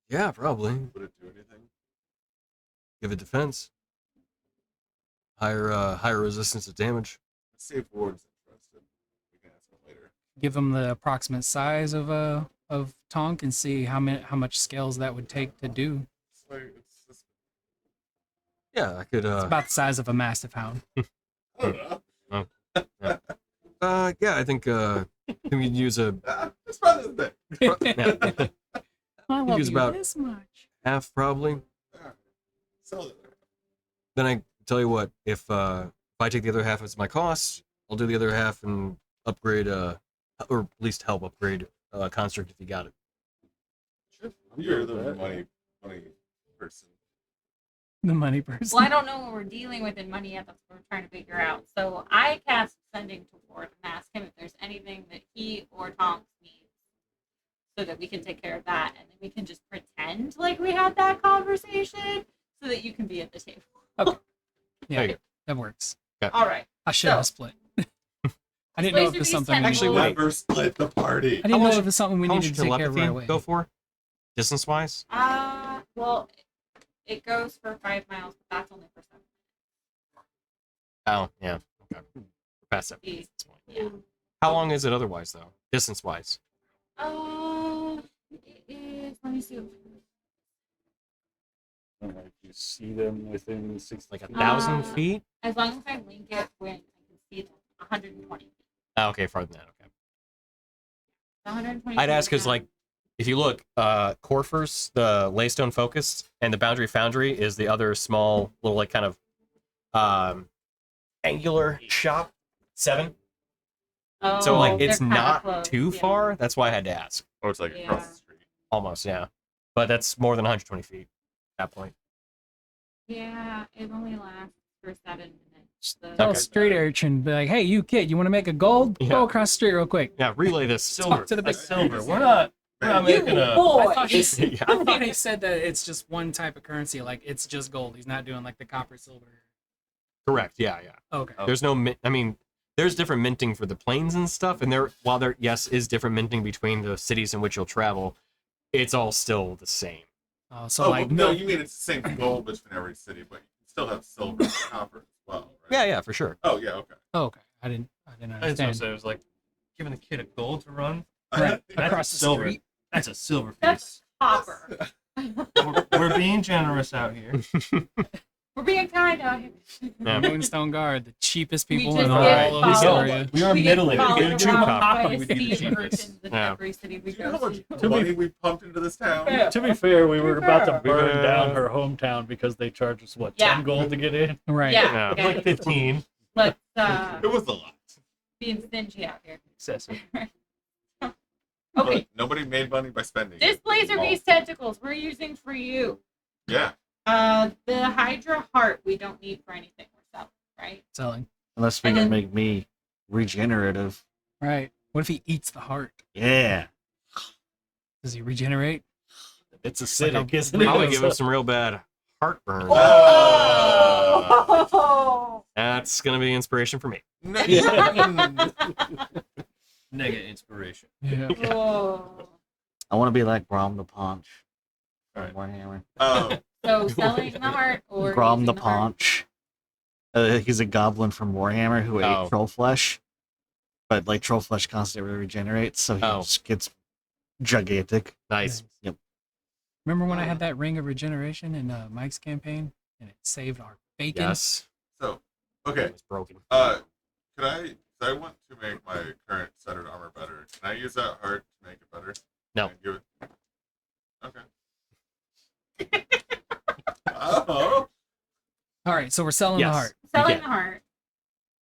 Yeah, probably. Would it do anything? Give it defense. Higher resistance to damage. Let's see if Ward's interested. We can ask him later. Give him the approximate size of Tonk and see how much scales that would take to do. It's like, it's just, Yeah, I could. It's about the size of a Mastiff Hound. I don't know. Yeah, I think we could use a It's probably this big. I love use you about- this much. half probably. Alright. Sell it. Then I tell you what, if I take the other half as my cost, I'll do the other half and upgrade or at least help upgrade construct if you got it. Sure. You're the money person. The money person. Well, I don't know what we're dealing with in money yet. That's what we're trying to figure out. So I cast sending to Ward and ask him if there's anything that he or Tonks needs, so that we can take care of that, and then we can just pretend like we had that conversation, so that you can be at the table. Yeah, There you that works. All right. I should have split. I didn't know if Laser it's beast something. tentacle. Actually, wait. Never split the party. I didn't know much- if it's something we How needed much to take care of telepathy right away. go for? Distance wise? Well, it goes for 5 miles, but that's only for 7 Oh, yeah. Okay. We're past that. minutes. This point. Yeah. How long is it otherwise though? Distance wise? It is. Let me see. Like you see them within 6 Like 1,000 feet? As long as I link it when I can see it, 120 feet. Oh, okay, farther than that. Okay. 120. I'd ask feet because like if you look, Corfers, the Laystone focused, and the Boundary Foundry is the other small little like kind of angular shop. 7. Oh, So like they're it's kinda not close, too yeah. far. That's why I had to ask. Oh, it's like across Yeah. the street. Almost, yeah. But that's more than 120 feet at that point. Yeah, it only lasts for 7 minutes. The, Tell a Okay. street urchin, be like, "Hey, you kid, you want to make a gold? Yeah. Go across the street real quick." Yeah, relay this. Silver. to the big- That's silver. We're not You making a. boy. I thought, he, Yeah. I thought he said that it's just one type of currency, like it's just gold. He's not doing like the copper, silver. Correct. Yeah, yeah. Okay. There's no I mean, there's different minting for the planes and stuff, and while there yes is different minting between the cities in which you'll travel, it's all still the same. So Oh, like well, no, you mean it's the same gold between every city, but you still have silver and copper as well, right? Yeah, yeah, for sure. Oh, yeah, okay. okay. I didn't I didn't understand. say it was like giving the kid a gold to run. Right. That's Across the silver. street. That's a silver That's piece. copper. We're being generous out here. We're being kind out here. Yeah. Moonstone Guard, the cheapest We people just in get all of followed. Astoria. We are We get middling. followed We're two around copper. by We'd be the steam cheapest. urchins in Yeah. every city we Do you know go how much to. money we pumped into this town? Yeah. To be fair, we were about to burn Yeah. down her hometown because they charged us what, Yeah. 10 gold to get in? Right. Yeah. Yeah. Like Okay. 15. Let's It was a lot. being stingy out here. Excessive. Okay. But nobody made money by spending. This it. laser Well, beast tentacles we're using for you. Yeah. The Hydra heart we don't need for anything. We're selling, right? Selling. Unless we And can then- make me regenerative. Right. What if he eats the heart? Yeah. Does he regenerate? It's like acidic, a isn't it? Probably give him some real bad heartburn. Oh! That's gonna be inspiration for me. Nega inspiration. Yeah. Oh. I want to be like Grom the Paunch. Alright. Warhammer. So selling the heart or Grom using the heart? Paunch. He's a goblin from Warhammer who Oh. ate troll flesh, but like troll flesh constantly regenerates, so he Oh. just gets gigantic. Nice. Remember when I had that ring of regeneration in Mike's campaign, and it saved our bacon? Yes. So, okay. It was broken. Could I? 'Cause I want to make my current centered armor better. Can I use that heart to make it better? No. And give it. Okay. Oh. All right, so we're selling Yes. the heart. Selling can. the heart.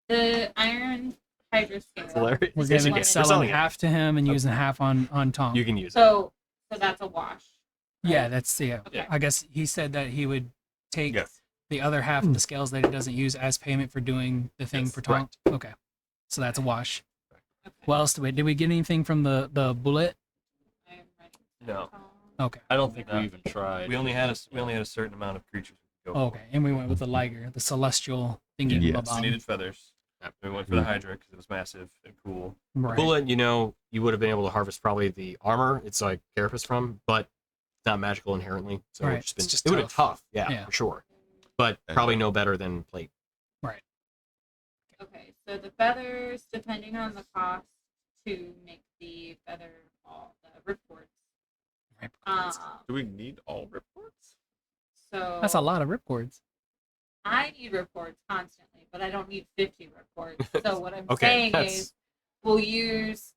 The iron hydra scale. It's hilarious. We're Yes, you giving can. We're selling selling it. half to him and using half on Tom. You can use it. So that's a wash. Yeah, that's yeah. Okay. I guess he said that he would take Yes. the other half of the scales that he doesn't use as payment for doing the thing Yes, for Tom. Okay, so that's a wash. Okay. What else did we get anything from the bullet? I am ready. No. Okay. I don't think No. we even tried. We only had a certain amount of creatures we could go Okay, and we went with the liger, the celestial thingy. Yes. for. We needed feathers. We went for the Hydra because it was massive and cool. Right. Bullet, you would have been able to harvest probably the armor it's like carapace from, but it's not magical inherently. So Right. it's been, It's just it would have tough. tough, yeah, Yeah. for sure. But probably no better than plate. Right. Okay, so the feathers, depending on the cost to make the feather ball, the ripcords. Do we need all reports? So That's a lot of ripcords. I need ripcords constantly, but I don't need 50 ripcords. So what I'm Okay, saying that's- is we'll use,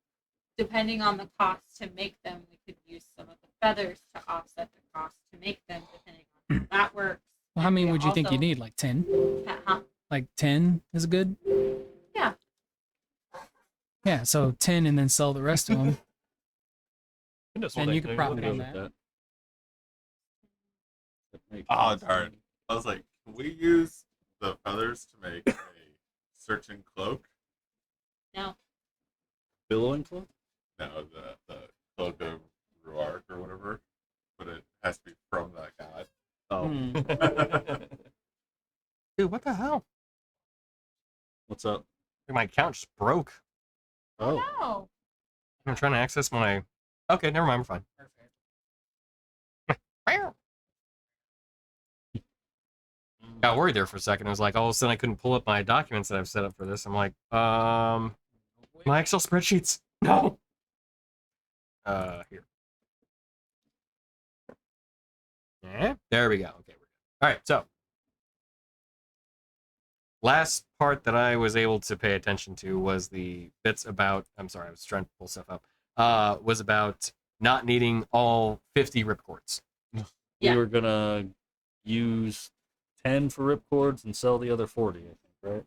depending on the cost to make them, we could use some of the feathers to offset the cost to make them, depending on how that works. Well, how And many we would you think you also- need? Like 10? Huh? Like 10 is good? Yeah. Yeah, so 10 and then sell the rest of them. And you could profit on that. Oh, darn. I was like, can we use the feathers to make a certain cloak? No. Billowing cloak? No, the cloak of Ruark or whatever. But it has to be from that god. Oh, Hmm. Dude, what the hell? what's up? My account just broke. Oh, No. I'm trying to access my. Okay, never mind. We're fine. Got worried there for a second. I was like, all of a sudden, I couldn't pull up my documents that I've set up for this. I'm like, my Excel spreadsheets. No. Here. Yeah, there we go. Okay, we're good. All right, so last part that I was able to pay attention to was the bits about. I'm sorry, I was trying to pull stuff up. Was about not needing all 50 ripcords. Yeah. we were gonna use 10 for ripcords and sell the other 40, I think, right?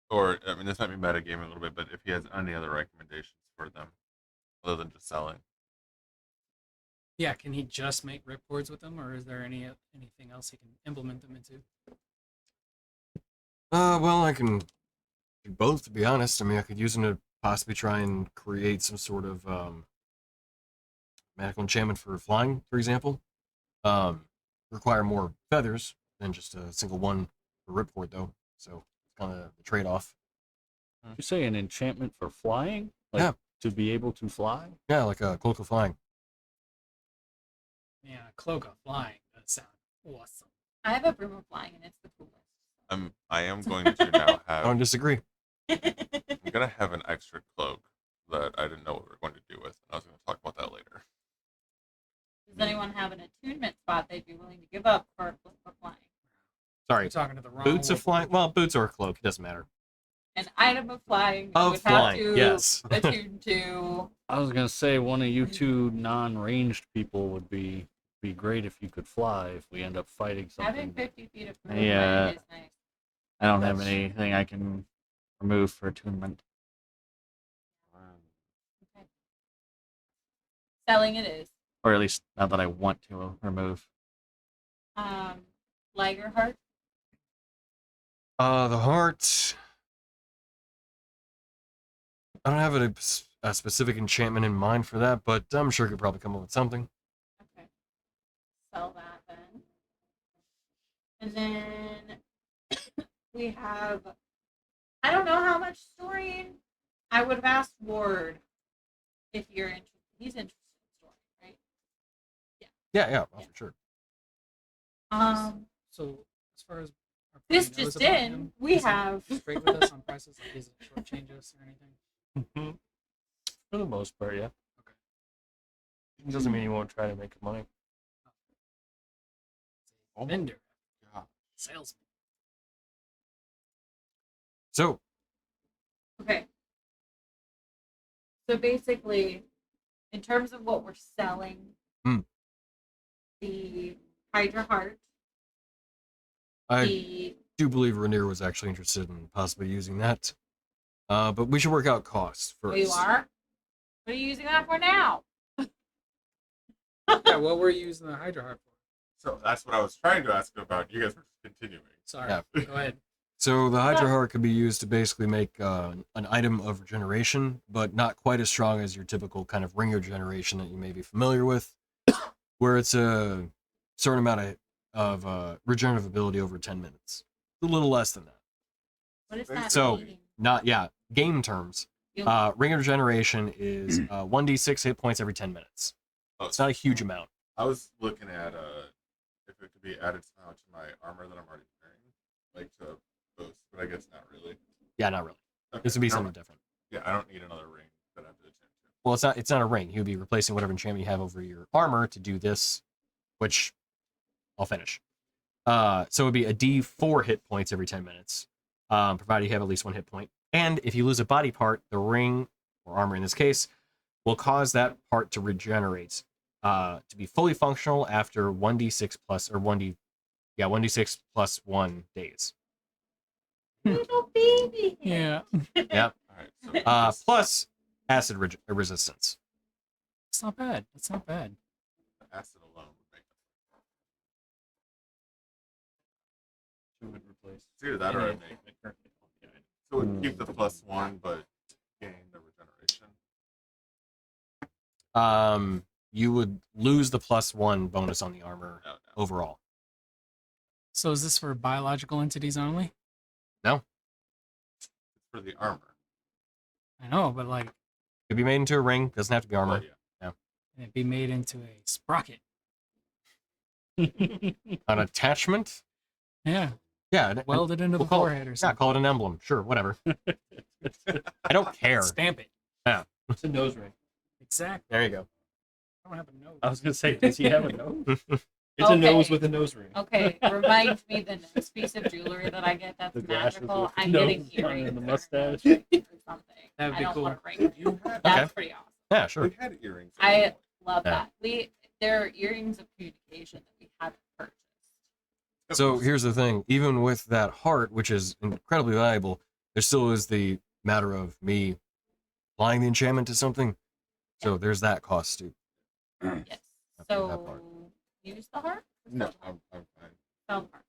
Or, I mean, this might be metagaming a little bit, but if he has any other recommendations for them, other than just selling. Yeah, can he just make ripcords with them, or is there anything else he can implement them into? Well, I can do both, to be honest. I mean, I could use them to possibly try and create some sort of magical enchantment for flying, for example. Require more feathers than just a single one for ripcord, though. So it's kind of the trade-off. You say an enchantment for flying? Like, Yeah. to be able to fly? Yeah, like a cloak of flying. Yeah, cloak of flying. That sounds awesome. I have a broom of flying, and it's the coolest. I am going to now I don't have. disagree. I'm gonna have an extra cloak that I didn't know what we were going to do with. I was going to talk about that later. Does anyone have an attunement spot they'd be willing to give up for a cloak of flying? Sorry. You're talking to the wrong Boots of wolf. flying? Well, boots or a cloak. It doesn't matter. An item of flying I Of would flying, have to yes. attune to. I was gonna say one of you two non-ranged people would be great if you could fly if we end up fighting something. Having 50 feet of movement Yeah. is nice. I don't have anything I can remove for attunement. Okay. Selling it is. Or at least not that I want to remove. Liger heart. The heart. I don't have a specific enchantment in mind for that, but I'm sure I could probably come up with something. Okay. Sell that then. And then we have, I don't know how much storing. I would have asked Ward if you're interested. He's interested in storing, right? Yeah, oh, for sure. Um, So as far as our This party knows just about in, him, we is he have. straight with us on prices, like he's short changes or anything. For the most part, yeah. Okay. It doesn't mean you won't try to make money. Oh my Vendor, God. salesman. So, Okay. So basically, in terms of what we're selling, Hmm. the Hydra Heart, I the do believe Rainier was actually interested in possibly using that. But we should work out costs first. you are. What are you using that for now? Yeah, what were you using the Hydra Heart for? So that's what I was trying to ask about. You guys were just continuing. Sorry. Yeah. Go ahead. So the Hydra Heart could be used to basically make an item of regeneration, but not quite as strong as your typical kind of ring regeneration that you may be familiar with, where it's a certain amount of regenerative ability over 10 minutes. A little less than that. What is that? So, mean? not, yeah, game terms. You- Ring of Regeneration is 1d6 hit points every 10 minutes. Oh, It's not a huge amount. I was looking at if it could be added somehow to my armor that I'm already wearing, like to boost, but I guess not really. Yeah, not really. Okay, This would be never something mind. different. Yeah, I don't need another ring that I have to attend to. Well, it's not a ring. He would be replacing whatever enchantment you have over your armor to do this, which I'll finish. So it would be a D4 hit points every 10 minutes, provided you have at least one hit point. And if you lose a body part, the ring, or armor in this case, will cause that part to regenerate, to be fully functional after 1d6 plus, or 1d6 plus 1 days. Little baby. Yeah. Yep. All right, so Plus acid resistance. It's not bad. It's not bad. acid alone would make it. Two would replace. It's either that or I make. So it would keep the +1, but gain the regeneration. You would lose the +1 bonus on the armor No, no. overall. So is this for biological entities only? It's for the armor. I know, but like, Could be made into a ring. Doesn't have to be armor. Well, yeah. can it be made into a sprocket? An attachment? Yeah. Yeah. Welded into the we'll call it- forehead or Yeah, something. call it an emblem. Sure, whatever. I don't care. Stamp it. It's a nose ring. Exactly. There you go. I don't have a nose. I was gonna say, does he have a nose? It's a Okay. nose with a nose ring. Okay, remind me the next piece of jewelry that I get that's The glasses magical. with the I'm nose getting and earrings. the that are mustache. nose rings or something. That would I be don't cool. want a ring. You had, That's Okay. pretty awesome. Yeah, sure. we had earrings. at I one point. love Yeah. that. There are earrings of communication that we haven't purchased. So here's the thing. Even with that heart, which is incredibly valuable, there still is the matter of me applying the enchantment to something. So there's that cost too. Yes. After that So part. use the heart. Or No, sell the heart? I'm fine. Sell the heart.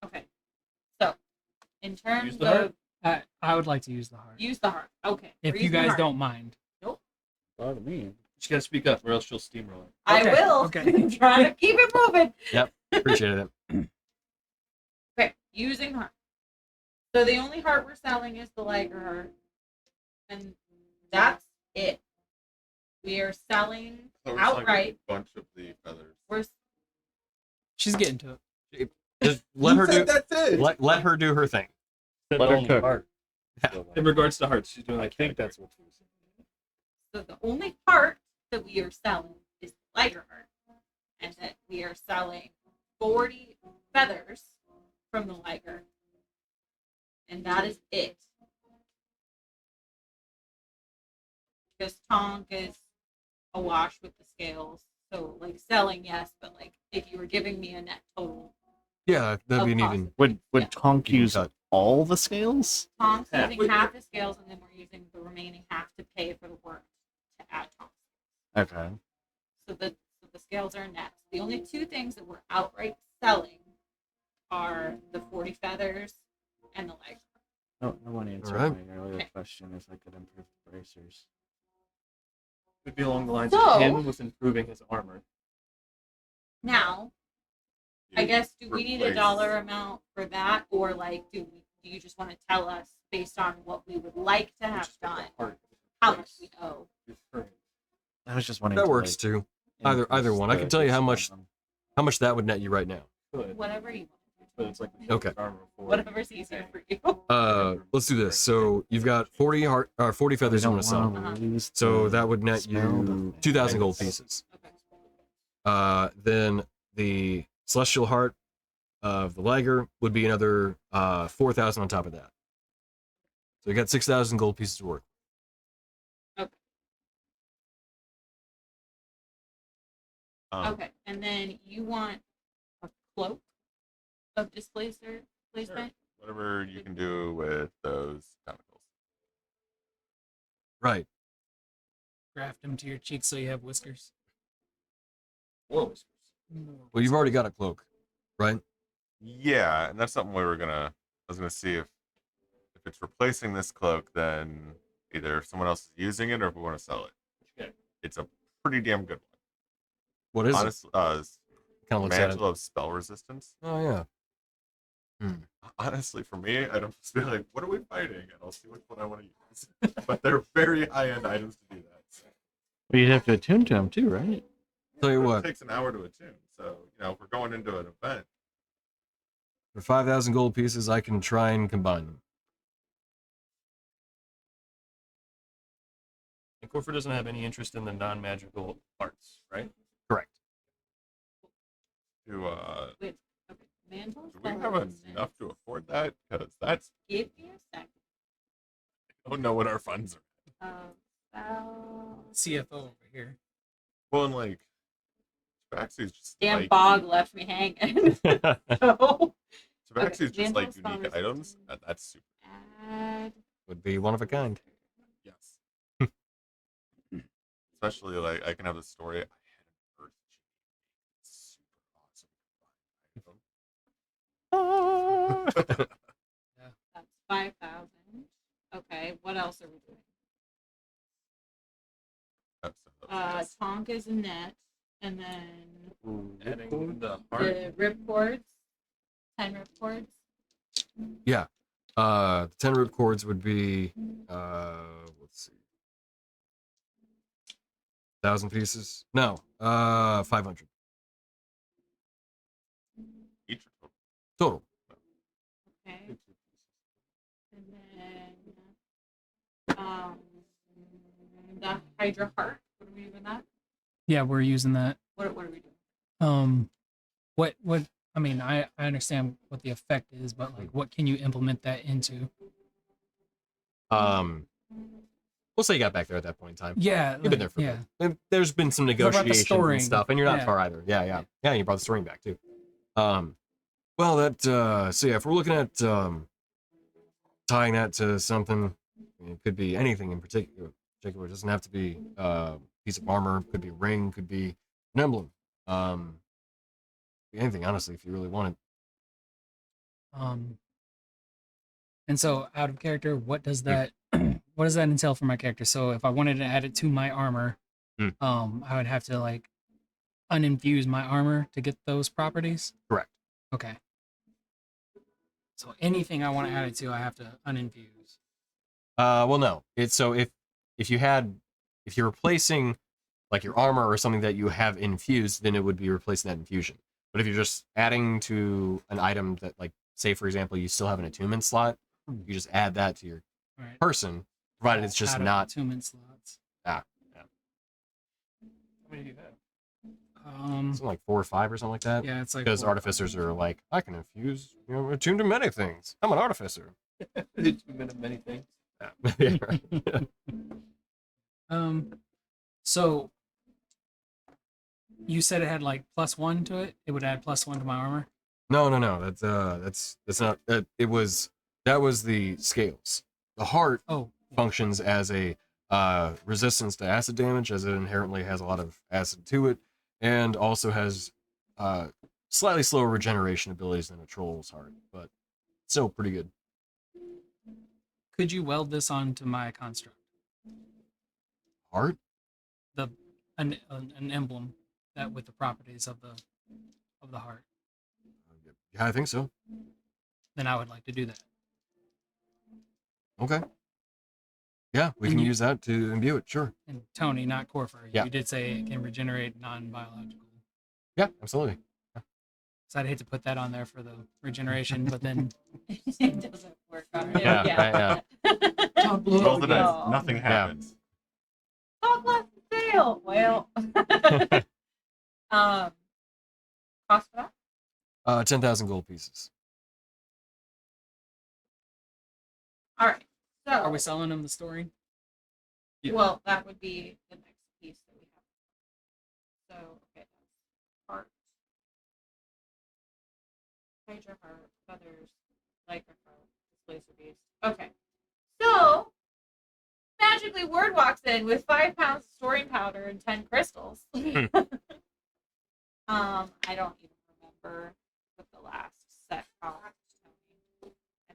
Okay. So in terms Use the heart? of I would like to use the heart. use the heart. Okay. If we're you using the guys heart. don't mind. Bother me. Just gotta speak up, or else she'll steamroll it. I Okay, will. okay. I'm trying to keep it moving. Appreciate it. Okay, using heart. So the only heart we're selling is the Liger heart, and that's it. We are selling So we're selling outright. a bunch of the feathers. We're She's getting to it. Just let her do. That's it. Let her do her thing. Let But her only cook. heart. Yeah. In regards to hearts, she's doing I like think that's what she was saying. so the only heart that we are selling is the Liger heart, and that we are selling 40 feathers from the Liger, and that is it. Because Tonk is awash with the scales, so like selling, yes, but like if you were giving me a net total, Yeah, that'd be an Of even. Would Yeah. Tonk Even use cut. all the scales? Tonk's Half. using half the scales, and then we're using the remaining half to pay for the work to add Tonk. Okay. So the scales are nets. The only two things that we're outright selling are the 40 feathers and the leg. No one answered Alright. my earlier Okay. question if I could improve the bracers. Would be along the lines So- of him with improving his armor. Now, I You guess do we need a replace- dollar amount for that, or like do you just want to tell us based on what we would like to have done, how much we owe? I was just wondering. That to, works like, too. Either increase one. I the can tell you how use much of them. how much that would net you right now. Good. Whatever you want to do, but it's like Okay. armor before. Whatever's easier for you. Let's do this. So you've got 40 feathers you want to sell. So that would net you 2,000 gold pieces. Okay. Then the celestial heart of the liger would be another 4,000 on top of that. So you got 6,000 gold pieces worth. Okay, and then you want a cloak of displacer placement? Whatever you can do with those chemicals. Right. Graft them to your cheeks so you have whiskers. Whoa. Well, you've already got a cloak, right? Yeah, and that's something I was gonna see if it's replacing this cloak, then either if someone else is using it or if we want to sell it. Okay. It's a pretty damn good one. What is Honestly, it? Kind of looks at it. mantle of spell resistance. Oh yeah. Honestly, for me, I'd just be like, what are we fighting? And I'll see which one I want to use. But they're very high-end items to do that. So. Well, you'd have to attune to them too, right? Tell you But what, It takes an hour to attune. So, if we're going into an event, for 5,000 gold pieces, I can try and combine them. And Corfu doesn't have any interest in the non-magical arts, right? Correct. do Okay, mantle. do we spell have resistance. enough to afford that? Because that's Give me a second. I don't know what our funds are. Spell. CFO over here. Well, and like, Tabaxi's just Damn like bog left me hanging. So, Tabaxi's just mantle like spell unique items. resistance. That's super. add. Would be one of a kind. Yes. Especially like I can have the story. I had an Earth genie. It's super awesome combined item. That's 5,000. Okay, what else are we doing? That's Tonk is a net, and then Adding the heart. the rip cords. 10 rip cords. The 10 root cords would be, let's see, 1,000 pieces? No, 500 each or total. total. Okay. And then the Hydra heart. What are we doing with that? Yeah, we're using that. What are we doing? What I mean, I understand what the effect is, but like what can you implement that into? We'll say you got back there at that point in time. Yeah. You've been there for yeah. a bit. There's been some What about the negotiations storing? and stuff, and you're not Yeah. far either. Yeah, you brought the storing back too. Well, that so yeah, if we're looking at tying that to something, it could be anything in particular. It doesn't have to be a piece of armor. Could be a ring. Could be an emblem. Be anything, honestly, if you really want it. And so out of character, what does that what does that entail for my character? So if I wanted to add it to my armor, I would have to like uninfuse my armor to get those properties. Correct. Okay. So anything I want to add it to, I have to uninfuse. Well, no. It's so if you're replacing like your armor or something that you have infused, then it would be replacing that infusion. But if you're just adding to an item that, like, say for example, you still have an attunement slot, you just add that to your Right. person, provided it's just Out of not. attunement slots. How many do you have? Something like 4 or 5 or something like that. Yeah, it's like Because 4 or 5. artificers are like, I can infuse, attune to many things. I'm an artificer. Many things. Yeah, right. So you said it had like +1 to it. It would add +1 to my armor. No. That's not. That was the scales. The heart Oh, functions as a resistance to acid damage, as it inherently has a lot of acid to it, and also has slightly slower regeneration abilities than a troll's heart, but still pretty good. could you weld this onto my construct? Heart? An emblem that with the properties of the heart. Yeah, I think so. Then I would like to do that. Okay. Yeah, we And can you- use that to imbue it. Sure. And Tony, not Corfer. Yeah. You did say it can regenerate non-biological. Yeah, absolutely. So I'd hate to put that on there for the regeneration, but then It doesn't work on him. Yeah, right, Roll the dice. No. Nothing happens. Talk less than fail. Well, cost for that? 10,000 gold pieces. All right. So, are we selling him the story? Yeah. well, that would be the next piece that we have. So, okay, that's heart. Hydra heart, feathers, Lycra heart, displacer beast. Okay. So, magically, Word walks in with 5 pounds of storing powder and 10 crystals. I don't even remember what the last set cost. I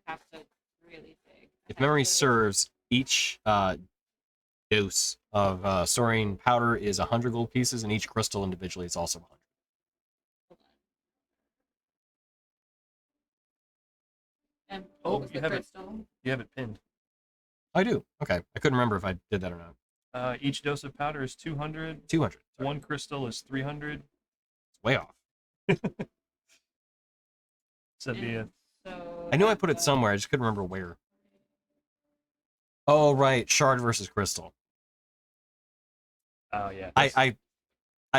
have to really dig. If memory serves, each dose of storing powder is 100 gold pieces, and each crystal individually is also 100. And Oh, what was you the have it. crystal? You have it pinned. I do. Okay. I couldn't remember if I did that or not. Each dose of powder is 200. 200. Sorry. One crystal is 300. It's way off. So that'd be a So I knew I that's put it somewhere. I just couldn't remember where. Oh, right. Shard versus crystal. oh yeah. I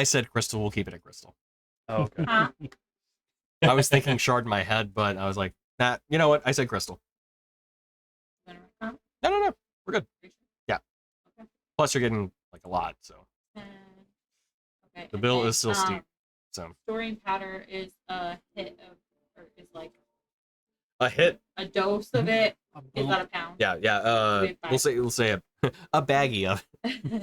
said crystal. We'll keep it at crystal. Oh, okay. Huh? I was thinking shard in my head, but I was like, nah, you know what? I said crystal. Huh? No. We're good. Okay. Plus, you're getting like a lot, so Okay. the and bill then, is still steep. So Storing powder is a hit of, or is like a hit. a dose of it. A Is bump. that a pound? Yeah. We'll say a baggie of.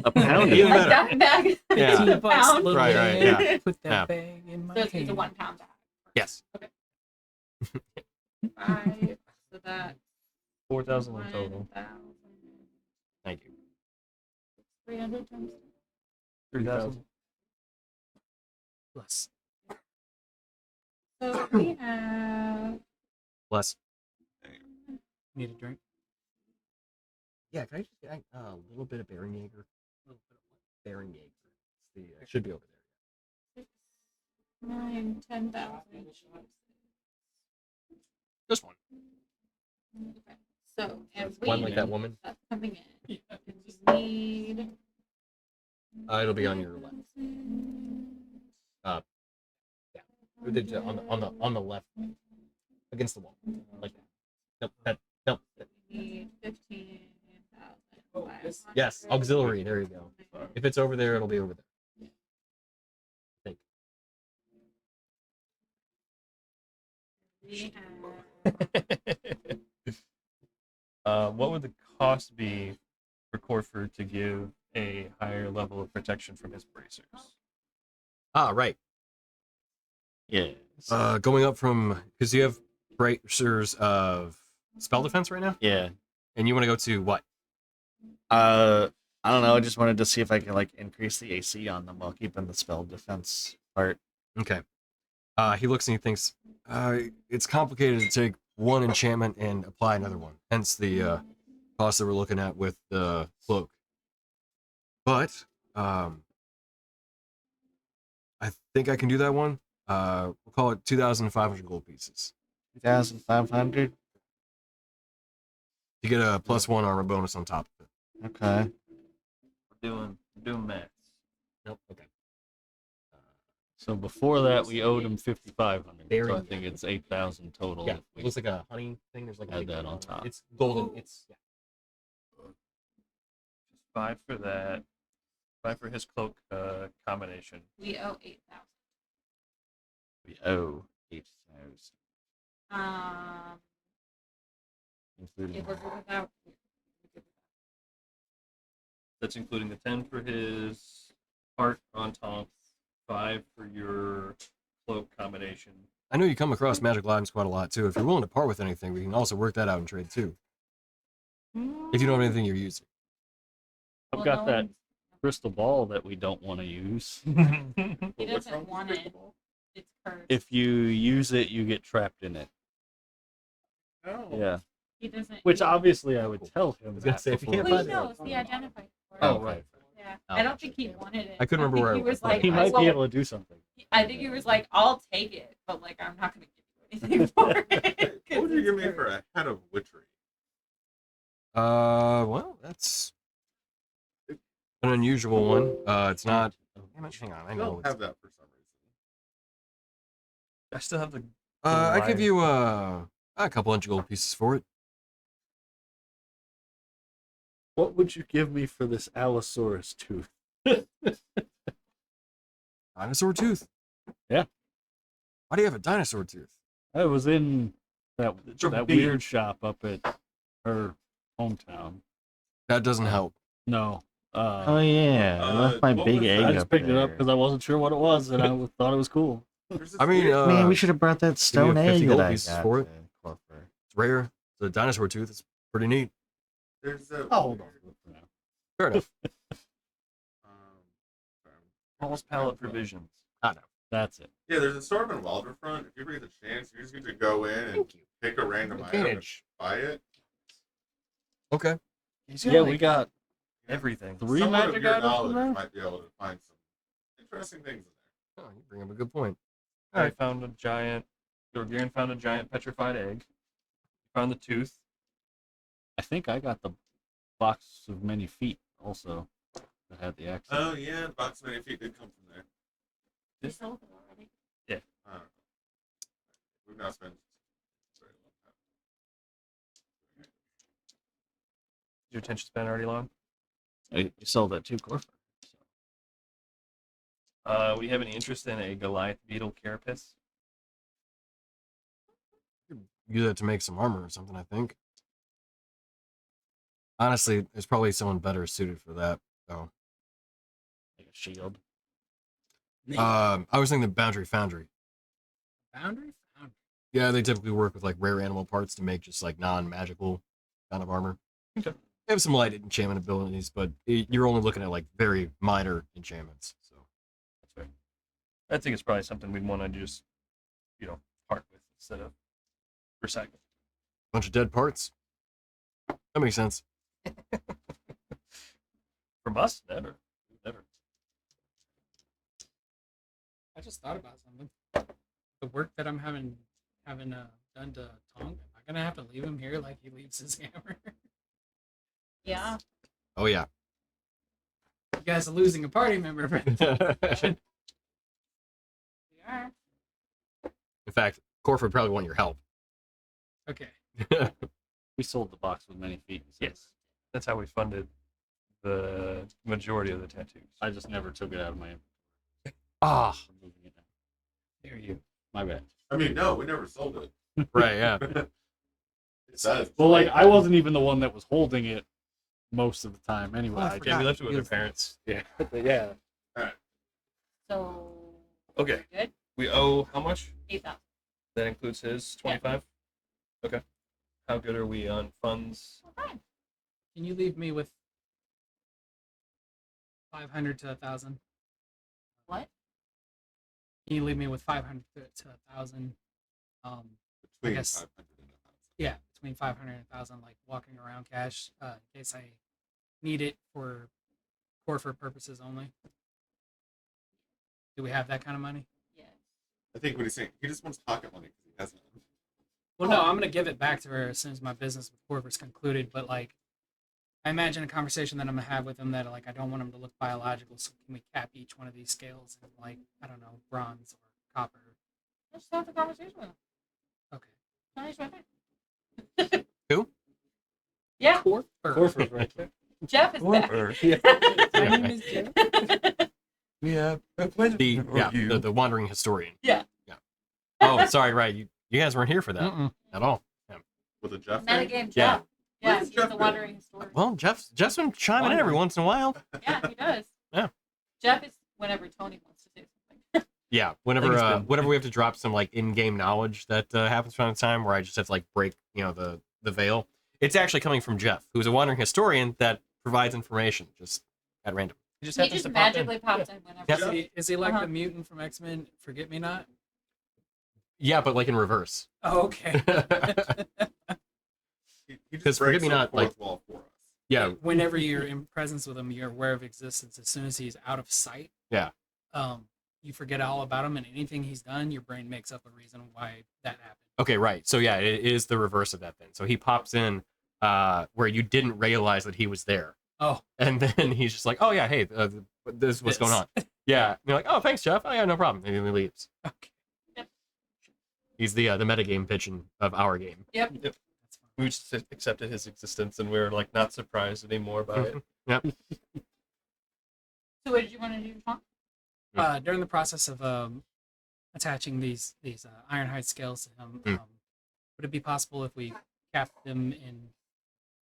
A pound. Even A better. dime bag. Yeah. It's a $15 pound. little Right, bag. yeah. Put that Yeah. bag in my So it's hand. a 1 pound bag. Yes. 5. So that's 4,000 in total. 1,000. Thank you. 300 times. 3,000. Plus. So we have. Plus. Need a drink? Yeah. Can I just get a little bit of Baron Jaeger? A little bit of Baron Jaeger. It should be over there. 9, 10,000. Just one. Okay. So, and we One like that woman. that's coming in. We need. It'll be on your left. Yeah. On the left, against the wall, like that. Nope. We need 15,000. Yes, auxiliary. There you go. If it's over there, it'll be over there. I think. We have. What would the cost be for Corford to give a higher level of protection from his bracers? Ah, right. Yeah. Going up from because you have bracers of spell defense right now, Yeah. and you want to go to what? I don't know. I just wanted to see if I could like increase the AC on them while keeping the spell defense part. Okay. He looks and he thinks, it's complicated to take one enchantment and apply another one. Hence the cost that we're looking at with the cloak. But I think I can do that one. We'll call it 2,500 gold pieces. 2,500. You get a +1 armor bonus on top of it. Okay. We're doing maths. Nope. Okay. So before that, we owed him 5,500. Very So I think it's 8,000 total. Yeah, if it we looks like a honey thing. There's like a add big that thing on it. top. It's golden. It's yeah. Just 5 for that. 5 for his cloak combination. We owe 8,000. We owe 8,000. If we're good with that, we're good with That's including the 10 for his heart on top, 5 for your cloak combination. I know you come across magic items quite a lot too. If you're willing to part with anything, we can also work that out in trade too. If you don't have anything you're using. I've Well, got no that one's- crystal ball that we don't want to use. He doesn't want it. It's cursed. If you use it, you get trapped in it. Oh. Yeah. He doesn't. Which he- obviously I would tell him. was gonna that say, if you before. can't Well, find he it- knows. He identified for it. Oh, right. Yeah. Yeah, I'll I don't watch think it, he yeah. wanted it. I couldn't remember think where he I was played like, it. He I might will- be able to do something. I think he was like, I'll take it, but like I'm not gonna give you anything for it. What would you give me for a head of witchery? Well, that's an unusual one. It's not. Damn it, hang on, I I know. don't It's, have that for some reason. I still have the. I give Goliath. you a couple inch gold pieces for it. What would you give me for this Allosaurus tooth? Dinosaur tooth. Yeah. Why do you have a dinosaur tooth? I was in that a that beard. weird shop up at her hometown. That doesn't help. No. Oh yeah, I left my what big was egg that? I just up picked it up there. because I wasn't sure what it was, and I thought it was cool. There's this I mean, weird- Man, we should have brought that stone 50 egg gold that I pieces got for it. to Corfer. It's rare. It's a dinosaur tooth. It's pretty neat. there's a I'll hold on weird, to it for now. Fair enough. um, Paul's palette provisions. I know. That's it. Yeah, there's a store up in Walderfront. If you ever get the chance, you just get to go in and pick a random item and Advantage. buy it. Okay. Yeah, we got everything. three Someone magic of your items in knowledge there. might be able to find some interesting things in there. Oh, you bring up a good point. I found a giant. Gorgian found a giant petrified egg. Found the tooth. I think I got the box of many feet also that had the accent. Oh yeah, the box of many feet did come from there. You sold it already. I don't know. We've not spent a very long time. Is your attention span already long? You sold that too, Corfer. Would you have any interest in a Goliath beetle carapace? Use that to make some armor or something, I think. Honestly, there's probably someone better suited for that, though. Like a shield. I was thinking the Boundary Foundry. Boundary? Boundary. Yeah, they typically work with like rare animal parts to make just like non-magical kind of armor. Okay. They have some light enchantment abilities, but you're only looking at like very minor enchantments. So That's fair. I think it's probably something we'd want to just, part with instead of recycle. bunch of dead parts. That makes sense. From us, never. I just thought about something. The work that I'm having done to Tong, am I gonna have to leave him here like he leaves his hammer? Yeah. Oh yeah. You guys are losing a party member. In We are. fact, Corf would probably want your help. Okay. We sold the box with many feet. So Yes. That's how we funded the majority of the tattoos. I just never took it out of my Ah, removing it now. There you. My bad. I mean, no, we never sold it. right, yeah. It says. Well, like I wasn't even the one that was holding it most of the time anyway. Oh, I I forgot. Yeah, we left it with Beautiful. our parents. yeah. Yeah. So. Okay. we're good. We owe how much? 8,000. That includes his Yeah. 25. Okay. How good are we on funds? Well, fine. Can you leave me with 500 to 1,000? What? Can you leave me with 500 to 1,000? Between guess- 500 and 1,000. Yeah, between 500 and 1,000, like walking around cash, in case I need it for purposes only. Do we have that kind of money? Yes. I think what he's saying, he just wants pocket money because he has none. Well, no, I'm gonna give it back to her as soon as my business with Corver's concluded. But like, I imagine a conversation that I'm gonna have with him that like I don't want him to look biological. So can we cap each one of these scales in like I don't know, bronze or copper? Let's have the conversation with him. Okay. No, he's right there. Who? Yeah, Corfer's right there. Jeff is back. My name is Jeff. Yeah. The wandering historian. Yeah. Yeah. Oh, sorry, right. You guys weren't here for that Mm-mm. at all. With a Jeff thing? Metagame Yeah. Jeff. Yeah, Where's he's Jeff the been? wandering historian. Well, Jeff's been chiming in every once in a while. Yeah, he does. Yeah. Jeff is whenever Tony wants to say something. Yeah, I think whenever it's been- whenever we have to drop some like in-game knowledge that happens from time to time, where I just have to like break the veil. It's actually coming from Jeff, who's a wandering historian that provides information just at random. He just He happens just to pop in. magically pops in whenever. Yeah. Is he like Uh-huh. the mutant from X-Men? Forget Me Not. Yeah, but like in reverse. Oh, okay. He just Because forget breaks me the not, fourth like- wall for us. Yeah. Whenever you're in presence with him, you're aware of existence. As soon as he's out of sight, Yeah. You forget all about him, and anything he's done, your brain makes up a reason why that happened. Okay, right. So yeah, it is the reverse of that then. So he pops in where you didn't realize that he was there. Oh, And then he's just like, "Oh yeah, hey, this is what's going on." Yeah. And you're like, "Oh, thanks, Jeff. Oh yeah, no problem." And then he leaves. okay. He's the metagame pitching of our game. Yep. Yep. We just accepted his existence, and we were like not surprised anymore by it. Yep. So what did you want to do, Tom? During the process of attaching these ironhide scales to him, would it be possible if we capped them in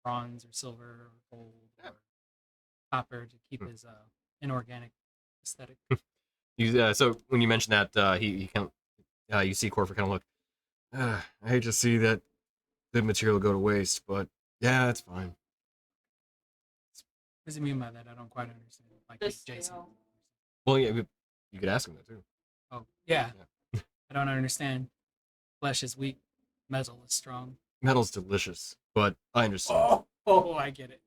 bronze or silver or gold or copper to keep his inorganic aesthetic? So when you mentioned that, he kind of, you see Corford kind of look. I hate to see that the material go to waste, but yeah, that's fine. What does he mean by that? I don't quite understand. Like The Jason. scale. Well, yeah, you could ask him that too. Oh, yeah. I don't understand. Flesh is weak, metal is strong. Metal's delicious, but I understand. Oh, I get it.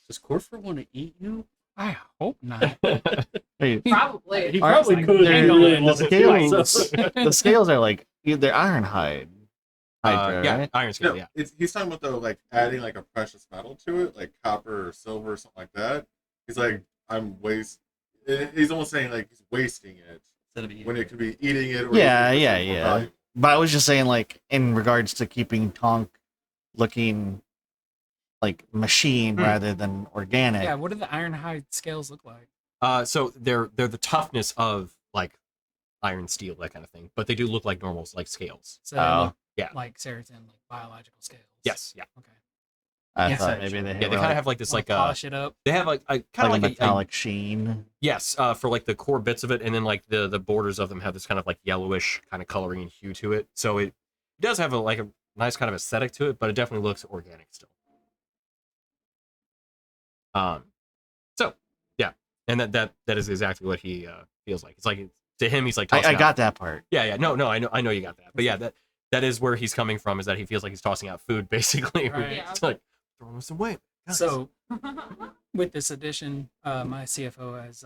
Does Corfer want to eat you? I hope not. Hey, Probably. He All right, probably like, could. hang if on, he the wasn't scales, feeling the scales are like they're ironhide. Hydra, Yeah, right? iron scale. No, Yeah. he's talking about though, like adding like a precious metal to it, like copper or silver or something like that. He's like, he's almost saying like he's wasting it Instead of eating when it could be eating it. Or Yeah, using it for yeah, something more yeah. valuable. But I was just saying, like, in regards to keeping Tonk looking like machine rather than organic. Yeah, what do the ironhide scales look like? So they're the toughness of like iron, steel, that kind of thing, but they do look like normals, like scales. So they Oh. look Yeah. like Seriton, like biological scales. Yes. Yeah. Okay. I Yeah, thought maybe they Yeah. had They kind of like, have like this Wanna like polish it up. they have like a kind like of a like metallic sheen. yes, for like the core bits of it, and then like the borders of them have this kind of like yellowish kind of coloring and hue to it. So it does have a nice kind of aesthetic to it, but it definitely looks organic still. So yeah, and that is exactly what he feels like. It's like to him, he's like I tossing out- got that part. Yeah, no, I know you got that, but yeah, that is where he's coming from. Is that he feels like he's tossing out food basically. Right. Yeah. It's like throwing us away. Guys. So with this addition, my CFO has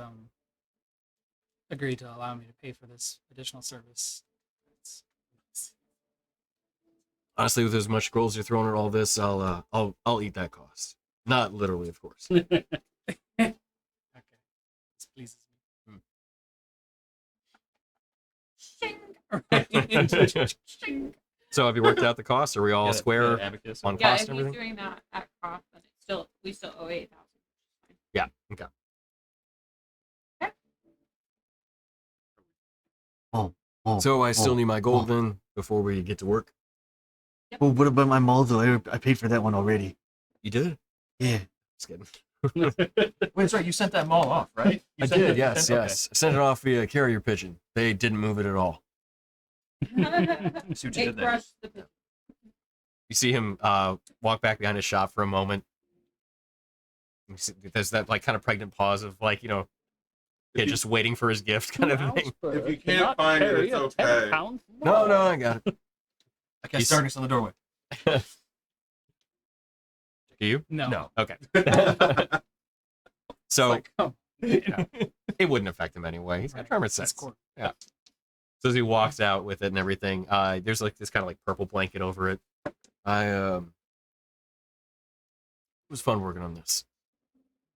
agreed to allow me to pay for this additional service. honestly, with as much gold as you're throwing at all this, I'll eat that cost. Not literally, of course. Okay. This pleases me. So have you worked out the cost? Are we all square abacus. on Yeah, cost if and he's everything? doing that at cost, then we still owe 8,000. Yeah. Okay. Oh, So I still oh, need my gold then before we get to work. oh, what about my Moldo? I paid for that one already. You did? Yeah. Just kidding. Wait, that's right. You sent that mall off, right? I did. Yes. I sent it off via carrier pigeon. They didn't move it at all. See what you It did there. crushed the pigeon. You see him walk back behind his shop for a moment. You see, there's that like kind of pregnant pause of like just waiting for his gift kind of thing. If you can't find it, it's okay. No, I got it. I cast darkness on the doorway. You? No. Okay. So Like, oh, it wouldn't affect him anyway. He's got Right. tremor that's sense. cool. Yeah. So as he walks out with it and everything, there's like this kind of like purple blanket over it. It was fun working on this.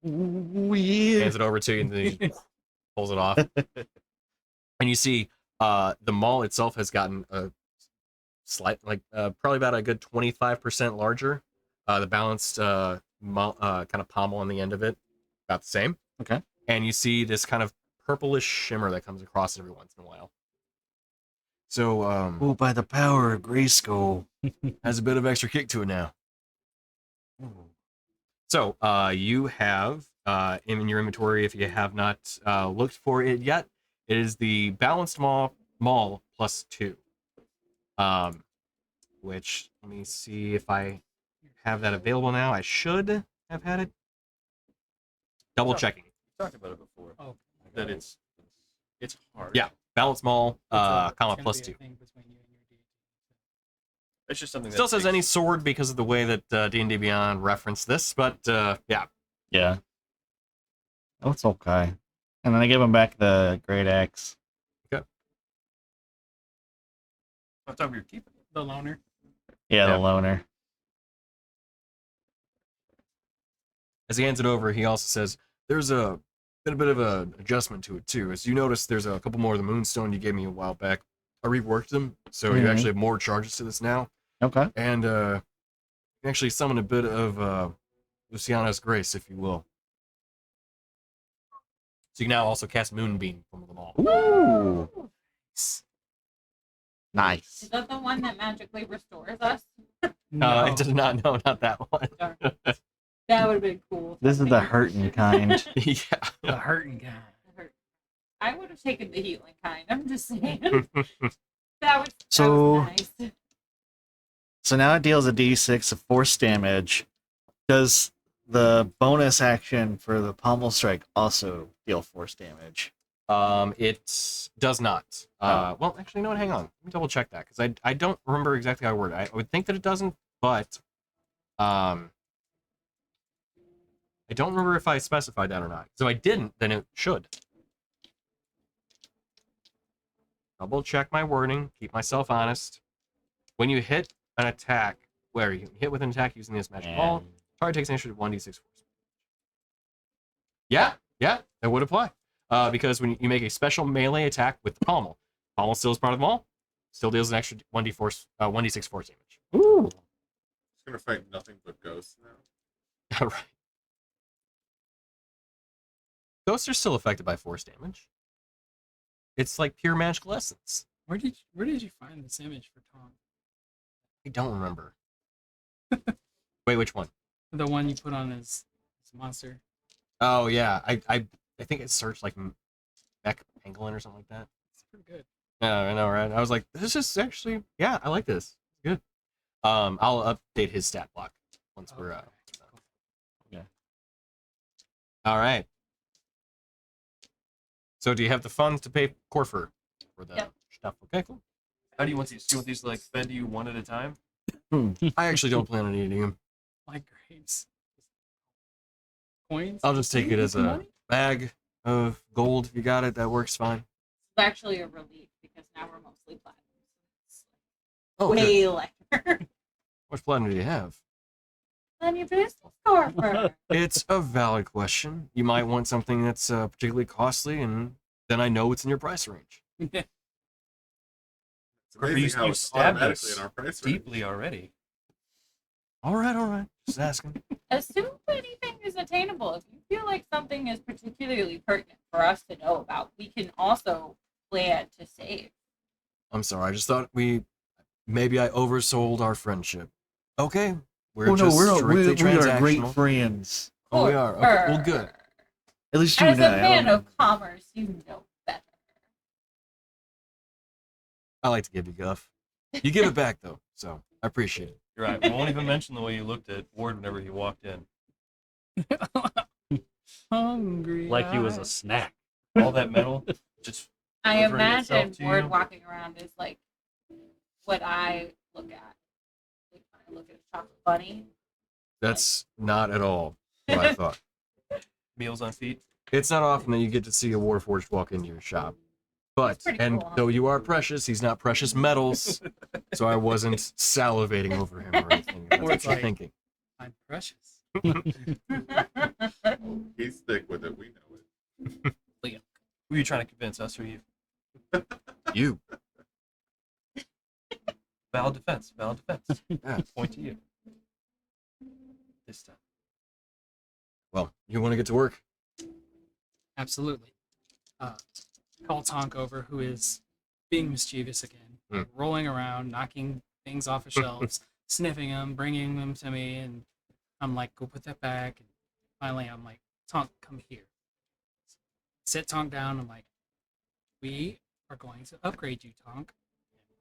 Weird. Hands it over to you and then he pulls it off. And you see the mall itself has gotten a slight, probably about a good 25% larger. The balanced kind of pommel on the end of it, about the same. Okay. And you see this kind of purplish shimmer that comes across every once in a while. So Oh, by the power of Grayskull. has a bit of extra kick to it now. So you have in your inventory, if you have not looked for it yet, it is the balanced mall +2. Which let me see if I have that available now. I should have had it. Double checking. We talked about it before. Oh, That it's hard. Yeah. Balanced mall, it's comma gonna be a +2. thing between you and your It's just something. Still that says takes- any sword because of the way that D&D Beyond referenced this, but yeah. Yeah. Oh, it's okay. And then I give him back the great axe. I thought we were keeping it. The loner. Yeah, Yeah. the loner. As he hands it over, he also says, there's been a bit of an adjustment to it, too. As you notice, there's a couple more of the Moonstone you gave me a while back. I reworked them, so you Mhm. actually have more charges to this now. Okay. And you can actually summon a bit of Luciana's Grace, if you will. So you can now also cast Moonbeam from them all. Ooh. Nice. Is that the one that magically restores us? It does not, no, not that one. Darn. That would have been cool. This is the hurting kind. Yeah. The hurting guy. I would have taken the healing kind. I'm just saying. that was So- nice. So now it deals a d6 of force damage. Does the bonus action for the pommel strike also deal force damage? It does not. Well, actually, no, hang on. Let me double check that, because I don't remember exactly how I worded it. I would think that it doesn't, but I don't remember if I specified that or not. So I didn't, then it should. Double check my wording, keep myself honest. When you hit an attack, where you hit with an attack using this magic ball, target takes an extra 1d6 force. Yeah, that would apply. Because when you make a special melee attack with the pommel still is part of them all, still deals an extra 1d6 force damage. Ooh. It's gonna fight nothing but ghosts now. All right. Ghosts are still affected by force damage. It's like pure magical essence. Where did you find this image for Tom? I don't remember. Wait, which one? The one you put on his monster. Oh yeah, I think it searched like Mech Pangolin or something like that. It's pretty good. Yeah, I know, right? I was like, this is actually, yeah, I like this. It's good. I'll update his stat block once we're Okay. Yeah. All right. So do you have the funds to pay Corfer for the Yep. stuff? Okay, cool. How do you want these? Do you want these to like fed you one at a time? I actually don't plan on eating them. Like grapes. Coins? I'll just take it as a Money? bag of gold. If you got it, that works fine. It's actually a relief because now we're mostly platinum. It's Oh, okay. way lighter What platinum do you have? than your business Corfer. It's a valid question. You might want something that's particularly costly, and then I know it's in your price range. It's Corfer, amazing how you it's stabbed automatically us in our price range. deeply already. All right. Just asking. Assume anything is attainable. If you feel like something is particularly pertinent for us to know about, we can also plan to save. I'm sorry. I just thought maybe I oversold our friendship. Okay. We're Oh no, just we strictly are great transactional. friends. Oh, we are. Okay. Well, good. At least you As and a I. man of commerce, you know better. I like to give you guff. You give it back though, so I appreciate it. You're right. We won't even mention the way you looked at Ward whenever he walked in. Hungry. Like he was a eyes. snack. All that metal, just I delivering itself imagine to Ward you. walking around is like what I look at. Like when I look at a chocolate bunny. That's not at all what I thought. meals on feet. It's not often that you get to see a Warforged walk into your shop. But, pretty and cool, huh? though you are precious, he's not precious metals, so I wasn't salivating over him or anything. If that's Or what it's you're like- thinking. I'm precious. He's thick with it. We know it. Who are you trying to convince, us or you? You. Valid defense. Valid defense. Yeah. Point to you. This time. Well, you want to get to work? Absolutely. Call Tonk over, who is being mischievous again, rolling around, knocking things off of shelves, sniffing them, bringing them to me, and I'm like, go put that back. And finally, I'm like, Tonk, come here. Sit Tonk down. I'm like, we are going to upgrade you, Tonk.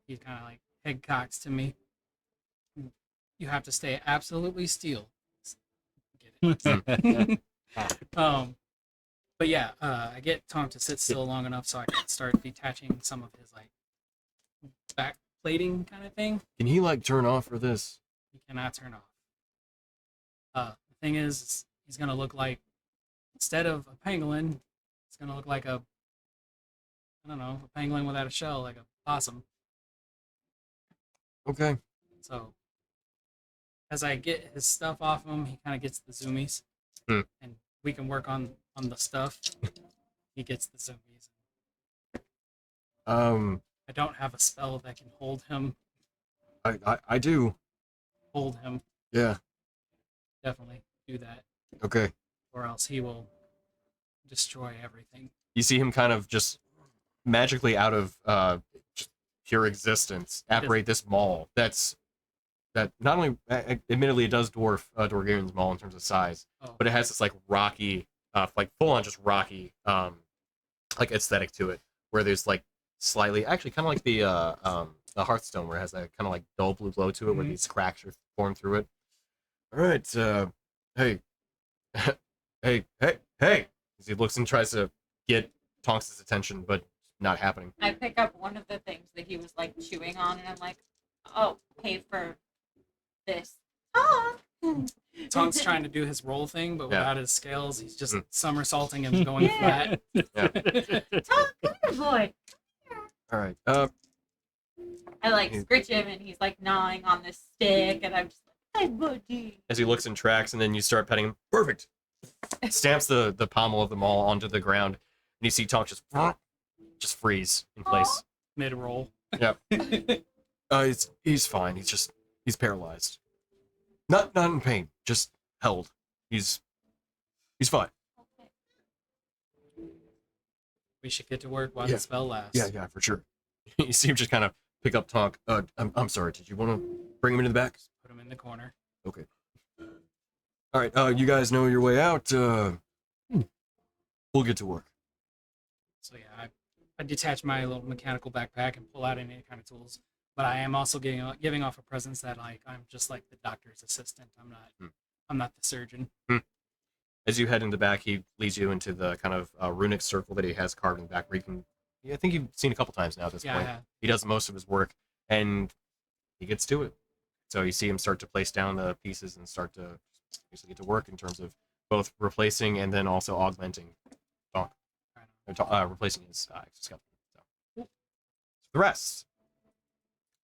He's kind of like head cocks to me. You have to stay absolutely still. Get it? But yeah, I get Tom to sit still long enough so I can start detaching some of his like back plating kind of thing. Can he like turn off for this? He cannot turn off. The thing is, he's gonna look like, instead of a pangolin, it's gonna look like a, I don't know, a pangolin without a shell, like a possum. Okay. So as I get his stuff off him, he kind of gets the zoomies, Hmm. and we can work on the stuff. He gets the zoomies. I don't have a spell that can hold him. I do. Hold him. Yeah. Definitely do that, Okay. or else he will destroy everything. You see him kind of just magically out of just pure existence apparate this maul that not only admittedly it does dwarf Dorgarian's maul in terms of size, but it has this like rocky like full on just rocky like aesthetic to it, where there's like slightly actually kind of like the Hearthstone, where it has that kind of like dull blue glow to it, where these cracks are formed through it. All right, hey, hey. As he looks and tries to get Tonks' attention, but not happening. I pick up one of the things that he was like chewing on, and I'm like, "Oh, pay for this." Tonks trying to do his roll thing, but Yeah. without his scales, he's just somersaulting and going flat. Tonk, come here, boy. All right. I like scritch him, and he's like gnawing on this stick, and I'm just like, "Hey, buddy." As he looks and tracks, and then you start petting him. Perfect. Stamps the pommel of the maul onto the ground, and you see Tonk just freeze in place. Mid roll. Yep. He's fine. He's paralyzed. Not in pain. Just held. He's fine. We should get to work while Yeah. the spell lasts. Yeah, for sure. You see him just kind of pick up Tonk. I'm sorry. Did you want to bring him into the back? Put him in the corner. Okay. All right. You guys know your way out. We'll get to work. So yeah, I detach my little mechanical backpack and pull out any kind of tools. But I am also giving off a presence that like I'm just like the doctor's assistant. I'm not the surgeon. As you head in the back, he leads you into the kind of runic circle that he has carved in the back, where you can. I think you've seen a couple times now at this Yeah, point. I have. He does most of his work, and he gets to it. So you see him start to place down the pieces and start to basically get to work in terms of both replacing and then also augmenting Tonk. Replacing his exoskeleton. So. The rest.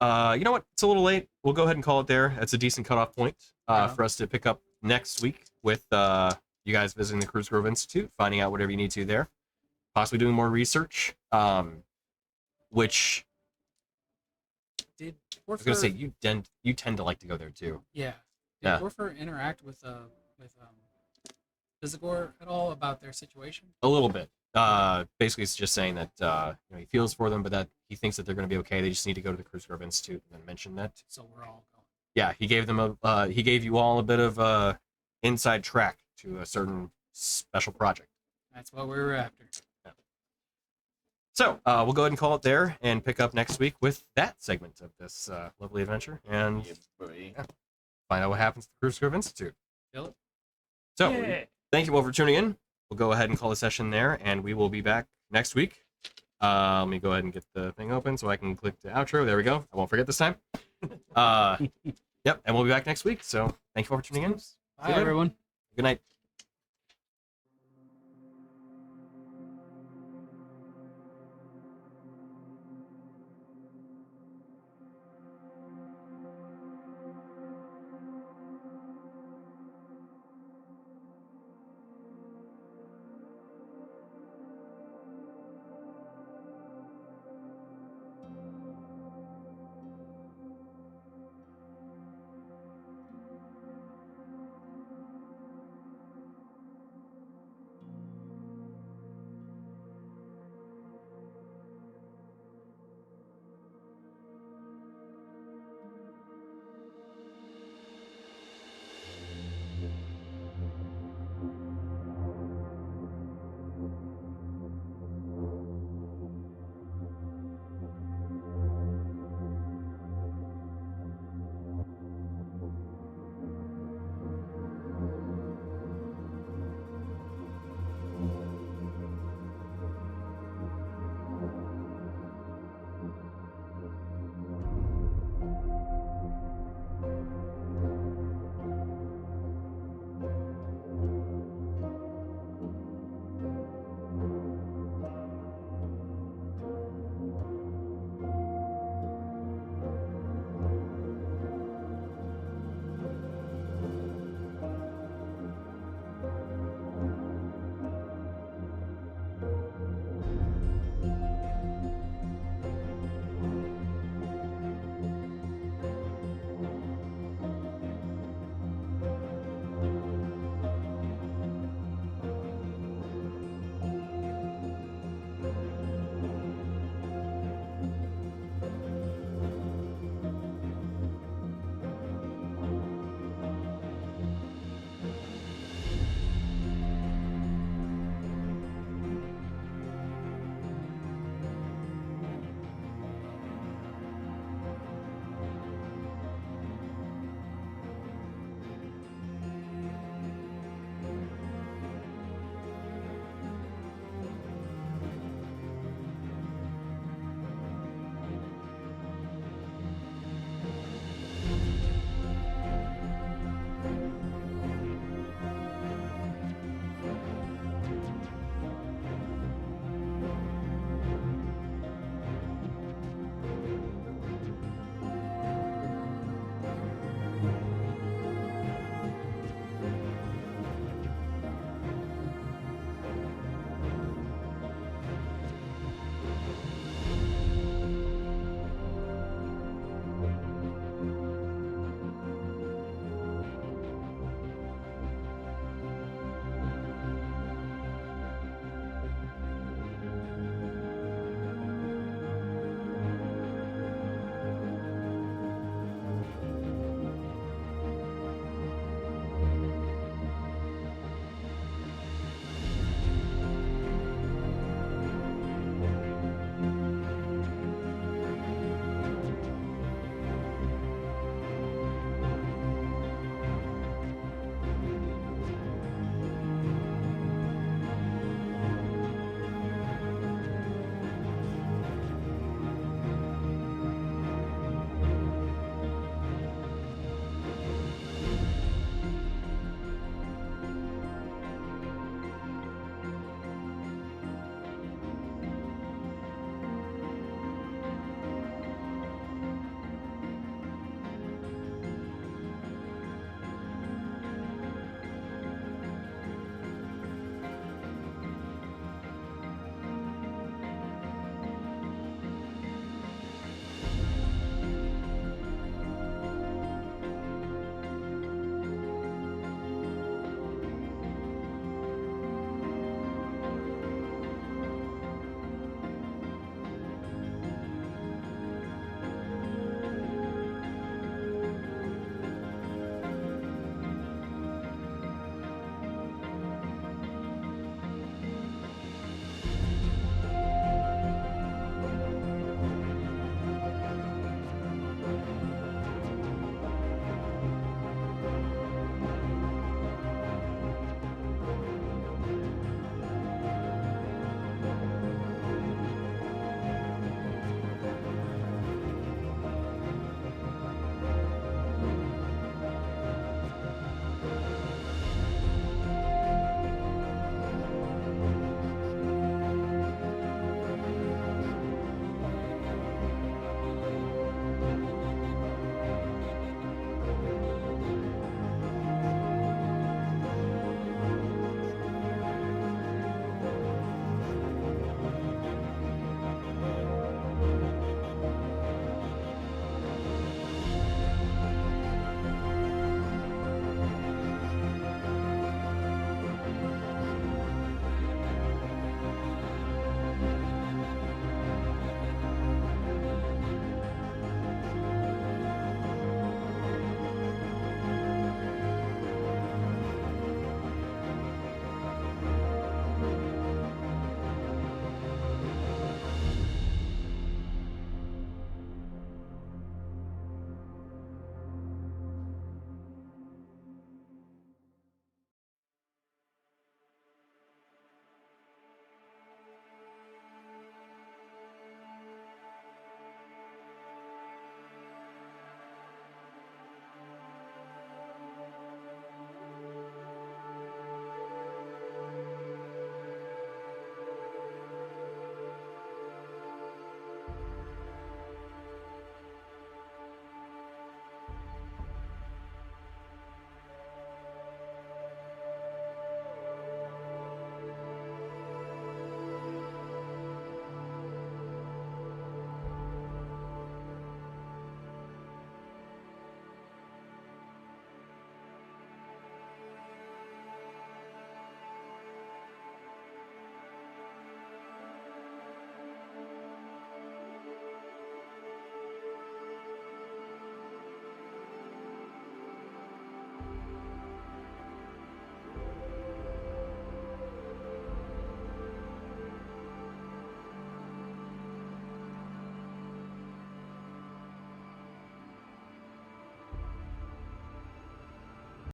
You know what? It's a little late. We'll go ahead and call it there. It's a decent cutoff point for us to pick up next week with you guys visiting the Cruise Grove Institute, finding out whatever you need to there, possibly doing more research. Which Did I was gonna say you tend to like to go there too. Yeah. Did Yeah. Orfer interact with Vizigor at all about their situation? A little bit. Basically, it's just saying that he feels for them, but that he thinks that they're going to be okay. They just need to go to the Cruise Grove Institute and then mention that. So we're all going. Yeah, he gave them he gave you all a bit of inside track to a certain special project. That's what we were after. So we'll go ahead and call it there and pick up next week with that segment of this lovely adventure and find out what happens to the Cruise Grove Institute. Feel it? So thank you all for tuning in. We'll go ahead and call the session there, and we will be back next week. Let me go ahead and get the thing open so I can click the outro. There we go. I won't forget this time. Yep, and we'll be back next week. So thank you all for tuning in. Bye, everyone. Good night.